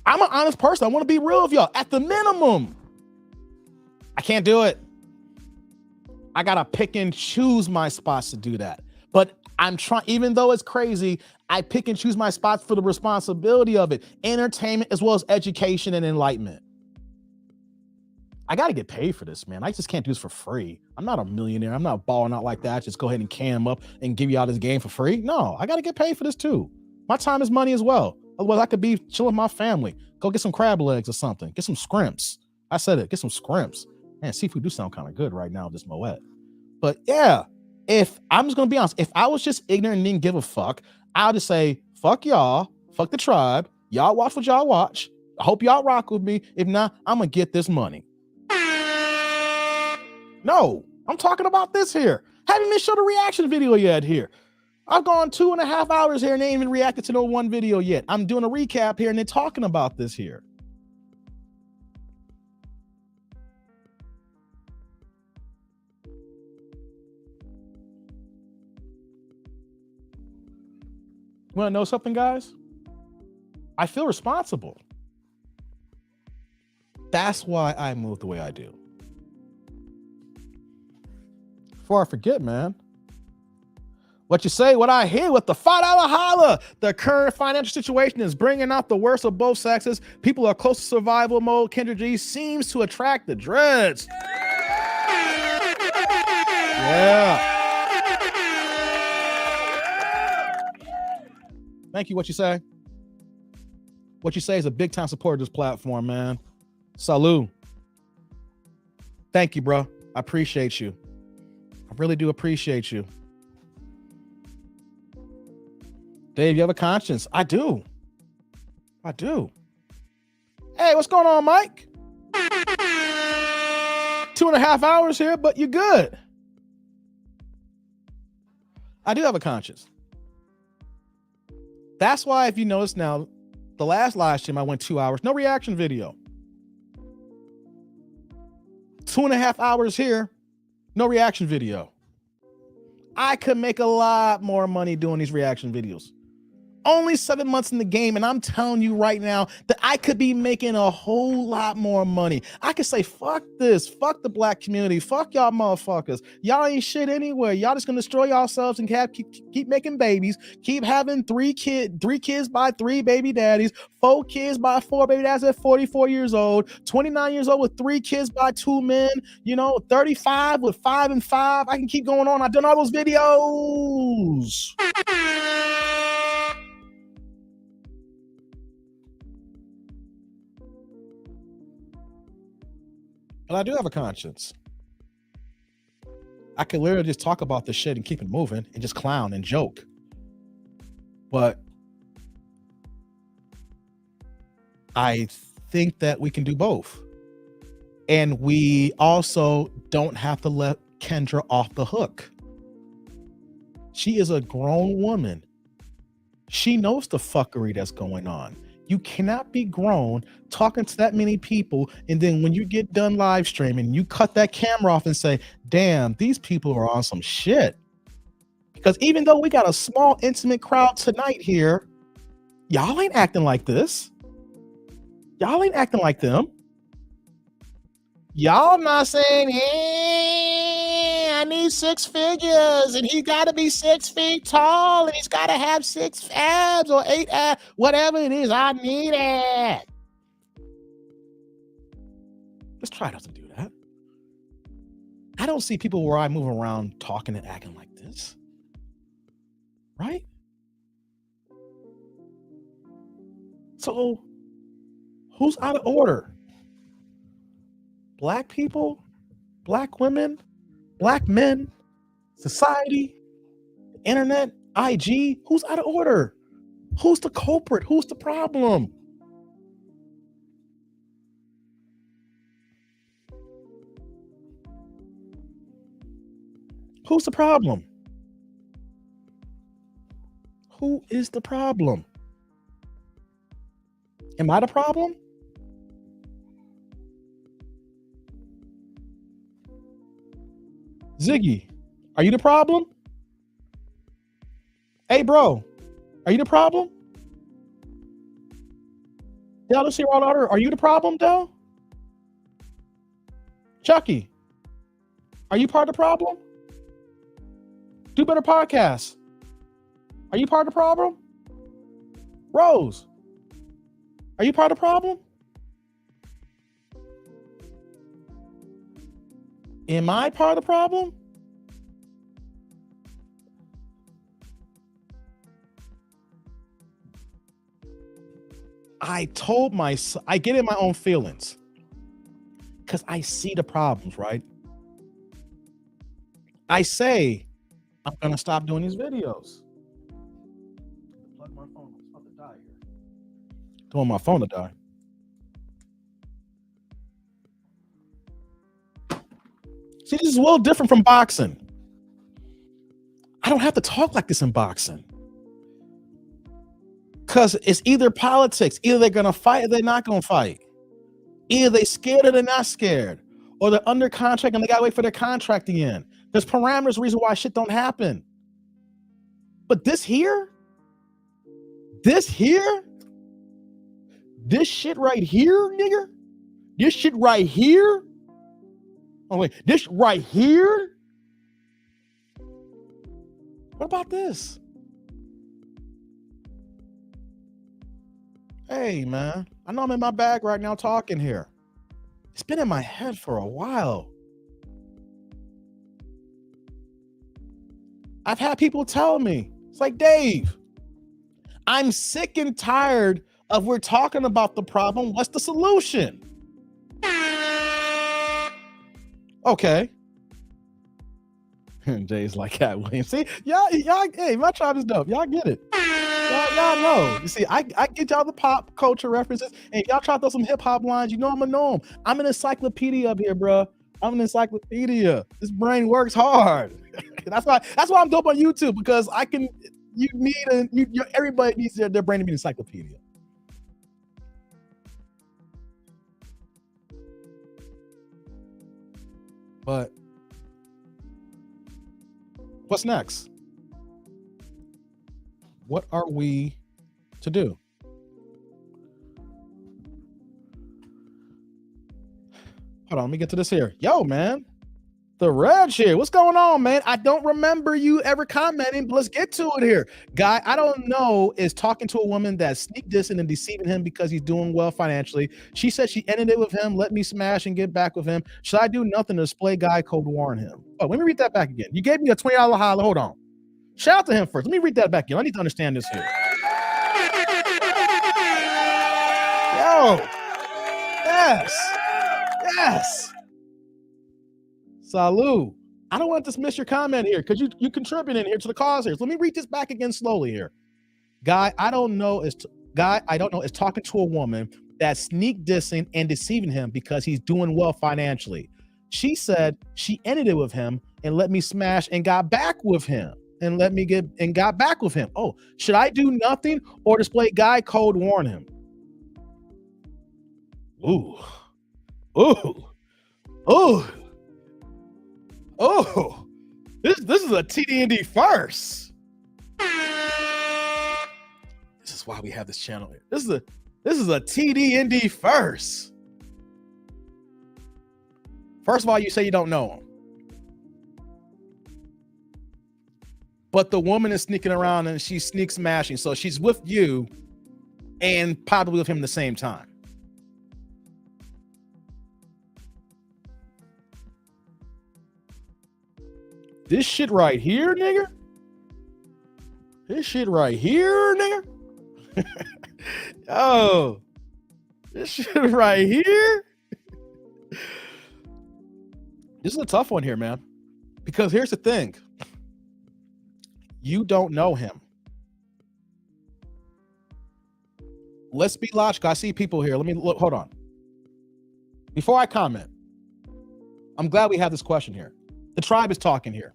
Speaker 1: I'm an honest person. I want to be real with y'all. At the minimum, I can't do it. I got to pick and choose my spots to do that. But I'm trying, even though it's crazy, I pick and choose my spots for the responsibility of it. Entertainment as well as education and enlightenment. I got to get paid for this, man. I just can't do this for free. I'm not a millionaire. I'm not balling out like that. Just go ahead and cam up and give you all this game for free. No, I got to get paid for this too. My time is money as well. Otherwise, I could be chilling with my family. Go get some crab legs or something. Get some scrimps. I said it. Get some scrimps. Man, seafood do sound kind of good right now with this Moet. But yeah, if I'm just going to be honest, if I was just ignorant and didn't give a fuck, I'll just say, fuck y'all. Fuck the tribe. Y'all watch what y'all watch. I hope y'all rock with me. If not, I'm going to get this money. No, I'm talking about this here. Haven't even showed a reaction video yet here. I've gone 2.5 hours here and they ain't even reacted to no one video yet. I'm doing a recap here and they're talking about this here. Want to know something, guys? I feel responsible. That's why I move the way I do. Before I forget, man, what you say, what I hear with the $5 holla. The current financial situation is bringing out the worst of both sexes. People are close to survival mode. Kendra G seems to attract the dreads. Yeah. Thank you. What you say? What you say is a big time supporter of this platform, man. Salud. Thank you, bro. I appreciate you. I really do appreciate you. Dave, you have a conscience. I do. I do. Hey, what's going on, Mike? 2.5 hours here, but you're good. I do have a conscience. That's why, if you notice now, the last live stream I went 2 hours, no reaction video. 2.5 hours here, no reaction video. I could make a lot more money doing these reaction videos. Only 7 months in the game, and I'm telling you right now that I could be making a whole lot more money. I could say, fuck this, fuck the black community, fuck y'all motherfuckers. Y'all ain't shit anyway. Y'all just gonna destroy yourselves and keep making babies, keep having three kids by 3 baby daddies, 4 kids by 4 baby daddies at 44 years old, 29 years old with 3 kids by 2 men, 35 with 5 and 5. I can keep going on. I've done all those videos. But I do have a conscience. I could literally just talk about this shit and keep it moving and just clown and joke. But I think that we can do both. And we also don't have to let Kendra off the hook. She is a grown woman. She knows the fuckery that's going on. You cannot be grown talking to that many people, and then when you get done live streaming, you cut that camera off and say, damn, these people are on some shit. Because even though we got a small, intimate crowd tonight here, y'all ain't acting like this. Y'all ain't acting like them. Y'all not saying, hey, I need 6 figures, and he got to be 6 feet tall, and he's got to have 6 abs or 8 abs, whatever it is. I need it. Let's try not to do that. I don't see people where I move around talking and acting like this. Right? So, who's out of order? Black people, black women, black men, society, internet, IG, who's out of order? Who's the culprit? Who's the problem? Who's the problem? Who is the problem? Am I the problem? Ziggy, are you the problem? Hey, bro, are you the problem? Dell, let's hear all the other. Are you the problem, Dell? Chucky, are you part of the problem? Do Better Podcasts. Are you part of the problem? Rose, are you part of the problem? Am I part of the problem? I told myself, I get in my own feelings because I see the problems, right? I say, I'm going to stop doing these videos. Plug my phone. It's about to die here. Don't want my phone to die. See, this is a little different from boxing. I don't have to talk like this in boxing. Because it's either politics. Either they're going to fight or they're not going to fight. Either they're scared or they're not scared. Or they're under contract and they got to wait for their contract to end. There's parameters, reason why shit don't happen. But this here, this shit right here, nigga, this shit right here. Oh, wait, this right here? What about this? Hey, man, I know I'm in my bag right now talking here. It's been in my head for a while. I've had people tell me, it's like, Dave, I'm sick and tired of we're talking about the problem. What's the solution? Okay. Jay's like Cat Williams. See, y'all, hey, my tribe is dope. Y'all get it. Y'all know. You see, I get y'all the pop culture references, and if y'all try to throw some hip hop lines, you know I'm gonna know them. I'm an encyclopedia up here, bro. I'm an encyclopedia. This brain works hard. that's why I'm dope on YouTube, because I can. You need everybody needs their brain to be an encyclopedia. But what's next? What are we to do? Hold on, let me get to this here. Yo, man. The red shit. What's going on, man? I don't remember you ever commenting, but let's get to it here. Guy, I don't know, is talking to a woman that's sneak dissing and deceiving him because he's doing well financially. She said she ended it with him, let me smash and get back with him. Should I do nothing to display guy code warn him? Oh, let me read that back again. You gave me a $20 holler. Hold on. Shout out to him first. Let me read that back again. I need to understand this here. Yo. Yes. Salud. I don't want to dismiss your comment here, because you contributing here to the cause here. So let me read this back again slowly here. Guy, I don't know is talking to a woman that's sneak dissing and deceiving him because he's doing well financially. She said she ended it with him and let me smash and got back with him. Got back with him. Oh, should I do nothing or display guy code warn him? Ooh. This is a TDND first. This is why we have this channel here. This is a TDND first. First of all, you say you don't know him, but the woman is sneaking around and she's sneak smashing, so she's with you and probably with him at the same time. This shit right here, nigga. Oh, this shit right here. This is a tough one here, man. Because here's the thing. You don't know him. Let's be logical. I see people here. Let me look. Hold on. Before I comment, I'm glad we have this question here. The tribe is talking here.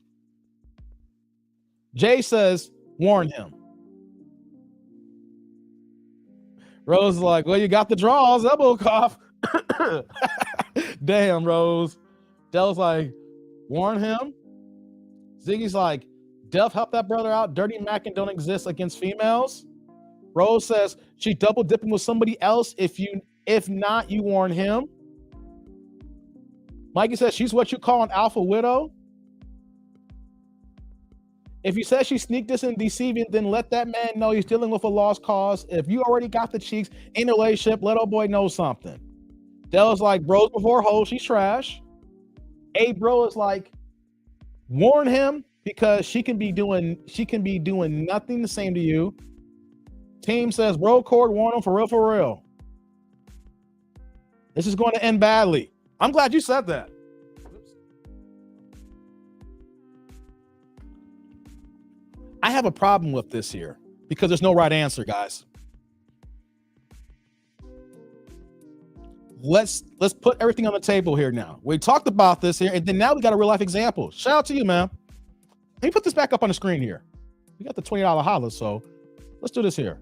Speaker 1: Jay says, warn him. Rose is like, well, you got the draws, elbow cough. Damn, Rose. Dell's like, warn him. Ziggy's like, Delph, help that brother out. Dirty Mackin don't exist against females. Rose says, she double dipping with somebody else. If not, you warn him. Mikey says, she's what you call an alpha widow. If you say she sneak this and deceiving, then let that man know he's dealing with a lost cause. If you already got the cheeks in a relationship, let old boy know something. Dell's like, bros before hoes, she's trash. A bro is like, warn him because she can be doing nothing the same to you. Team says, bro cord, warn him for real. This is going to end badly. I'm glad you said that. I have a problem with this here because there's no right answer, guys. Let's put everything on the table here now. We talked about this here, and then now we got a real life example. Shout out to you, man. Let me put this back up on the screen here. We got the $20 holla, so let's do this here.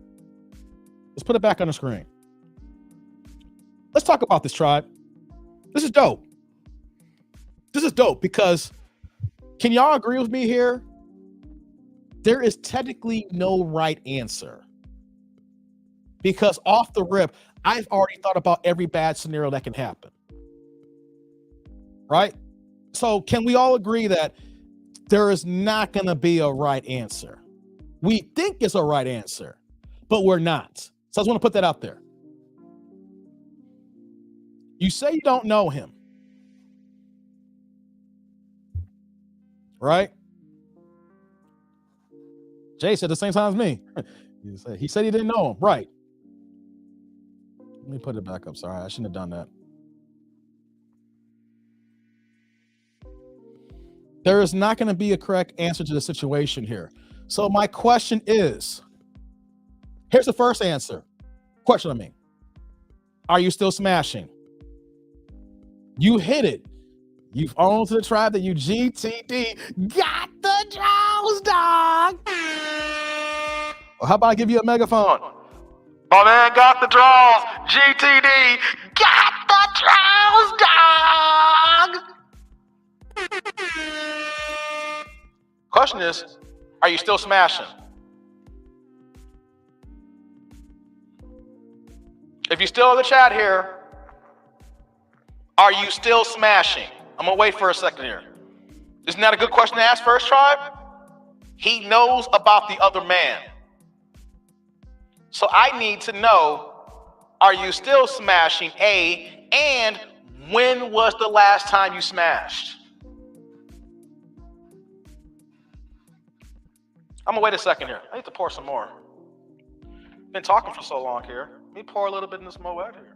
Speaker 1: Let's put it back on the screen. Let's talk about this, tribe. This is dope. This is dope because can y'all agree with me here? There is technically no right answer because off the rip, I've already thought about every bad scenario that can happen. Right? So can we all agree that there is not going to be a right answer? We think it's a right answer, but we're not. So I just want to put that out there. You say you don't know him. Right? Jay said the same time as me. He said he didn't know him. Right. Let me put it back up. Sorry, I shouldn't have done that. There is not going to be a correct answer to the situation here. So my question is, Here's the first answer. Question on me. Are you still smashing? You hit it. You've owned to the tribe that you GTD got the draws, dog. Or how about I give you a megaphone?
Speaker 2: My man got the draws. GTD got the draws, dog. Question is, are you still smashing? If you're still in the chat here, are you still smashing? I'm gonna wait for a second here. Isn't that a good question to ask first, tribe? He knows about the other man. So I need to know, are you still smashing, A, and when was the last time you smashed? I'm gonna wait a second here. I need to pour some more. Been talking for so long here. Let me pour a little bit in this Moet here.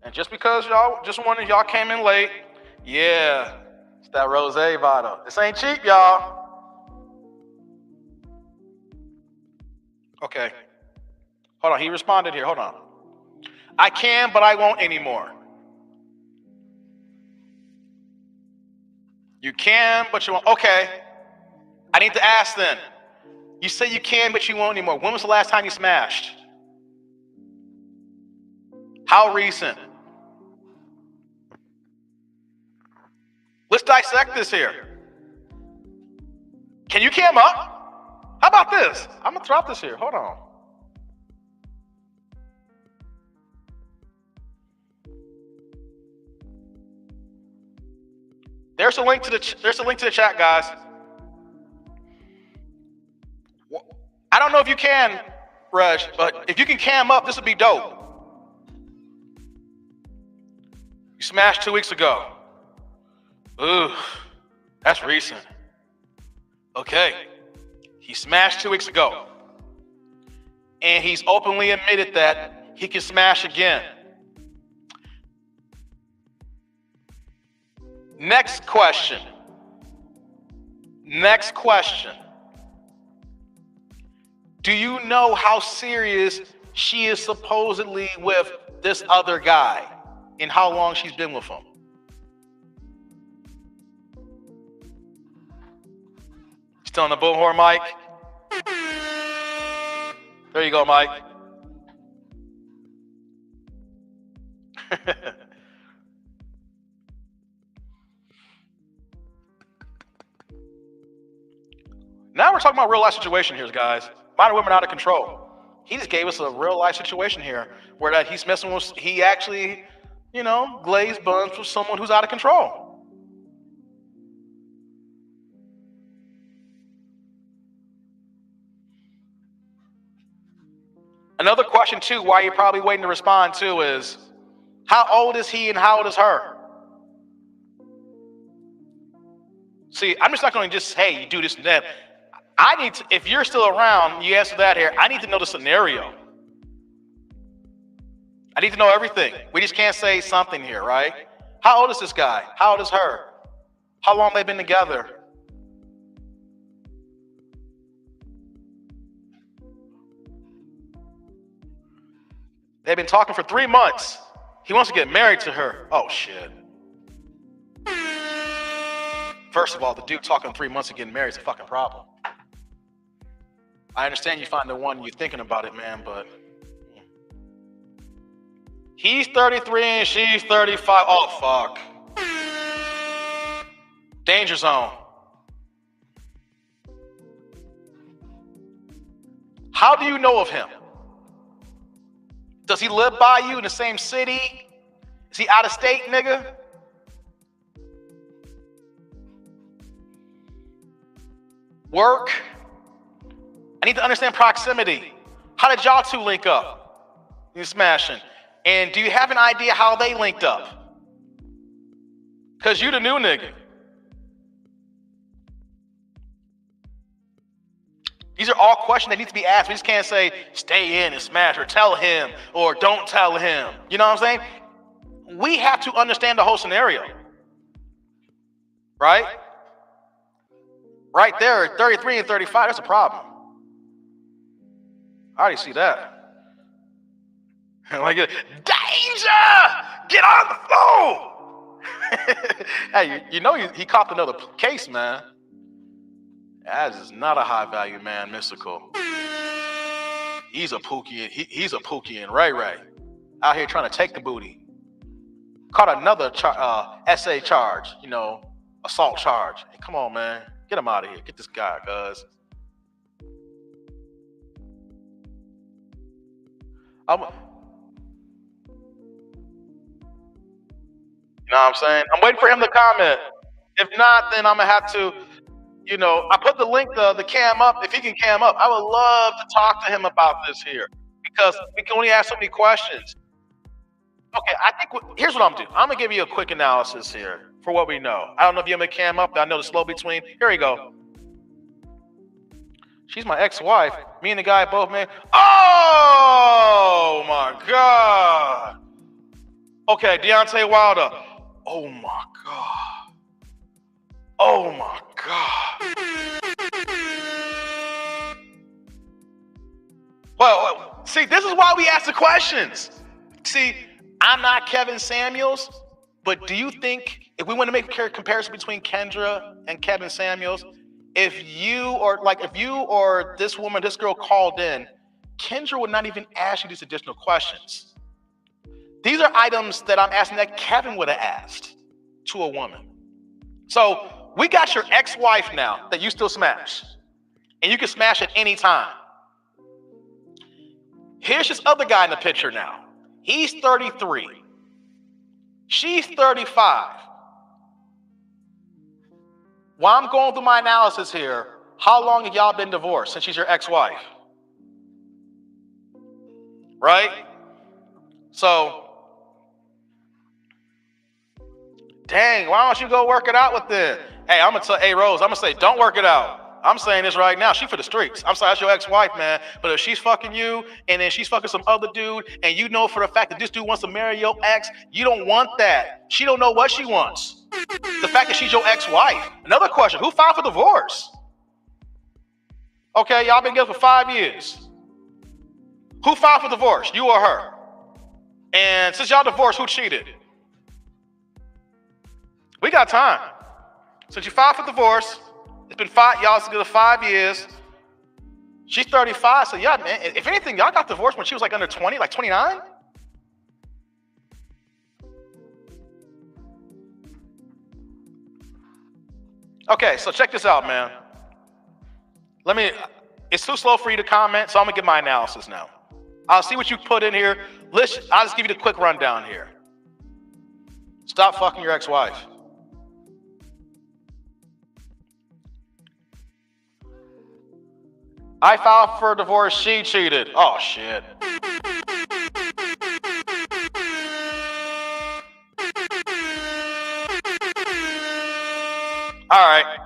Speaker 2: And just because y'all came in late, yeah, it's that rosé bottle. This ain't cheap, y'all. Okay. Hold on, he responded here, hold on. I can, but I won't anymore. You can, but you won't. Okay. I need to ask then. You say you can, but you won't anymore. When was the last time you smashed? How recent? Let's dissect this here. Can you cam up? How about this? I'm gonna drop this here. Hold on. There's a link to the chat, guys. I don't know if you can, Reg, but if you can cam up, this would be dope. You smashed 2 weeks ago. Ooh, that's recent. Okay, he smashed 2 weeks ago. And he's openly admitted that he can smash again. Next question. Do you know how serious she is supposedly with this other guy and how long she's been with him? Still on the bullhorn, Mike? There you go, Mike. Now we're talking about real life situation here, guys. Modern women out of control. He just gave us a real life situation here where that he's messing with, he actually, glazed buns with someone who's out of control. Another question too, why you're probably waiting to respond to is, how old is he and how old is her? See, I'm just not going to just, hey, you do this and that. I need to, if you're still around, you answer that here, I need to know the scenario. I need to know everything. We just can't say something here, right? How old is this guy? How old is her? How long have they been together? They've been talking for 3 months. He wants to get married to her. Oh, shit. First of all, the dude talking 3 months of getting married is a fucking problem. I understand you find the one you're thinking about it, man, but he's 33 and she's 35. Oh, fuck. Danger zone. How do you know of him? Does he live by you in the same city? Is he out of state, nigga? Work? I need to understand proximity. How did y'all two link up? You smashing. And do you have an idea how they linked up? Because you the new nigga. These are all questions that need to be asked. We just can't say, stay in and smash, or tell him, or don't tell him. You know what I'm saying? We have to understand the whole scenario. Right? right there, 33 and 35, that's a problem. I already see that. Like, danger! Get on the floor! Hey, you know he copped another case, man. That is not a high value man, Mystical. He's a Pookie. He's a Pookie and Ray Ray out here trying to take the booty. Caught another SA charge, assault charge. Hey, come on, man, get him out of here. Get this guy, cuz. You know what I'm saying? I'm waiting for him to comment. If not, then I'm gonna have to. I put the link, the cam up. If he can cam up, I would love to talk to him about this here because we can only ask so many questions. Okay, I think here's what I'm gonna do. I'm gonna give you a quick analysis here for what we know. I don't know if you have a cam up. I know the slow between. Here we go. She's my ex-wife. Me and the guy both, man. Oh my God. Okay, Deontay Wilder. Oh my God. Oh my God. Well, see, this is why we ask the questions. See, I'm not Kevin Samuels, but do you think if we want to make a comparison between Kendra and Kevin Samuels, if you or this woman, this girl called in, Kendra would not even ask you these additional questions. These are items that I'm asking that Kevin would have asked to a woman. So we got your ex-wife now that you still smash, and you can smash at any time. Here's this other guy in the picture now. He's 33. She's 35. While I'm going through my analysis here, how long have y'all been divorced since she's your ex-wife? Right? So, dang, why don't you go work it out with them? Hey, I'm gonna tell Rose, I'm gonna say, don't work it out. I'm saying this right now. She for the streets. I'm sorry, that's your ex-wife, man. But if she's fucking you, and then she's fucking some other dude, and you know for the fact that this dude wants to marry your ex, you don't want that. She don't know what she wants. The fact that she's your ex-wife. Another question, who filed for divorce? Okay, y'all been together for 5 years. Who filed for divorce, you or her? And since y'all divorced, who cheated? We got time. Since you filed for divorce, it's been y'all together 5 years. She's 35, so yeah, man, if anything, y'all got divorced when she was like under 20, like 29? Okay, so check this out, man. It's too slow for you to comment, so I'm gonna give my analysis now. I'll see what you put in here. I'll just give you the quick rundown here. Stop fucking your ex-wife. I filed for divorce, she cheated. Oh, shit. All right.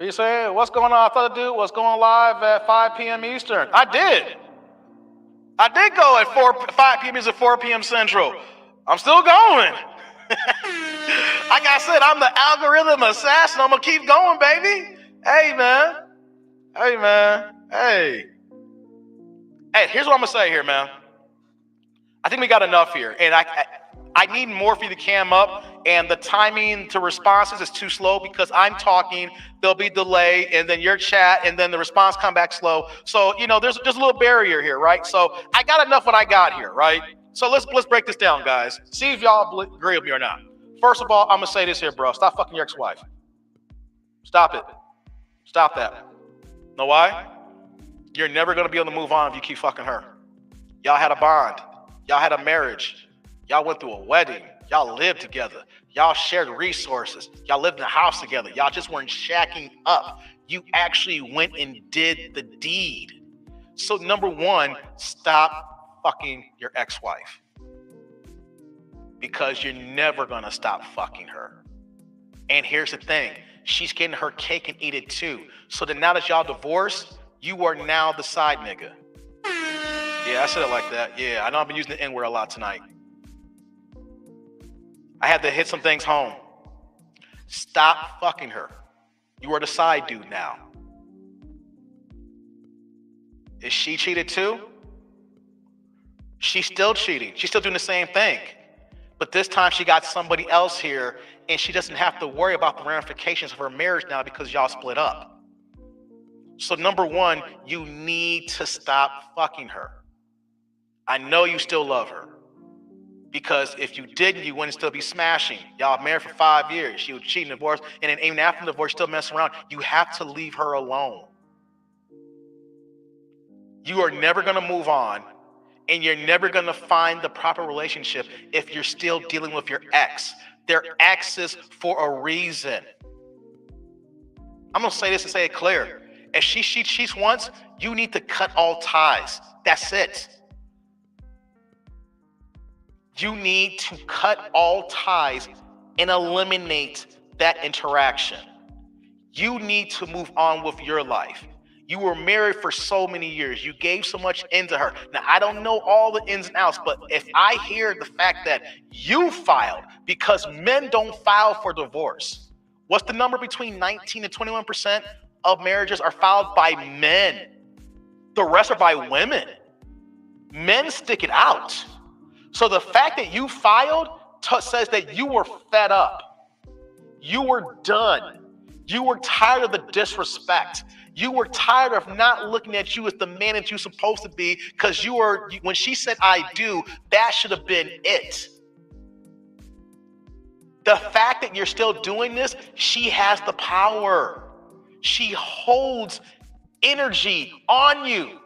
Speaker 2: You say, what's going on? I thought the dude was going live at 5 p.m. Eastern. I did go at 5 p.m. Eastern, 4 p.m. Central. I'm still going. Like I said, I'm the algorithm assassin. I'm going to keep going, baby. Hey, man. Hey, here's what I'm going to say here, man. I think we got enough here. And I need more for you to cam up. And the timing to responses is too slow because I'm talking, there'll be delay, and then your chat, and then the response come back slow. So, there's a little barrier here, right? So I got enough what I got here, right? So let's break this down, guys. See if y'all agree with me or not. First of all, I'm gonna say this here, bro. Stop fucking your ex-wife. Stop it. Stop that. Know why? You're never gonna be able to move on if you keep fucking her. Y'all had a bond. Y'all had a marriage. Y'all went through a wedding. Y'all lived together. Y'all shared resources. Y'all lived in a house together. Y'all just weren't shacking up. You actually went and did the deed. So number one, stop fucking your ex-wife. Because you're never gonna stop fucking her. And here's the thing, she's getting her cake and eat it too. So then now that y'all divorced, you are now the side nigga. Yeah, I said it like that. Yeah, I know I've been using the N-word a lot tonight. I had to hit some things home. Stop fucking her. You are the side dude now. Is she cheated too? She's still cheating. She's still doing the same thing. But this time she got somebody else here, and she doesn't have to worry about the ramifications of her marriage now because y'all split up. So number one, you need to stop fucking her. I know you still love her. Because if you didn't, you wouldn't still be smashing. Y'all married for 5 years. She was cheating, divorced, and then even after the divorce, still messing around. You have to leave her alone. You are never going to move on, and you're never going to find the proper relationship if you're still dealing with your ex. They're exes for a reason. I'm going to say this and say it clear. If she cheats once, you need to cut all ties. That's it. You need to cut all ties and eliminate that interaction. You need to move on with your life. You were married for so many years. You gave so much into her. Now, I don't know all the ins and outs, but if I hear the fact that you filed, because men don't file for divorce. What's the number? Between 19 and 21% of marriages are filed by men. The rest are by women. Men stick it out. So the fact that you filed says that you were fed up. You were done. You were tired of the disrespect. You were tired of not looking at you as the man that you're supposed to be, because when she said I do, that should have been it. The fact that you're still doing this, she has the power. She holds energy on you.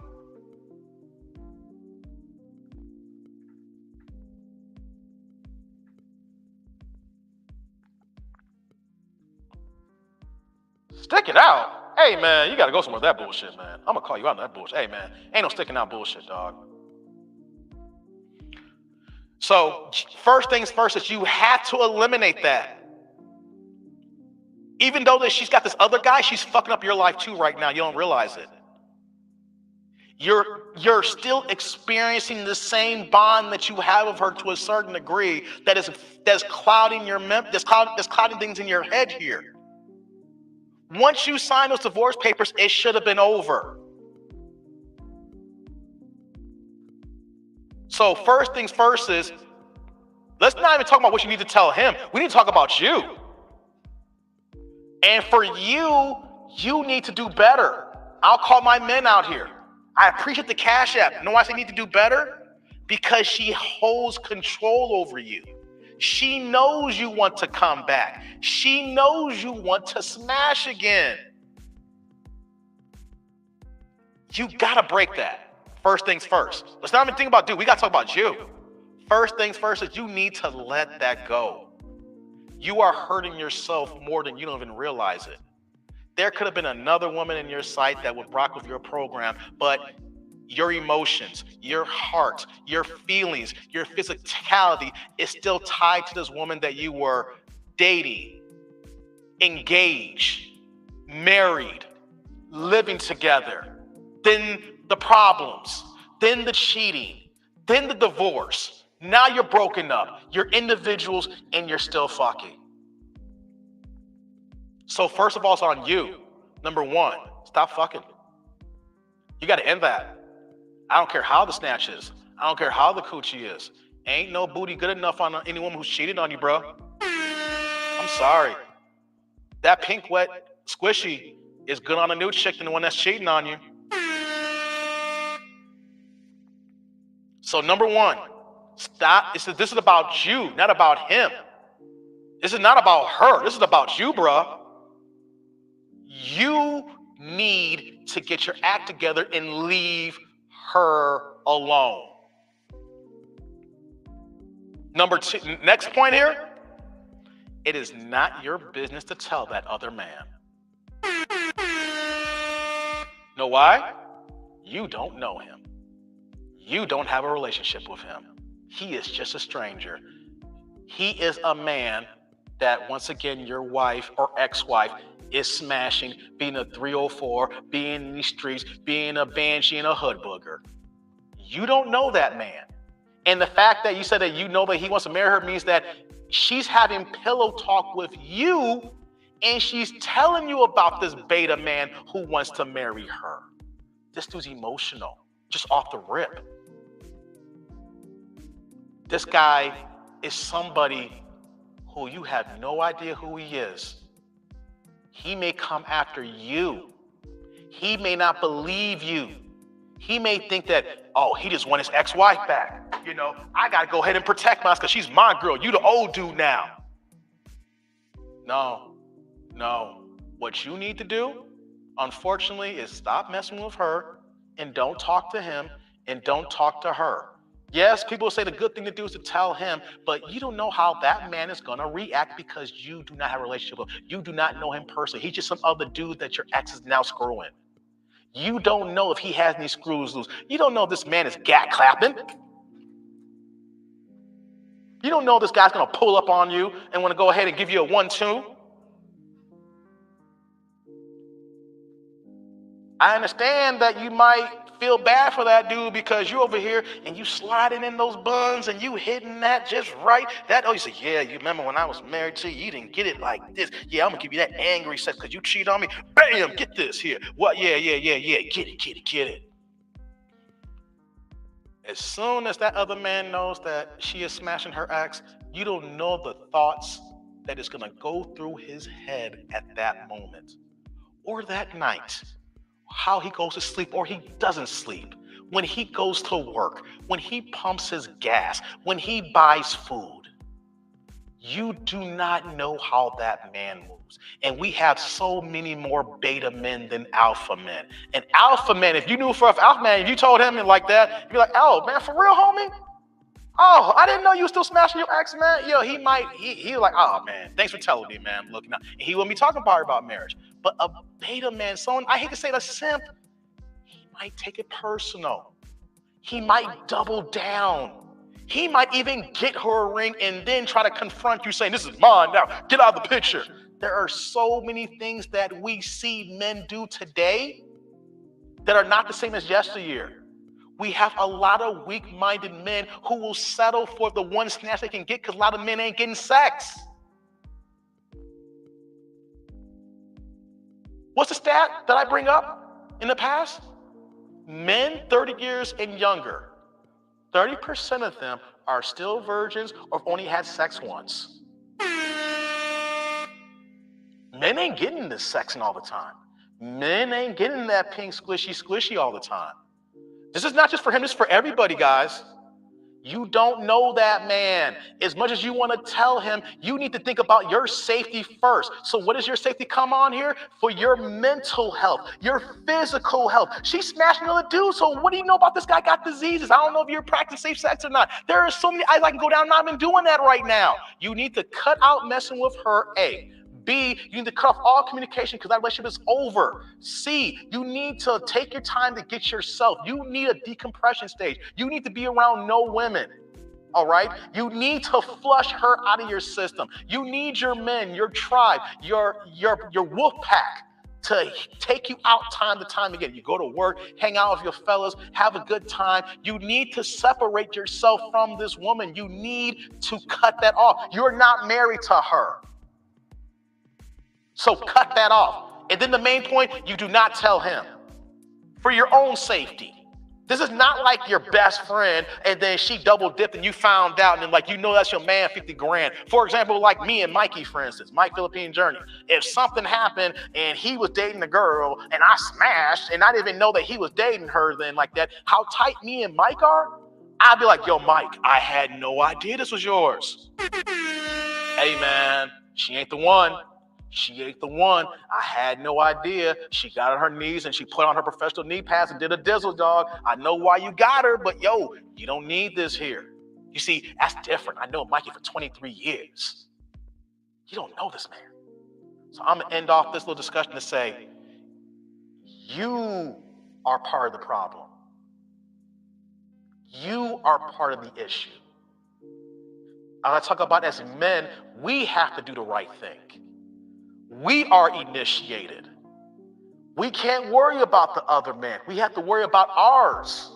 Speaker 2: Stick it out? Hey, man, you got to go somewhere with that bullshit, man. I'm going to call you out on that bullshit. Hey, man, ain't no sticking out bullshit, dog. So first things first is you have to eliminate that. Even though that she's got this other guy, she's fucking up your life too right now. You don't realize it. You're still experiencing the same bond that you have with her to a certain degree that's clouding that's clouding things in your head here. Once you sign those divorce papers, it should have been over. So first things first is, let's not even talk about what you need to tell him. We need to talk about you. And for you, you need to do better. I'll call my men out here. I appreciate the Cash App. You know why I say need to do better? Because she holds control over you. She knows you want to come back. She knows you want to smash again. You gotta break that. First things first. Let's not even think about dude. We gotta talk about you. First things first is you need to let that go. You are hurting yourself more than you don't even realize it. There could have been another woman in your sight that would rock with your program, but your emotions, your heart, your feelings, your physicality is still tied to this woman that you were dating, engaged, married, living together. Then the problems, then the cheating, then the divorce. Now you're broken up. You're individuals and you're still fucking. So first of all, it's on you. Number one, stop fucking. You got to end that. I don't care how the snatch is. I don't care how the coochie is. Ain't no booty good enough on any woman who's cheated on you, bro. I'm sorry. That pink, wet, squishy is good on a new chick than the one that's cheating on you. So number one, stop. This is about you, not about him. This is not about her. This is about you, bro. You need to get your act together and leave her alone. Number two, next point here. It is not your business to tell that other man. Know why? You don't know him. You don't have a relationship with him. He is just a stranger. He is a man that, once again, your wife or ex-wife is smashing, being a 304, being in these streets, being a banshee and a hood booger. You don't know that man. And the fact that you said that you know that he wants to marry her means that she's having pillow talk with you, and she's telling you about this beta man who wants to marry her. This dude's emotional, just off the rip. This guy is somebody who you have no idea who he is. He may come after you. He may not believe you. He may think that, oh, he just want his ex-wife back. You know, I got to go ahead and protect myself because she's my girl. You the old dude now. No. What you need to do, unfortunately, is stop messing with her and don't talk to him and don't talk to her. Yes, people say the good thing to do is to tell him, but you don't know how that man is going to react because you do not have a relationship with him. You do not know him personally. He's just some other dude that your ex is now screwing. You don't know if he has any screws loose. You don't know if this man is gat clapping. You don't know if this guy's going to pull up on you and want to go ahead and give you a 1-2. I understand that you might feel bad for that dude because you over here and you sliding in those buns and you hitting that just right. You say, yeah, you remember when I was married to you, you didn't get it like this. Yeah, I'm gonna give you that angry sex because you cheated on me. Bam, get this here. What? Yeah. Get it. As soon as that other man knows that she is smashing her ex, you don't know the thoughts that is gonna go through his head at that moment or that night. How he goes to sleep or he doesn't sleep, when he goes to work, when he pumps his gas, when he buys food. You do not know how that man moves. And we have so many more beta men than alpha men. And alpha men, if you knew for an alpha man, if you told him like that, you'd be like, oh man, for real, homie? Oh, I didn't know you were still smashing your ex, man. Yo, he like, oh man, thanks for telling me, man. Look, now he wouldn't be talking about marriage. But a beta man, someone, I hate to say the simp, he might take it personal. He might double down. He might even get her a ring and then try to confront you saying, this is mine now, get out of the picture. There are so many things that we see men do today that are not the same as yesteryear. We have a lot of weak-minded men who will settle for the one snatch they can get because a lot of men ain't getting sex. What's the stat that I bring up in the past? Men 30 years and younger, 30% of them are still virgins or have only had sex once. Men ain't getting this sexing all the time. Men ain't getting that pink squishy all the time. This is not just for him, this is for everybody, guys. You don't know that man. As much as you want to tell him, you need to think about your safety first. So what does your safety come on here? For your mental health, your physical health. She's smashing another dude, so what do you know about this guy got diseases? I don't know if you're practicing safe sex or not. There are so many, I can go down and I'm not even doing that right now. You need to cut out messing with her, A. B, you need to cut off all communication because that relationship is over. C, you need to take your time to get yourself. You need a decompression stage. You need to be around no women. All right? You need to flush her out of your system. You need your men, your tribe, your wolf pack to take you out time to time again. You go to work, hang out with your fellas, have a good time. You need to separate yourself from this woman. You need to cut that off. You're not married to her. So cut that off. And then the main point, you do not tell him for your own safety. This is not like your best friend and then she double dipped and you found out and then that's your man 50 grand. For example, like me and Mikey, for instance, Mike Philippine Journey. If something happened and he was dating a girl and I smashed and I didn't even know that he was dating her then like that, how tight me and Mike are, I'd be like, yo, Mike, I had no idea this was yours. Hey man, she ain't the one. She ain't the one. I had no idea. She got on her knees and she put on her professional knee pads and did a dizzle, dog. I know why you got her, but yo, you don't need this here. You see, that's different. I know Mikey for 23 years. You don't know this man. So I'm going to end off this little discussion to say, you are part of the problem. You are part of the issue. I talk about as men, we have to do the right thing. We are initiated. We can't worry about the other man. We have to worry about ours.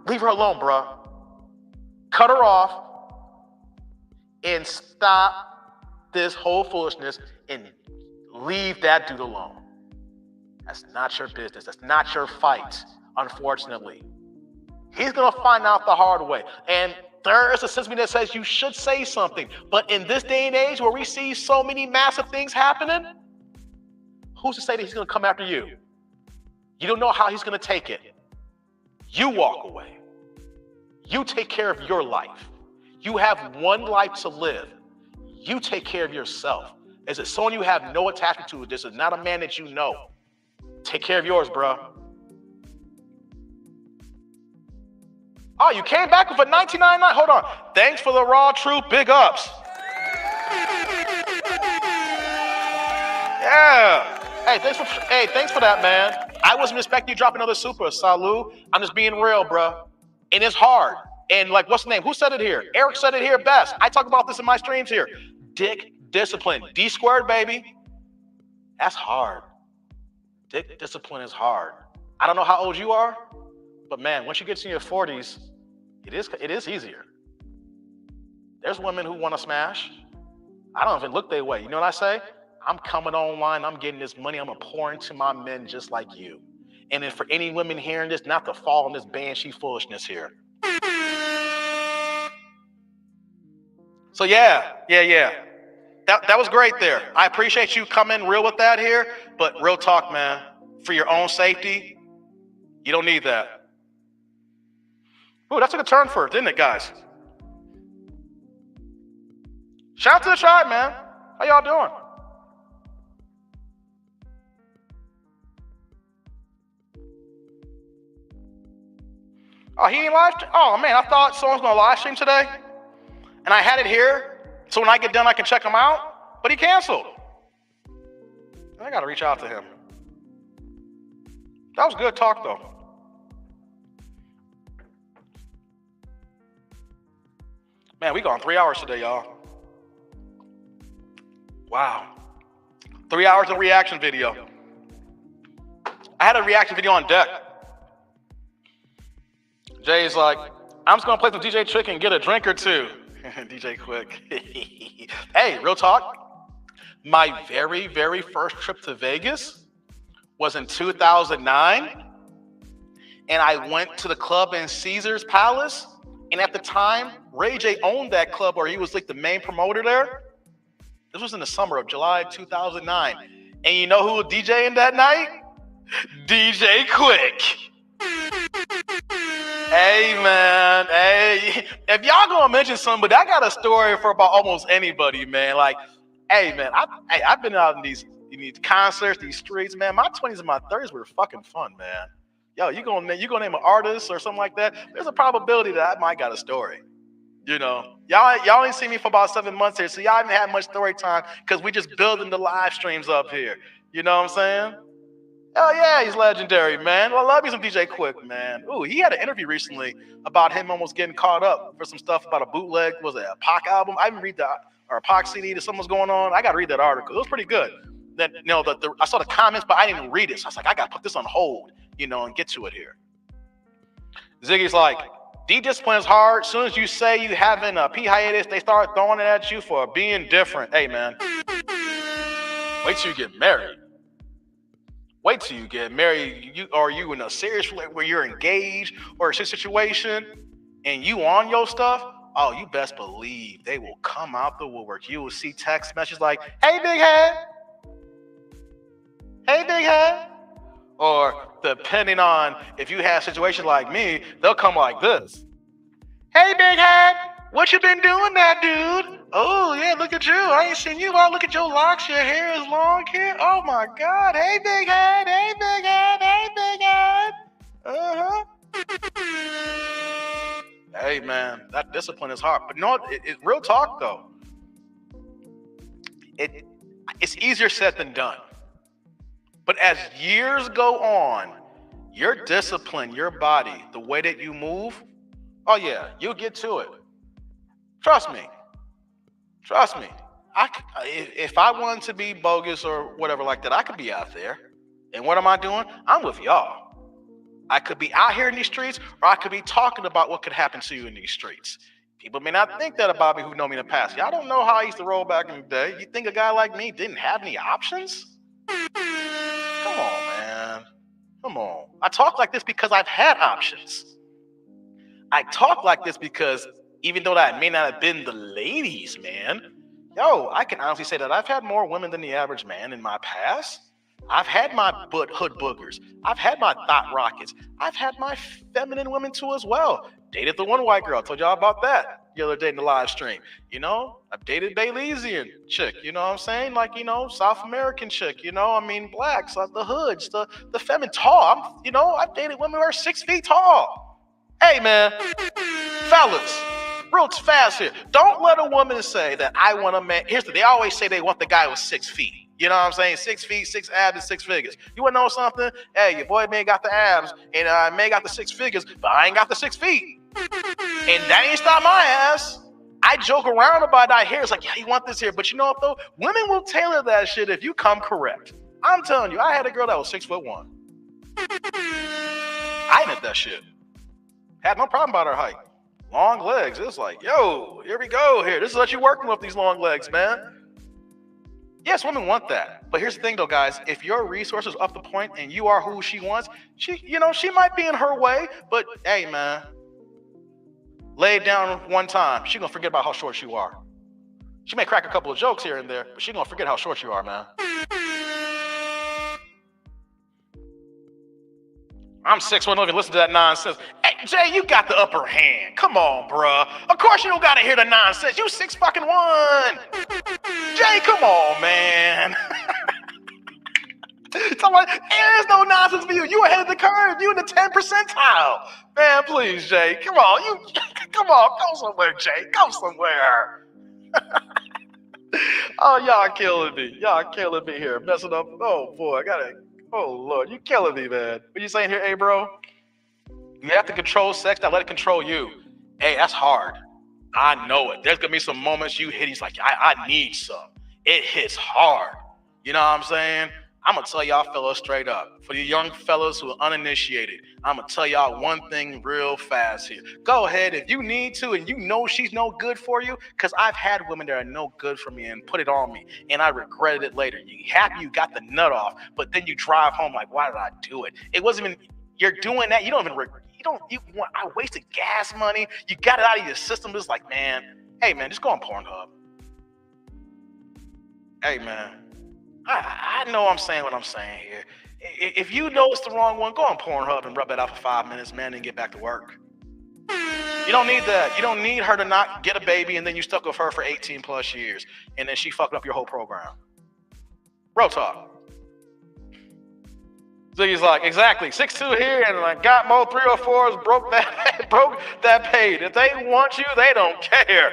Speaker 2: Leave her alone, bruh. Cut her off. and stop this whole foolishness and leave that dude alone. That's not your business. That's not your fight, unfortunately. He's going to find out the hard way. And there is a sense of me that says you should say something. But in this day and age where we see so many massive things happening, who's to say that he's going to come after you? You don't know how he's going to take it. You walk away. You take care of your life. You have one life to live. You take care of yourself. Is it someone you have no attachment to? This is not a man that you know. Take care of yours, bro. Oh, you came back with a 1999? Hold on. Thanks for the raw truth. Big ups. Yeah. Hey, thanks for that, man. I wasn't expecting you to drop another super. Salud. I'm just being real, bro. And it's hard. And like, what's the name? Who said it here? Eric said it here best. I talk about this in my streams here. Dick discipline. D squared, baby. That's hard. Dick discipline is hard. I don't know how old you are, but man, once you get to your 40s, it is easier. There's women who want to smash. I don't even look their way. You know what I say? I'm coming online. I'm getting this money. I'm going to pour into my men just like you. And then for any women hearing this, not to fall in this banshee foolishness here. So yeah. That was great there. I appreciate you coming real with that here. But real talk, man, for your own safety, you don't need that. Ooh, that took a turn for it, didn't it, guys? Shout out to the tribe, man. How y'all doing? Oh, he ain't live stream? Oh, man, I thought someone was going to live stream today. And I had it here, so when I get done, I can check him out. But he canceled. I got to reach out to him. That was good talk, though. Man, we gone 3 hours today, y'all. Wow. 3 hours of reaction video. I had a reaction video on deck. Jay's like, I'm just going to play some DJ Trick and get a drink or two. DJ Quick. Hey, real talk. My very, very first trip to Vegas was in 2009. And I went to the club in Caesar's Palace. And at the time, Ray J owned that club, or he was like the main promoter there. This was in the summer of July 2009. And you know who was DJing that night? DJ Quick. Hey, man. Hey, if y'all gonna mention somebody, I got a story for about almost anybody, man. Like, hey, man, I've been out in these concerts, these streets, man. My 20s and my 30s were fucking fun, man. Yo, you gonna name an artist or something like that? There's a probability that I might got a story. You know, y'all ain't seen me for about 7 months here, so y'all haven't had much story time because we just building the live streams up here. You know what I'm saying? Hell yeah, he's legendary, man. I love me some DJ Quick, man. Ooh, he had an interview recently about him almost getting caught up for some stuff about a bootleg, was it a Pac album? I didn't read or a Pac CD that something was going on. I got to read that article. It was pretty good. Then, you know, I saw the comments, but I didn't even read it. So I was like, I got to put this on hold, you know, and get to it here. Ziggy's like, D-discipline is hard. As soon as you say you having a P hiatus, they start throwing it at you for being different. Hey, man, wait till you get married. Wait till you get married. You in a serious relationship where you're engaged or a situation and you on your stuff? Oh, you best believe they will come out the woodwork. You will see text messages like, hey, big head. Hey, big head. Or depending on if you have situations like me, they'll come like this. Hey, big head. What you been doing that, dude? Oh, yeah, look at you. I ain't seen you. Oh, look at your locks. Your hair is long here. Oh, my God. Hey, big head. Hey, big head. Hey, big head. Uh-huh. Hey, man, that discipline is hard. But no, it's real talk, though. It's easier said than done. But as years go on, your discipline, your body, the way that you move, oh, yeah, you'll get to it. Trust me. If I wanted to be bogus or whatever like that, I could be out there. And what am I doing? I'm with y'all. I could be out here in these streets, or I could be talking about what could happen to you in these streets. People may not think that about me who know me in the past. Y'all don't know how I used to roll back in the day. You think a guy like me didn't have any options? Come on, man. Come on. I talk like this because I've had options. I talk like this because even though that may not have been the ladies, man, I can honestly say that I've had more women than the average man in my past. I've had my hood boogers. I've had my thought rockets. I've had my feminine women too as well. Dated the one white girl. I told y'all about that the other day in the live stream. I've dated Baylesian chick. You know what I'm saying? Like, South American chick. Blacks, like the hoods, the feminine, tall. I've dated women who are 6 feet tall. Hey, man, fellas, real fast here. Don't let a woman say that I want a man. They always say they want the guy with 6 feet. You know what I'm saying? 6 feet, 6 abs, and 6 figures. You want to know something? Hey, your boy may got the abs, and I may got the 6 figures, but I ain't got the 6 feet. And that ain't stop my ass. I joke around about that here. It's like, yeah, you want this here. But you know what, though? Women will tailor that shit if you come correct. I'm telling you, I had a girl that was 6'1". I did that shit. Had no problem about her height. Long legs. It's like, here we go here. This is what you're working with, these long legs, man. Yes, women want that. But here's the thing, though, guys. If your resources are up to point and you are who she wants, she might be in her way. But, hey, man, lay it down one time. She's going to forget about how short you are. She may crack a couple of jokes here and there, but she's going to forget how short you are, man. I'm 6'1", don't even listen to that nonsense. Hey, Jay, you got the upper hand. Come on, bruh. Of course you don't gotta hear the nonsense. You 6'1". Jay, come on, man. There's no nonsense for you. You ahead of the curve. You in the 10th percentile. Man, please, Jay. Come on. Come on. Go somewhere, Jay. Go somewhere. Oh, y'all killing me. Y'all killing me here. Messing up. Oh, boy. Oh, Lord, you killing me, man. What you saying here, hey, bro? You have to control sex, now let it control you. Hey, that's hard. I know it. There's going to be some moments you hit, he's like, I need some. It hits hard. You know what I'm saying? I'm going to tell y'all fellas straight up. For you young fellas who are uninitiated, I'm going to tell y'all one thing real fast here. Go ahead if you need to and you know she's no good for you, because I've had women that are no good for me and put it on me, and I regretted it later. You happy you got the nut off, but then you drive home like, why did I do it? It wasn't even, you're doing that. You don't even, I wasted gas money. You got it out of your system. It's like, man, hey, man, just go on Pornhub. Hey, man. I know I'm saying what I'm saying here. If you know it's the wrong one, go on Pornhub and rub it out for 5 minutes, man, and get back to work. You don't need that. You don't need her to not get a baby and then you stuck with her for 18 plus years and then she fucked up your whole program. Real talk. Ziggy's like, exactly, 6'2" here and like got more 304s, broke that paid. If they want you, they don't care.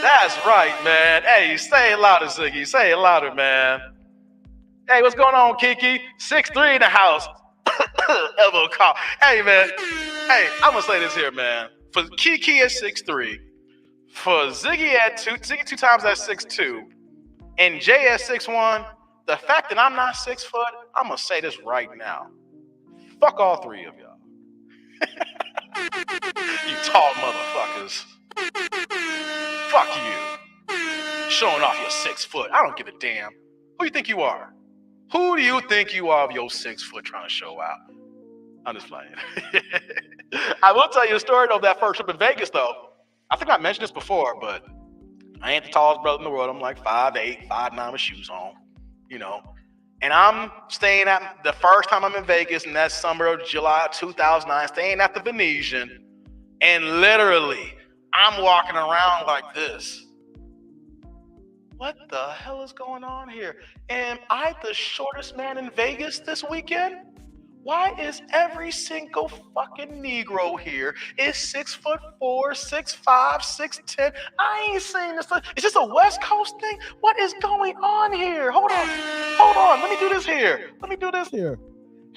Speaker 2: That's right, man. Hey, say it louder, Ziggy. Say it louder, man. Hey, what's going on, Kiki? 6'3" in the house. Elbow call. Hey, man. Hey, I'm gonna say this here, man. For Kiki at 6'3", for Ziggy at Ziggy 2 times at 6'2", and Jay at 6'1", the fact that I'm not 6 foot, I'm gonna say this right now. Fuck all 3 of y'all. You tall motherfuckers. Fuck you. Showing off your 6 foot. I don't give a damn. Who you think you are? Who do you think you are of your 6 foot trying to show out? I'm just playing. I will tell you a story of that first trip in Vegas, though. I think I mentioned this before, but I ain't the tallest brother in the world. I'm like 5'8", 5'9" with shoes on, And I'm staying at, the first time I'm in Vegas, and that's summer of July 2009, staying at the Venetian. And literally, I'm walking around like this. What the hell is going on here? Am I the shortest man in Vegas this weekend? Why is every single fucking Negro here is 6'4", 6'5", 6'10"? I ain't saying this. Is this a West Coast thing? What is going on here? Hold on. Let me do this here.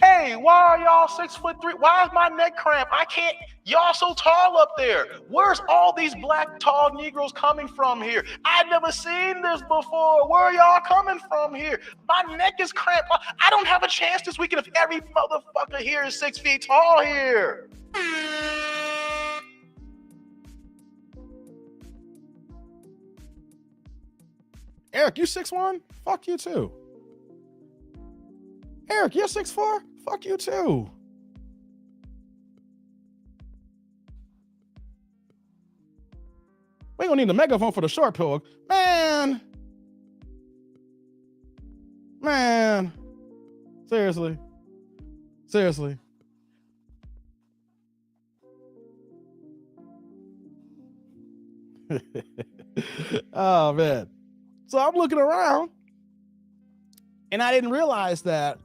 Speaker 2: Hey, why are y'all 6'3"? Why is my neck cramped? I can't. Y'all so tall up there. Where's all these black tall Negroes coming from here? I've never seen this before. Where are y'all coming from here? My neck is cramped. I don't have a chance this weekend if every motherfucker here is 6 feet tall here.
Speaker 1: Eric, you 6'1"? Fuck you too. Eric, you're 6'4"? Fuck you too. We don't need a megaphone for the short talk. Man. Seriously. Oh, man. So I'm looking around and I didn't realize that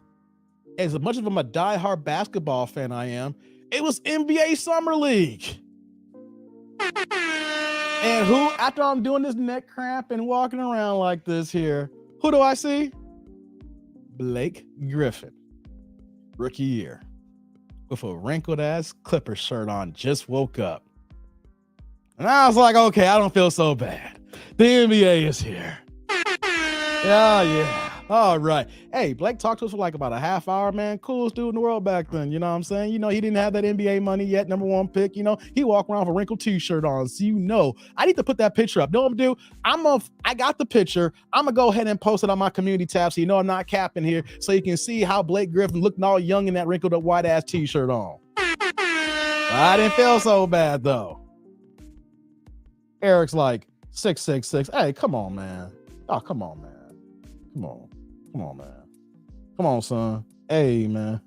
Speaker 1: as much of a diehard basketball fan I am, it was NBA Summer League. And who, after I'm doing this neck cramp and walking around like this here, who do I see? Blake Griffin, rookie year, with a wrinkled ass Clippers shirt on, just woke up. And I was like, okay, I don't feel so bad. The NBA is here. Yeah. All right. Hey, Blake talked to us for like about a half hour, man. Coolest dude in the world back then. You know what I'm saying? You know, he didn't have that NBA money yet, number one pick. You know, he walked around with a wrinkled t-shirt on. So, you know, I need to put that picture up. Know what I'm gonna do? I got the picture. I'm gonna go ahead and post it on my community tab so you know I'm not capping here. So you can see how Blake Griffin looking all young in that wrinkled up white ass t-shirt on. I didn't feel so bad though. Eric's like 6'6". Hey, come on, man. Oh, come on, man. Come on, man. Come on, son. Hey, man.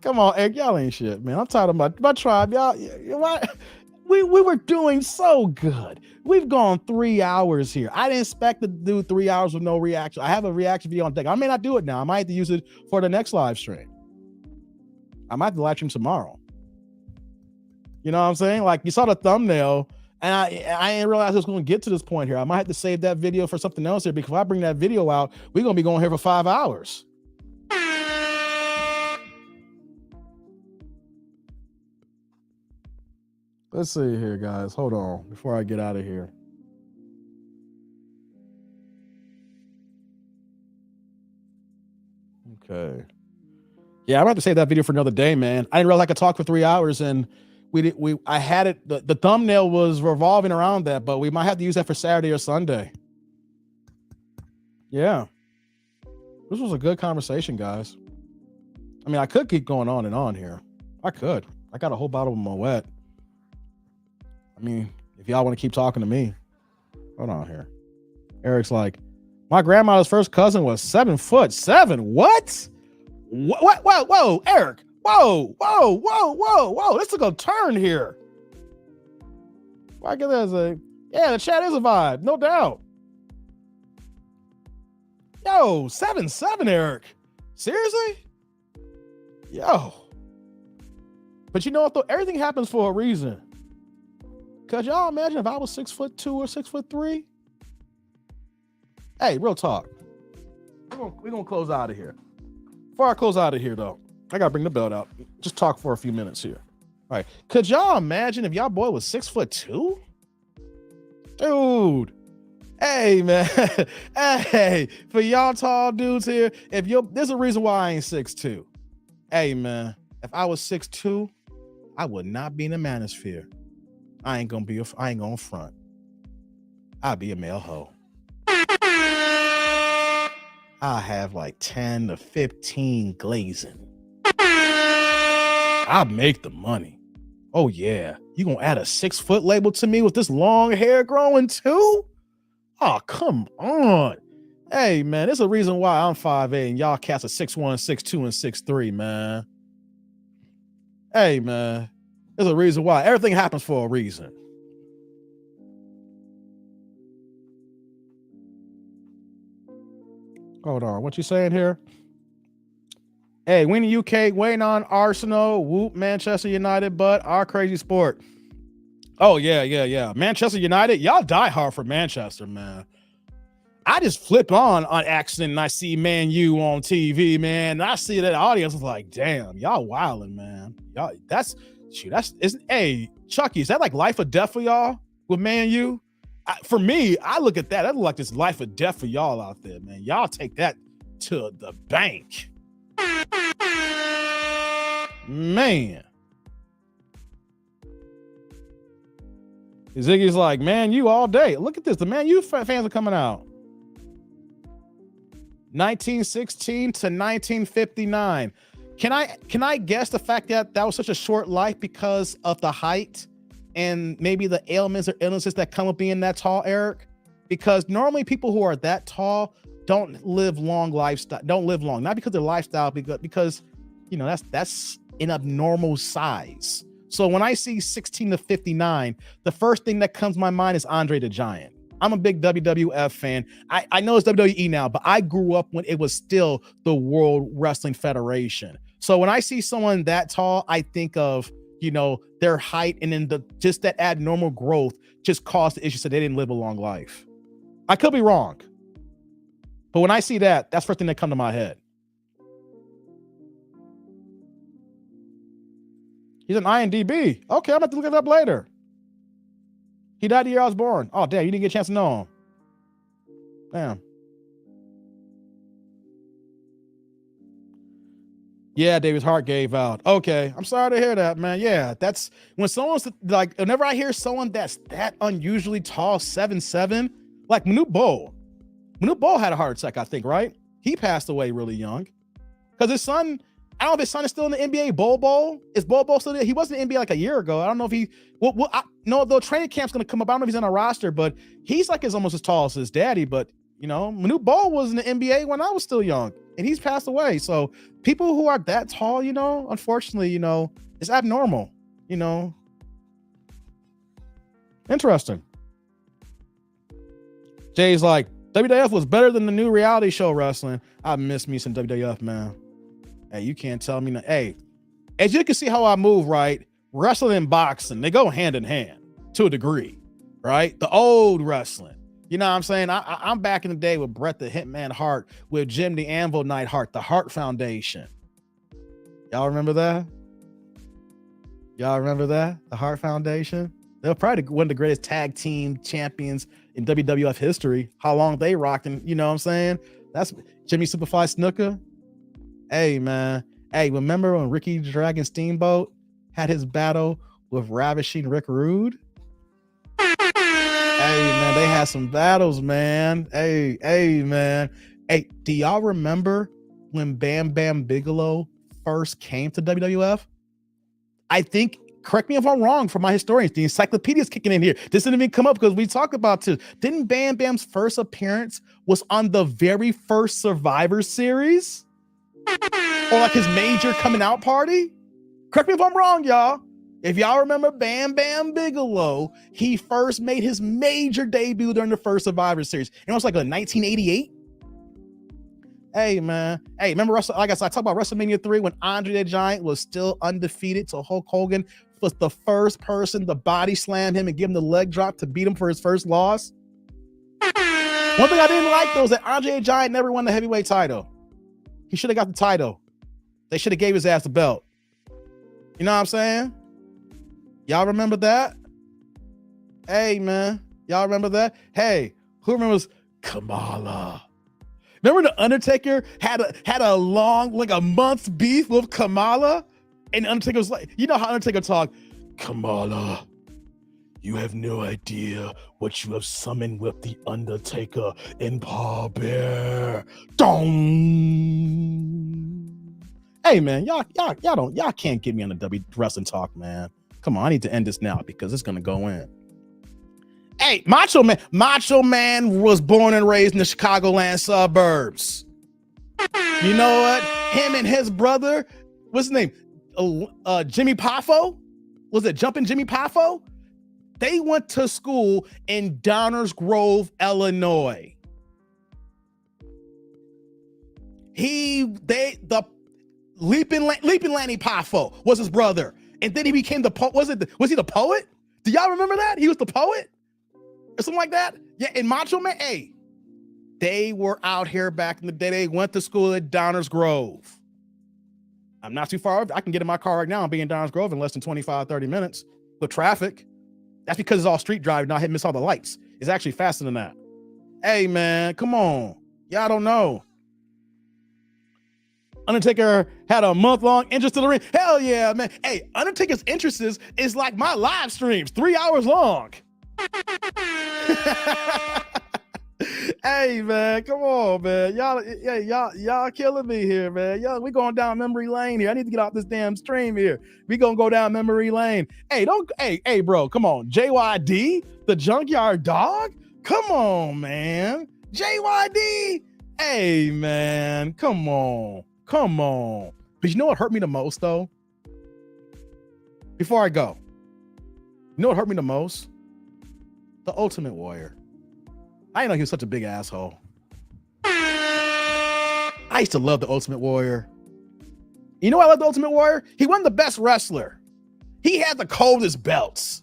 Speaker 1: Come on, Eric. Y'all ain't shit, man. I'm tired of my tribe. Y'all, we were doing so good. We've gone 3 hours here. I didn't expect to do 3 hours with no reaction. I have a reaction video on deck. I may not do it now. I might have to use it for the next live stream. I might have to live stream tomorrow. You know what I'm saying? Like, you saw the thumbnail, and I didn't realize I was going to get to this point here. I might have to save that video for something else here, because if I bring that video out, we're going to be going here for 5 hours. Let's see here, guys. Hold on before I get out of here. Okay. Yeah, I'm about to save that video for another day, man. I didn't realize I could talk for 3 hours, and I had it. The thumbnail was revolving around that, but we might have to use that for Saturday or Sunday. Yeah. This was a good conversation, guys. I mean, I could keep going on and on here. I could. I got a whole bottle of Moet. I mean, if y'all want to keep talking to me, hold on here. Eric's like, my grandmother's first cousin was 7'7". What? Whoa, Eric. Whoa. This took a turn here. Well, I guess there's the chat is a vibe, no doubt. Yo, 7'7", Eric. Seriously? Yo. But you know what, though? Everything happens for a reason. Could y'all imagine if I was 6'2" or 6'3"? Hey, real talk. We're gonna close out of here. Before I close out of here, though, I gotta bring the belt out. Just talk for a few minutes here. All right. Could y'all imagine if y'all boy was 6'2"? Dude. Hey, man. Hey, for y'all tall dudes here, there's a reason why I ain't 6'2". Hey, man, if I was 6'2", I would not be in the manosphere. I ain't gonna front. I'd be a male hoe. I have like 10 to 15 glazing. I make the money. Oh yeah. You gonna add a 6 foot label to me with this long hair growing too? Oh, come on. Hey man, there's a reason why I'm 5'8" and y'all cats are 6'1", 6'2", and 6'3", man. Hey man, there's a reason why. Everything happens for a reason. Hold on, what you saying here? Hey, we in the UK waiting on Arsenal. Whoop, Manchester United, but our crazy sport. Oh, yeah. Manchester United, y'all die hard for Manchester, man. I just flip on accident and I see Man U on TV, man. And I see that audience is like, damn, y'all wilding, man. Y'all, hey, Chucky, is that like life or death for y'all with Man U? For me, I look at that. That look like this life or death for y'all out there, man. Y'all take that to the bank. Man. Ziggy's like, Man U all day. Look at this. The Man U fans are coming out. 1916 to 1959. Can I guess the fact that that was such a short life because of the height and maybe the ailments or illnesses that come with being that tall, Eric? Because normally people who are that tall don't live long, not because of their lifestyle, because you know that's an abnormal size. So when I see 16 to 59, the first thing that comes to my mind is Andre the Giant. I'm a big WWF fan. I know it's WWE now, but I grew up when it was still the World Wrestling Federation. So when I see someone that tall, I think of, you know, their height, and then just that abnormal growth just caused the issue, so they didn't live a long life. I could be wrong, but when I see that, that's the first thing that comes to my head. He's an IMDb. Okay, I'm about to look it up later. He died the year I was born. Oh, damn, you didn't get a chance to know him. Damn. Yeah, David's heart gave out. Okay, I'm sorry to hear that, man. Yeah, that's when someone's like, whenever I hear someone that's that unusually tall, 7'7", like Manute Bol. Manute Bol had a heart attack, I think, right? He passed away really young. Because his son, I don't know if his son is still in the NBA. Bol? Is Bol still there? He wasn't in the NBA like a year ago. I don't know if he, no, though training camp's going to come up. I don't know if he's on a roster, but he's like almost as tall as his daddy. But, you know, Manute Bol was in the NBA when I was still young, and he's passed away. So people who are that tall, you know, unfortunately, you know, it's abnormal, you know. Interesting. Jay's like, WWF was better than the new reality show wrestling. I miss me some WWF, man. Hey, you can't tell me. Hey, as you can see how I move, right? Wrestling and boxing, they go hand in hand to a degree, right? The old wrestling. You know what I'm saying? I'm back in the day with Bret the Hitman Hart, with Jim the Anvil Neidhart, the Hart Foundation. Y'all remember that? The Hart Foundation? They're probably one of the greatest tag team champions in WWF history. How long they rocked, and you know what I'm saying? That's Jimmy Superfly Snuka. Hey, man. Hey, remember when Ricky the Dragon Steamboat had his battle with Ravishing Rick Rude? Hey, man, they had some battles, man. Hey, man. Hey, do y'all remember when Bam Bam Bigelow first came to WWF? I think, correct me if I'm wrong, for my historians, the encyclopedia's kicking in here. This didn't even come up because we talk about this. Didn't Bam Bam's first appearance was on the very first Survivor Series? Or like his major coming out party? Correct me if I'm wrong, y'all. If y'all remember Bam Bam Bigelow, he first made his major debut during the first Survivor Series. And it was like a 1988. Hey, man. Hey, remember, like I said, I talked about WrestleMania 3 when Andre the Giant was still undefeated. So Hulk Hogan was the first person to body slam him and give him the leg drop to beat him for his first loss. One thing I didn't like, though, is that Andre the Giant never won the heavyweight title. He should have got the title. They should have gave his ass the belt. You know what I'm saying? Y'all remember that? Hey, man. Y'all remember that? Hey, who remembers Kamala? Remember the Undertaker had a long, like a month's beef with Kamala? And Undertaker was like, you know how Undertaker talked? Kamala, you have no idea what you have summoned with the Undertaker and Paul Bear. Dong. Hey, man, y'all can't get me on the W wrestling talk, man. Come on, I need to end this now because it's gonna go in. Hey, Macho Man was born and raised in the Chicagoland suburbs. You know what? Him and his brother, what's his name? Jimmy Poffo? Was it Jumpin' Jimmy Poffo? They went to school in Downers Grove, Illinois. The Leaping Lanny Poffo was his brother. And then he became the poet. Was he the poet? Do y'all remember that? He was the poet? Or something like that? Yeah, and Macho Man, hey, they were out here back in the day. They went to school at Downers Grove. I'm not too far. I can get in my car right now and be in Downers Grove in less than 25, 30 minutes with traffic. That's because it's all street driving. I miss all the lights. It's actually faster than that. Hey, man, come on. Y'all don't know. Undertaker had a month-long interest in the ring. Hell yeah, man. Hey, Undertaker's interests is like my live streams, 3 hours long. Hey man, come on, man. Y'all killing me here, man. Y'all, we going down memory lane here. I need to get off this damn stream here. We gonna go down memory lane. Hey, bro, come on. JYD, the junkyard dog? Come on, man. JYD. Hey, man, come on. But you know what hurt me the most, though? Before I go, you know what hurt me the most? The Ultimate Warrior. I didn't know he was such a big asshole. I used to love the Ultimate Warrior. You know why I love the Ultimate Warrior? He wasn't the best wrestler. He had the coldest belts.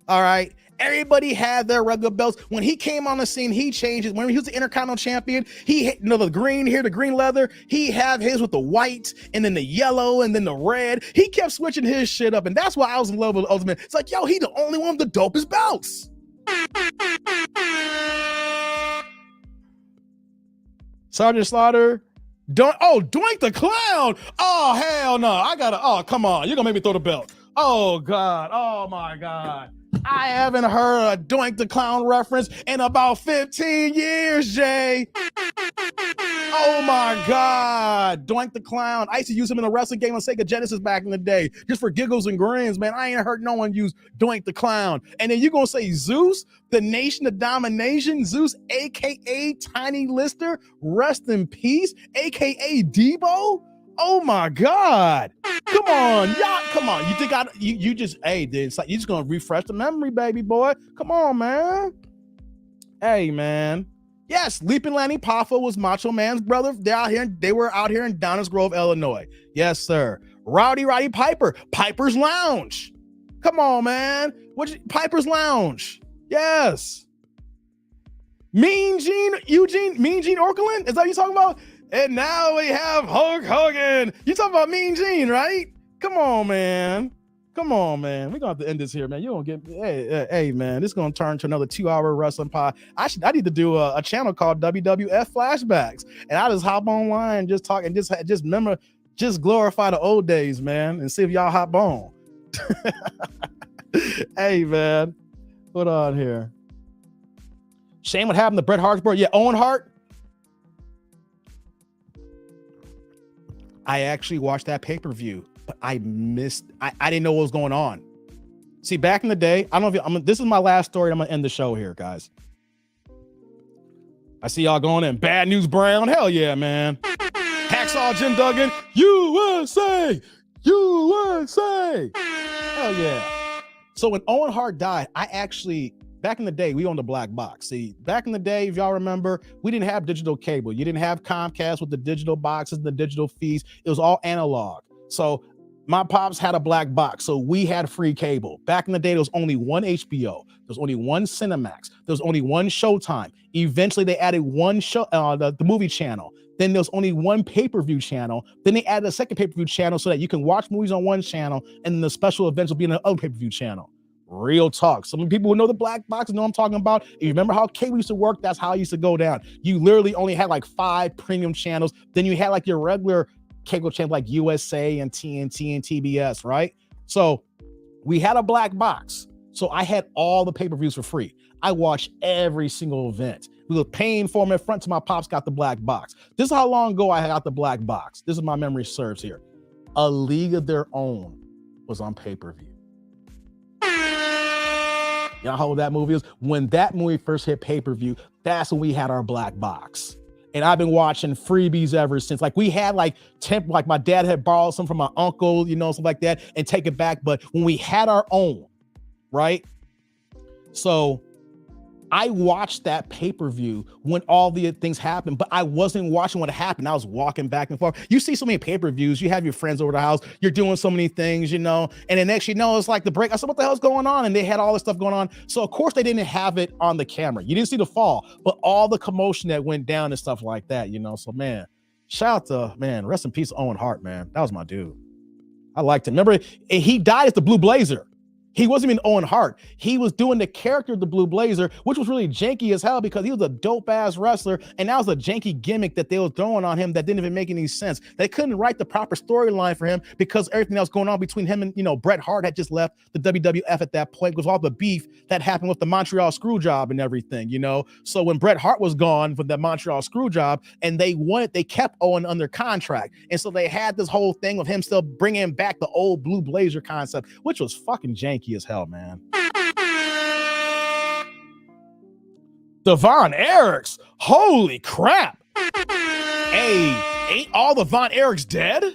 Speaker 1: All right. Everybody had their regular belts. When he came on the scene, he changed it. When he was the Intercontinental Champion, he hit, the green here, the green leather. He had his with the white and then the yellow and then the red. He kept switching his shit up. And that's why I was in love with the Ultimate. It's like, yo, he the only one with the dopest belts. Sergeant Slaughter, Doink the Clown. Oh, hell no. Come on. You're going to make me throw the belt. Oh, God. Oh, my God. I haven't heard a Doink the Clown reference in about 15 years, Jay. Oh, my God. Doink the Clown. I used to use him in a wrestling game on Sega Genesis back in the day, just for giggles and grins, man. I ain't heard no one use Doink the Clown. And then you're going to say Zeus, the Nation of Domination, Zeus, a.k.a. Tiny Lister, rest in peace, a.k.a. Debo. Oh, my God. Come on, y'all. Come on. You think you just, hey, dude, it's like, you just going to refresh the memory, baby boy. Come on, man. Hey, man. Yes, Leaping Lanny Poffo was Macho Man's brother. They were out here in Downers Grove, Illinois. Yes, sir. Rowdy Roddy Piper, Piper's Lounge. Come on, man. Piper's Lounge. Yes. Mean Gene Orkelin? Is that what you're talking about? And now we have Hulk Hogan. You talking about Mean Gene, right? Come on, man. We're going to have to end this here, man. You don't get, hey, man, this is going to turn to another 2-hour wrestling pod. I need to do a channel called WWF Flashbacks. And I just hop online, just talk and just glorify the old days, man, and see if y'all hop on. Hey, man, hold on here. Shame what happened to Bret Hart's brother. Yeah, Owen Hart. I actually watched that pay-per-view, but I didn't know what was going on. See, back in the day, I don't know if this is my last story. I'm going to end the show here, guys. I see y'all going in. Bad News Brown. Hell yeah, man. Hacksaw Jim Duggan. USA. Hell yeah. So when Owen Hart died, back in the day, we owned a black box. See, back in the day, if y'all remember, we didn't have digital cable. You didn't have Comcast with the digital boxes and the digital feeds. It was all analog. So my pops had a black box, so we had free cable. Back in the day, there was only one HBO. There was only one Cinemax. There was only one Showtime. Eventually, they added one show, the movie channel. Then there was only one pay-per-view channel. Then they added a second pay-per-view channel so that you can watch movies on one channel, and then the special events will be on the other pay-per-view channel. Real talk. Some people who know the black box know what I'm talking about. If you remember how cable used to work, that's how it used to go down. You literally only had like 5 premium channels. Then you had like your regular cable channel like USA and TNT and TBS, right? So we had a black box. So I had all the pay-per-views for free. I watched every single event. We were paying for them in front till my pops got the black box. This is how long ago I got the black box. This is my memory serves here. A League of Their Own was on pay-per-view. You know how old that movie is? When that movie first hit pay-per-view, that's when we had our black box. And I've been watching freebies ever since. Like we had like my dad had borrowed some from my uncle, something like that, and take it back. But when we had our own, right? So I watched that pay-per-view when all the things happened, but I wasn't watching what happened. I was walking back and forth. You see so many pay-per-views, you have your friends over the house, you're doing so many things, and then next it's like the break. I said, what the hell's going on? And they had all this stuff going on. So of course they didn't have it on the camera. You didn't see the fall, but all the commotion that went down and stuff like that, So man, shout out to, man, rest in peace, Owen Hart, man. That was my dude. I liked him. Remember, he died as the Blue Blazer. He wasn't even Owen Hart. He was doing the character of the Blue Blazer, which was really janky as hell because he was a dope ass wrestler. And that was a janky gimmick that they were throwing on him that didn't even make any sense. They couldn't write the proper storyline for him because everything else going on between him and, you know, Bret Hart had just left the WWF at that point was all the beef that happened with the Montreal screw job and everything, you know? So when Bret Hart was gone for the Montreal screw job and they kept Owen under contract. And so they had this whole thing of him still bringing back the old Blue Blazer concept, which was fucking janky as hell, man. Devon Eriks, holy crap. Hey, ain't all the Von Erichs dead?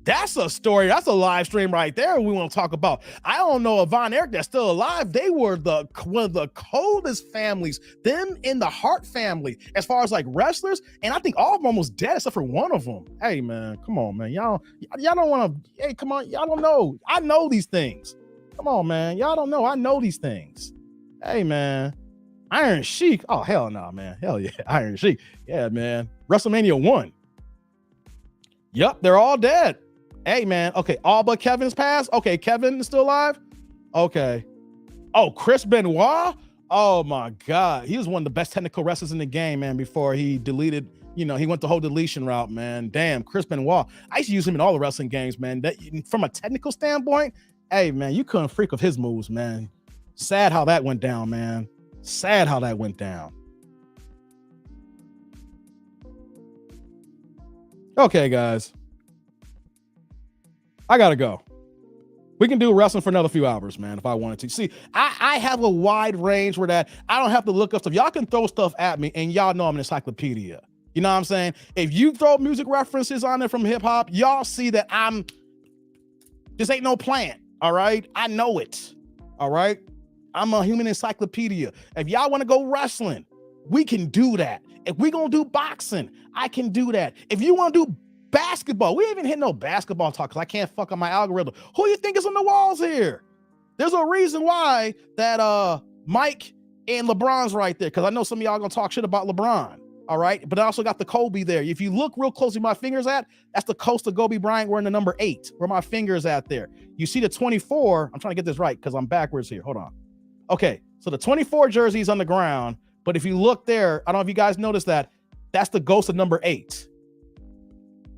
Speaker 1: That's a story. That's a live stream right there we want to talk about. I don't know if Von Erich that's still alive. They were one of the coldest families, them in the Hart family, as far as like wrestlers. And I think all of them almost dead except for one of them. Hey, man, come on, man. Y'all don't want to, hey, come on. Y'all don't know. I know these things. Come on, man. Y'all don't know. I know these things. Hey, man. Iron Sheik. Oh, hell no, man. Hell yeah. Iron Sheik. Yeah, man. WrestleMania 1. Yep, they're all dead. Hey, man. Okay, all but Kevin's passed. Okay, Kevin is still alive. Okay. Oh, Chris Benoit. Oh, my God. He was one of the best technical wrestlers in the game, man, before he deleted, you know, he went the whole deletion route, man. Damn, Chris Benoit. I used to use him in all the wrestling games, man. That, from a technical standpoint, hey, man, you couldn't freak of his moves, man. Sad how that went down, man. Sad how that went down. Okay, guys. I gotta go. We can do wrestling for another few hours, man, if I wanted to. See, I have a wide range where that I don't have to look up stuff. Y'all can throw stuff at me, and y'all know I'm an encyclopedia. You know what I'm saying? If you throw music references on there from hip hop, y'all see that this ain't no plant. All right, I know it. All right, I'm a human encyclopedia. If y'all want to go wrestling, we can do that. If we gonna do boxing, I can do that. If you want to do basketball, we ain't even hit no basketball talk because I can't fuck up my algorithm. Who you think is on the walls here? There's a reason why that Mike and LeBron's right there, because I know some of y'all gonna talk shit about LeBron. All right, but I also got the Kobe there. If you look real closely, my fingers at, that's the coast of Kobe Bryant wearing the number 8, where my fingers at there. You see the 24. I'm trying to get this right because I'm backwards here. Hold on. Okay, so the 24 jersey is on the ground, but if you look there, I don't know if you guys noticed that, that's the ghost of number 8.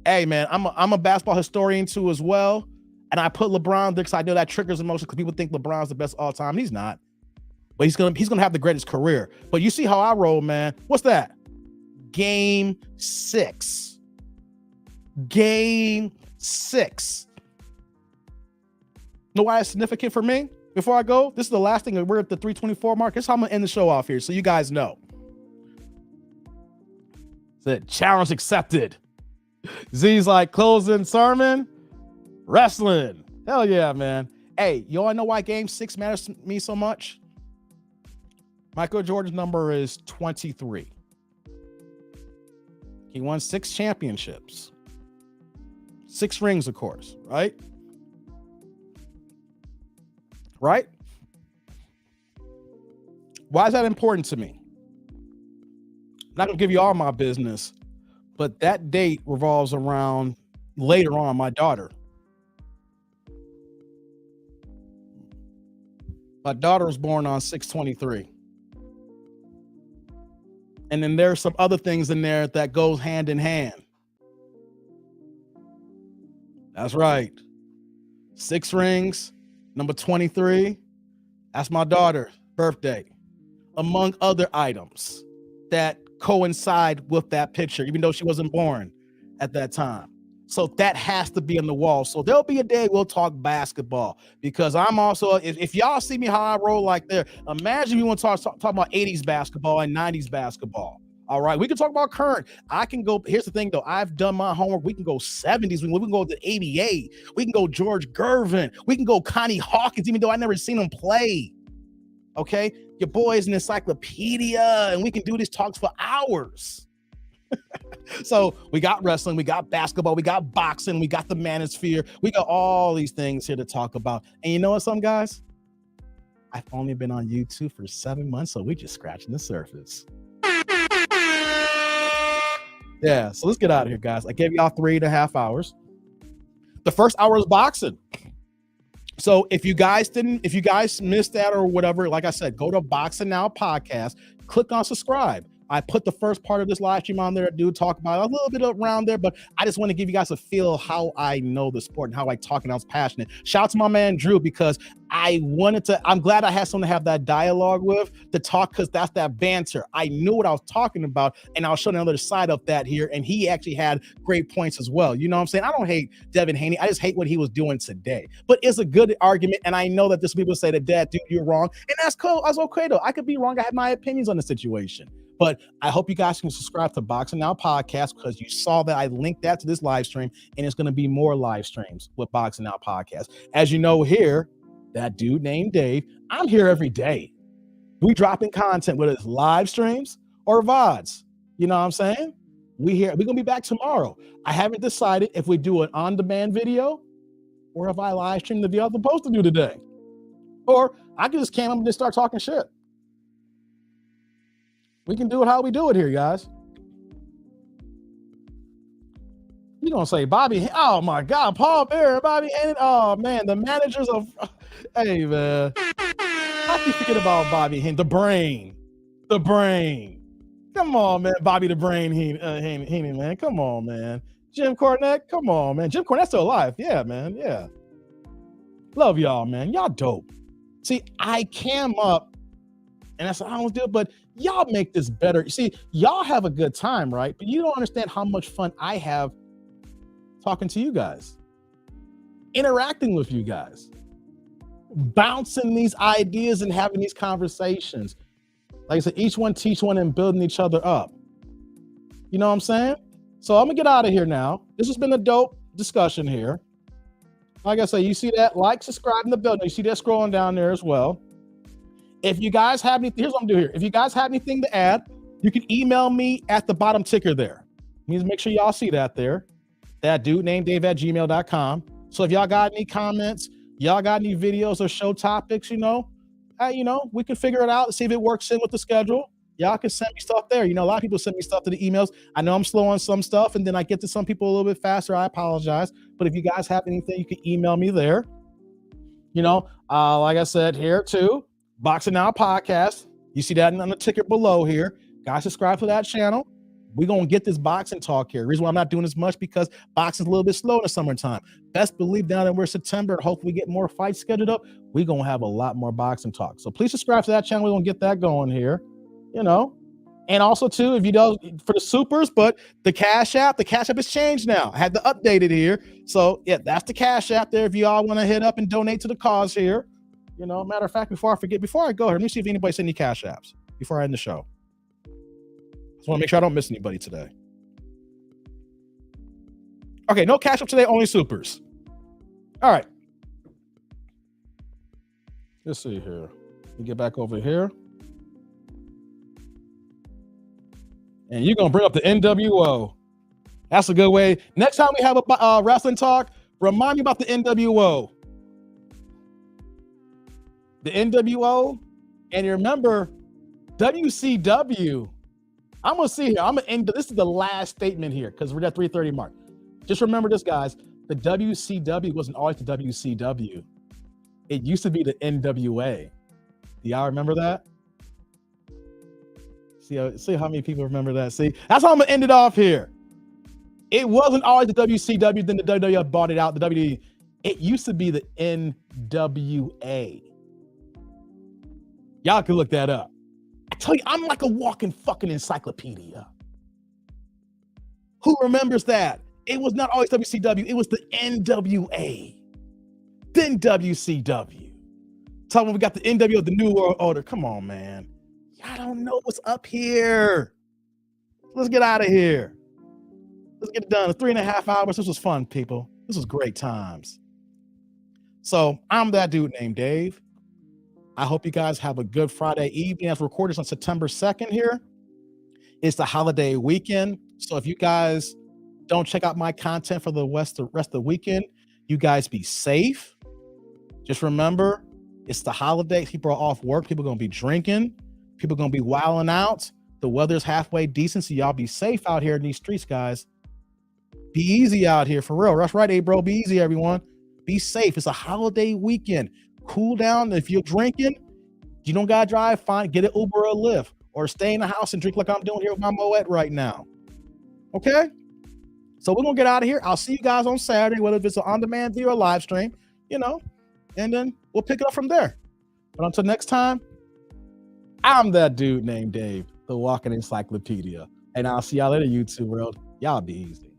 Speaker 1: Hey, man, I'm a basketball historian too as well, and I put LeBron there because I know that triggers emotion because people think LeBron's the best all time. He's not, but he's gonna have the greatest career. But you see how I roll, man. What's that? Game 6. Game 6. Know why it's significant for me? Before I go, this is the last thing. We're at the 324 mark. This is how I'm gonna end the show off here, so you guys know. Said challenge accepted. Z's like closing sermon, wrestling. Hell yeah, man. Hey, you all know why Game 6 matters to me so much? Michael Jordan's number is 23. He won 6 championships. 6 rings, of course, right? Right? Why is that important to me? I'm not gonna give you all my business, but that date revolves around later on my daughter. My daughter was born on 6/23. And then there's some other things in there that goes hand in hand. That's right. 6 rings, number 23. That's my daughter's birthday, among other items that coincide with that picture, even though she wasn't born at that time. So that has to be on the wall. So there'll be a day we'll talk basketball, because I'm also, if y'all see me how I roll like there, imagine you want to talk about 80s basketball and 90s basketball. All right, we can talk about current. I can go, here's the thing though, I've done my homework. We can go 70s, we can go to ABA, we can go George Gervin, we can go Connie Hawkins, even though I never seen him play. Okay, your boy is an encyclopedia, and we can do these talks for hours. So we got wrestling, we got basketball, we got boxing, we got the manosphere, we got all these things here to talk about. And you know what, some guys? I've only been on YouTube for 7 months, so we just scratching the surface. Yeah, so let's get out of here, guys. I gave y'all 3.5 hours. The first hour is boxing. So if you guys missed that or whatever, like I said, go to Boxing Now Podcast, click on subscribe. I put the first part of this live stream on there. I do talk about a little bit around there, but I just want to give you guys a feel how I know the sport and how I talk and I was passionate. Shout out to my man Drew, because I'm glad I had someone to have that dialogue with to talk, because that's that banter. I knew what I was talking about, and I'll show another side of that here. And he actually had great points as well. You know what I'm saying? I don't hate Devin Haney. I just hate what he was doing today. But it's a good argument, and I know that there's people say that, Dad, dude, you're wrong. And that's cool. That's okay, though. I could be wrong. I have my opinions on the situation. But I hope you guys can subscribe to Boxing Now Podcast, because you saw that I linked that to this live stream, and it's going to be more live streams with Boxing Now Podcast. As you know, here, that dude named Dave, I'm here every day. We dropping content, whether it's live streams or VODs. You know what I'm saying? We're going to be back tomorrow. I haven't decided if we do an on-demand video or if I live stream the video I'm supposed to do today. Or I can just cam up and just start talking shit. We can do it how we do it here, guys. You're going to say Bobby, oh my God, Paul Bear, Bobby Haney. Oh man, the managers of, hey man. How can you forget about Bobby Haney? The brain. Come on, man. Bobby the Brain Haney, man. Come on, man. Jim Cornette, come on, man. Jim Cornette's still alive. Yeah, man. Yeah. Love y'all, man. Y'all dope. See, I cam up, and that's what I always do, but y'all make this better. You see, y'all have a good time, right? But you don't understand how much fun I have talking to you guys, interacting with you guys, bouncing these ideas and having these conversations. Like I said, each one teach one and building each other up. You know what I'm saying? So I'm gonna get out of here now. This has been a dope discussion here. Like I say, you see that? Like, subscribe, in the bell. You see that scrolling down there as well. If you guys have anything, here's what I'm doing here. If you guys have anything to add, you can email me at the bottom ticker there. Means make sure y'all see that there. That dude named Dave@gmail.com. So if y'all got any comments, y'all got any videos or show topics, we can figure it out and see if it works in with the schedule. Y'all can send me stuff there. A lot of people send me stuff to the emails. I know I'm slow on some stuff, and then I get to some people a little bit faster. I apologize. But if you guys have anything, you can email me there. Like I said here too, Boxing Now Podcast. You see that on the ticket below here. Guys, subscribe to that channel. We're going to get this boxing talk here. The reason why I'm not doing as much, because boxing's a little bit slow in the summertime. Best believe now that we're September and hopefully we get more fights scheduled up, we're going to have a lot more boxing talk. So please subscribe to that channel. We're going to get that going here, And also, too, if you don't, for the supers, but the Cash App has changed now. I had to update it here. So, yeah, that's the Cash App there if you all want to hit up and donate to the cause here. Matter of fact, before I go here, let me see if anybody sent any Cash Apps before I end the show. Just want to make sure I don't miss anybody today. Okay, no Cash App today, only supers. All right. Let's see here. Let me get back over here. And you're going to bring up the NWO. That's a good way. Next time we have a wrestling talk, remind me about the NWO. The NWO. And you remember, WCW. I'm going to see here. I'm going to end. This is the last statement here because we're at 3:30 mark. Just remember this, guys. The WCW wasn't always the WCW. It used to be the NWA. Do y'all remember that? See how many people remember that? See, that's how I'm gonna end it off here. It wasn't always the WCW, then the WWE bought it out. The WWE. It used to be the NWA. Y'all can look that up. I tell you, I'm like a walking fucking encyclopedia. Who remembers that? It was not always WCW. It was the NWA. Then WCW. Talking we got the NWO, the New World Order. Come on, man. I don't know what's up here. Let's get out of here. Let's get it done. 3.5 hours. This was fun, people. This was great times. So I'm that dude named Dave. I hope you guys have a good Friday evening. As recorded on September 2nd here. It's the holiday weekend. So if you guys don't check out my content for the rest of the weekend, you guys be safe. Just remember, it's the holidays. People are off work. People are going to be drinking. People are going to be wilding out. The weather's halfway decent, so y'all be safe out here in these streets, guys. Be easy out here, for real. That's right, bro. Be easy, everyone. Be safe. It's a holiday weekend. Cool down. If you're drinking, you don't gotta drive. Fine, get an Uber or a Lyft, or stay in the house and drink like I'm doing here with my Moet right now. Okay. So we're gonna get out of here. I'll see you guys on Saturday, whether it's an on-demand video or live stream, and then we'll pick it up from there. But until next time, I'm that dude named Dave, the walking encyclopedia. And I'll see y'all later, YouTube world. Y'all be easy.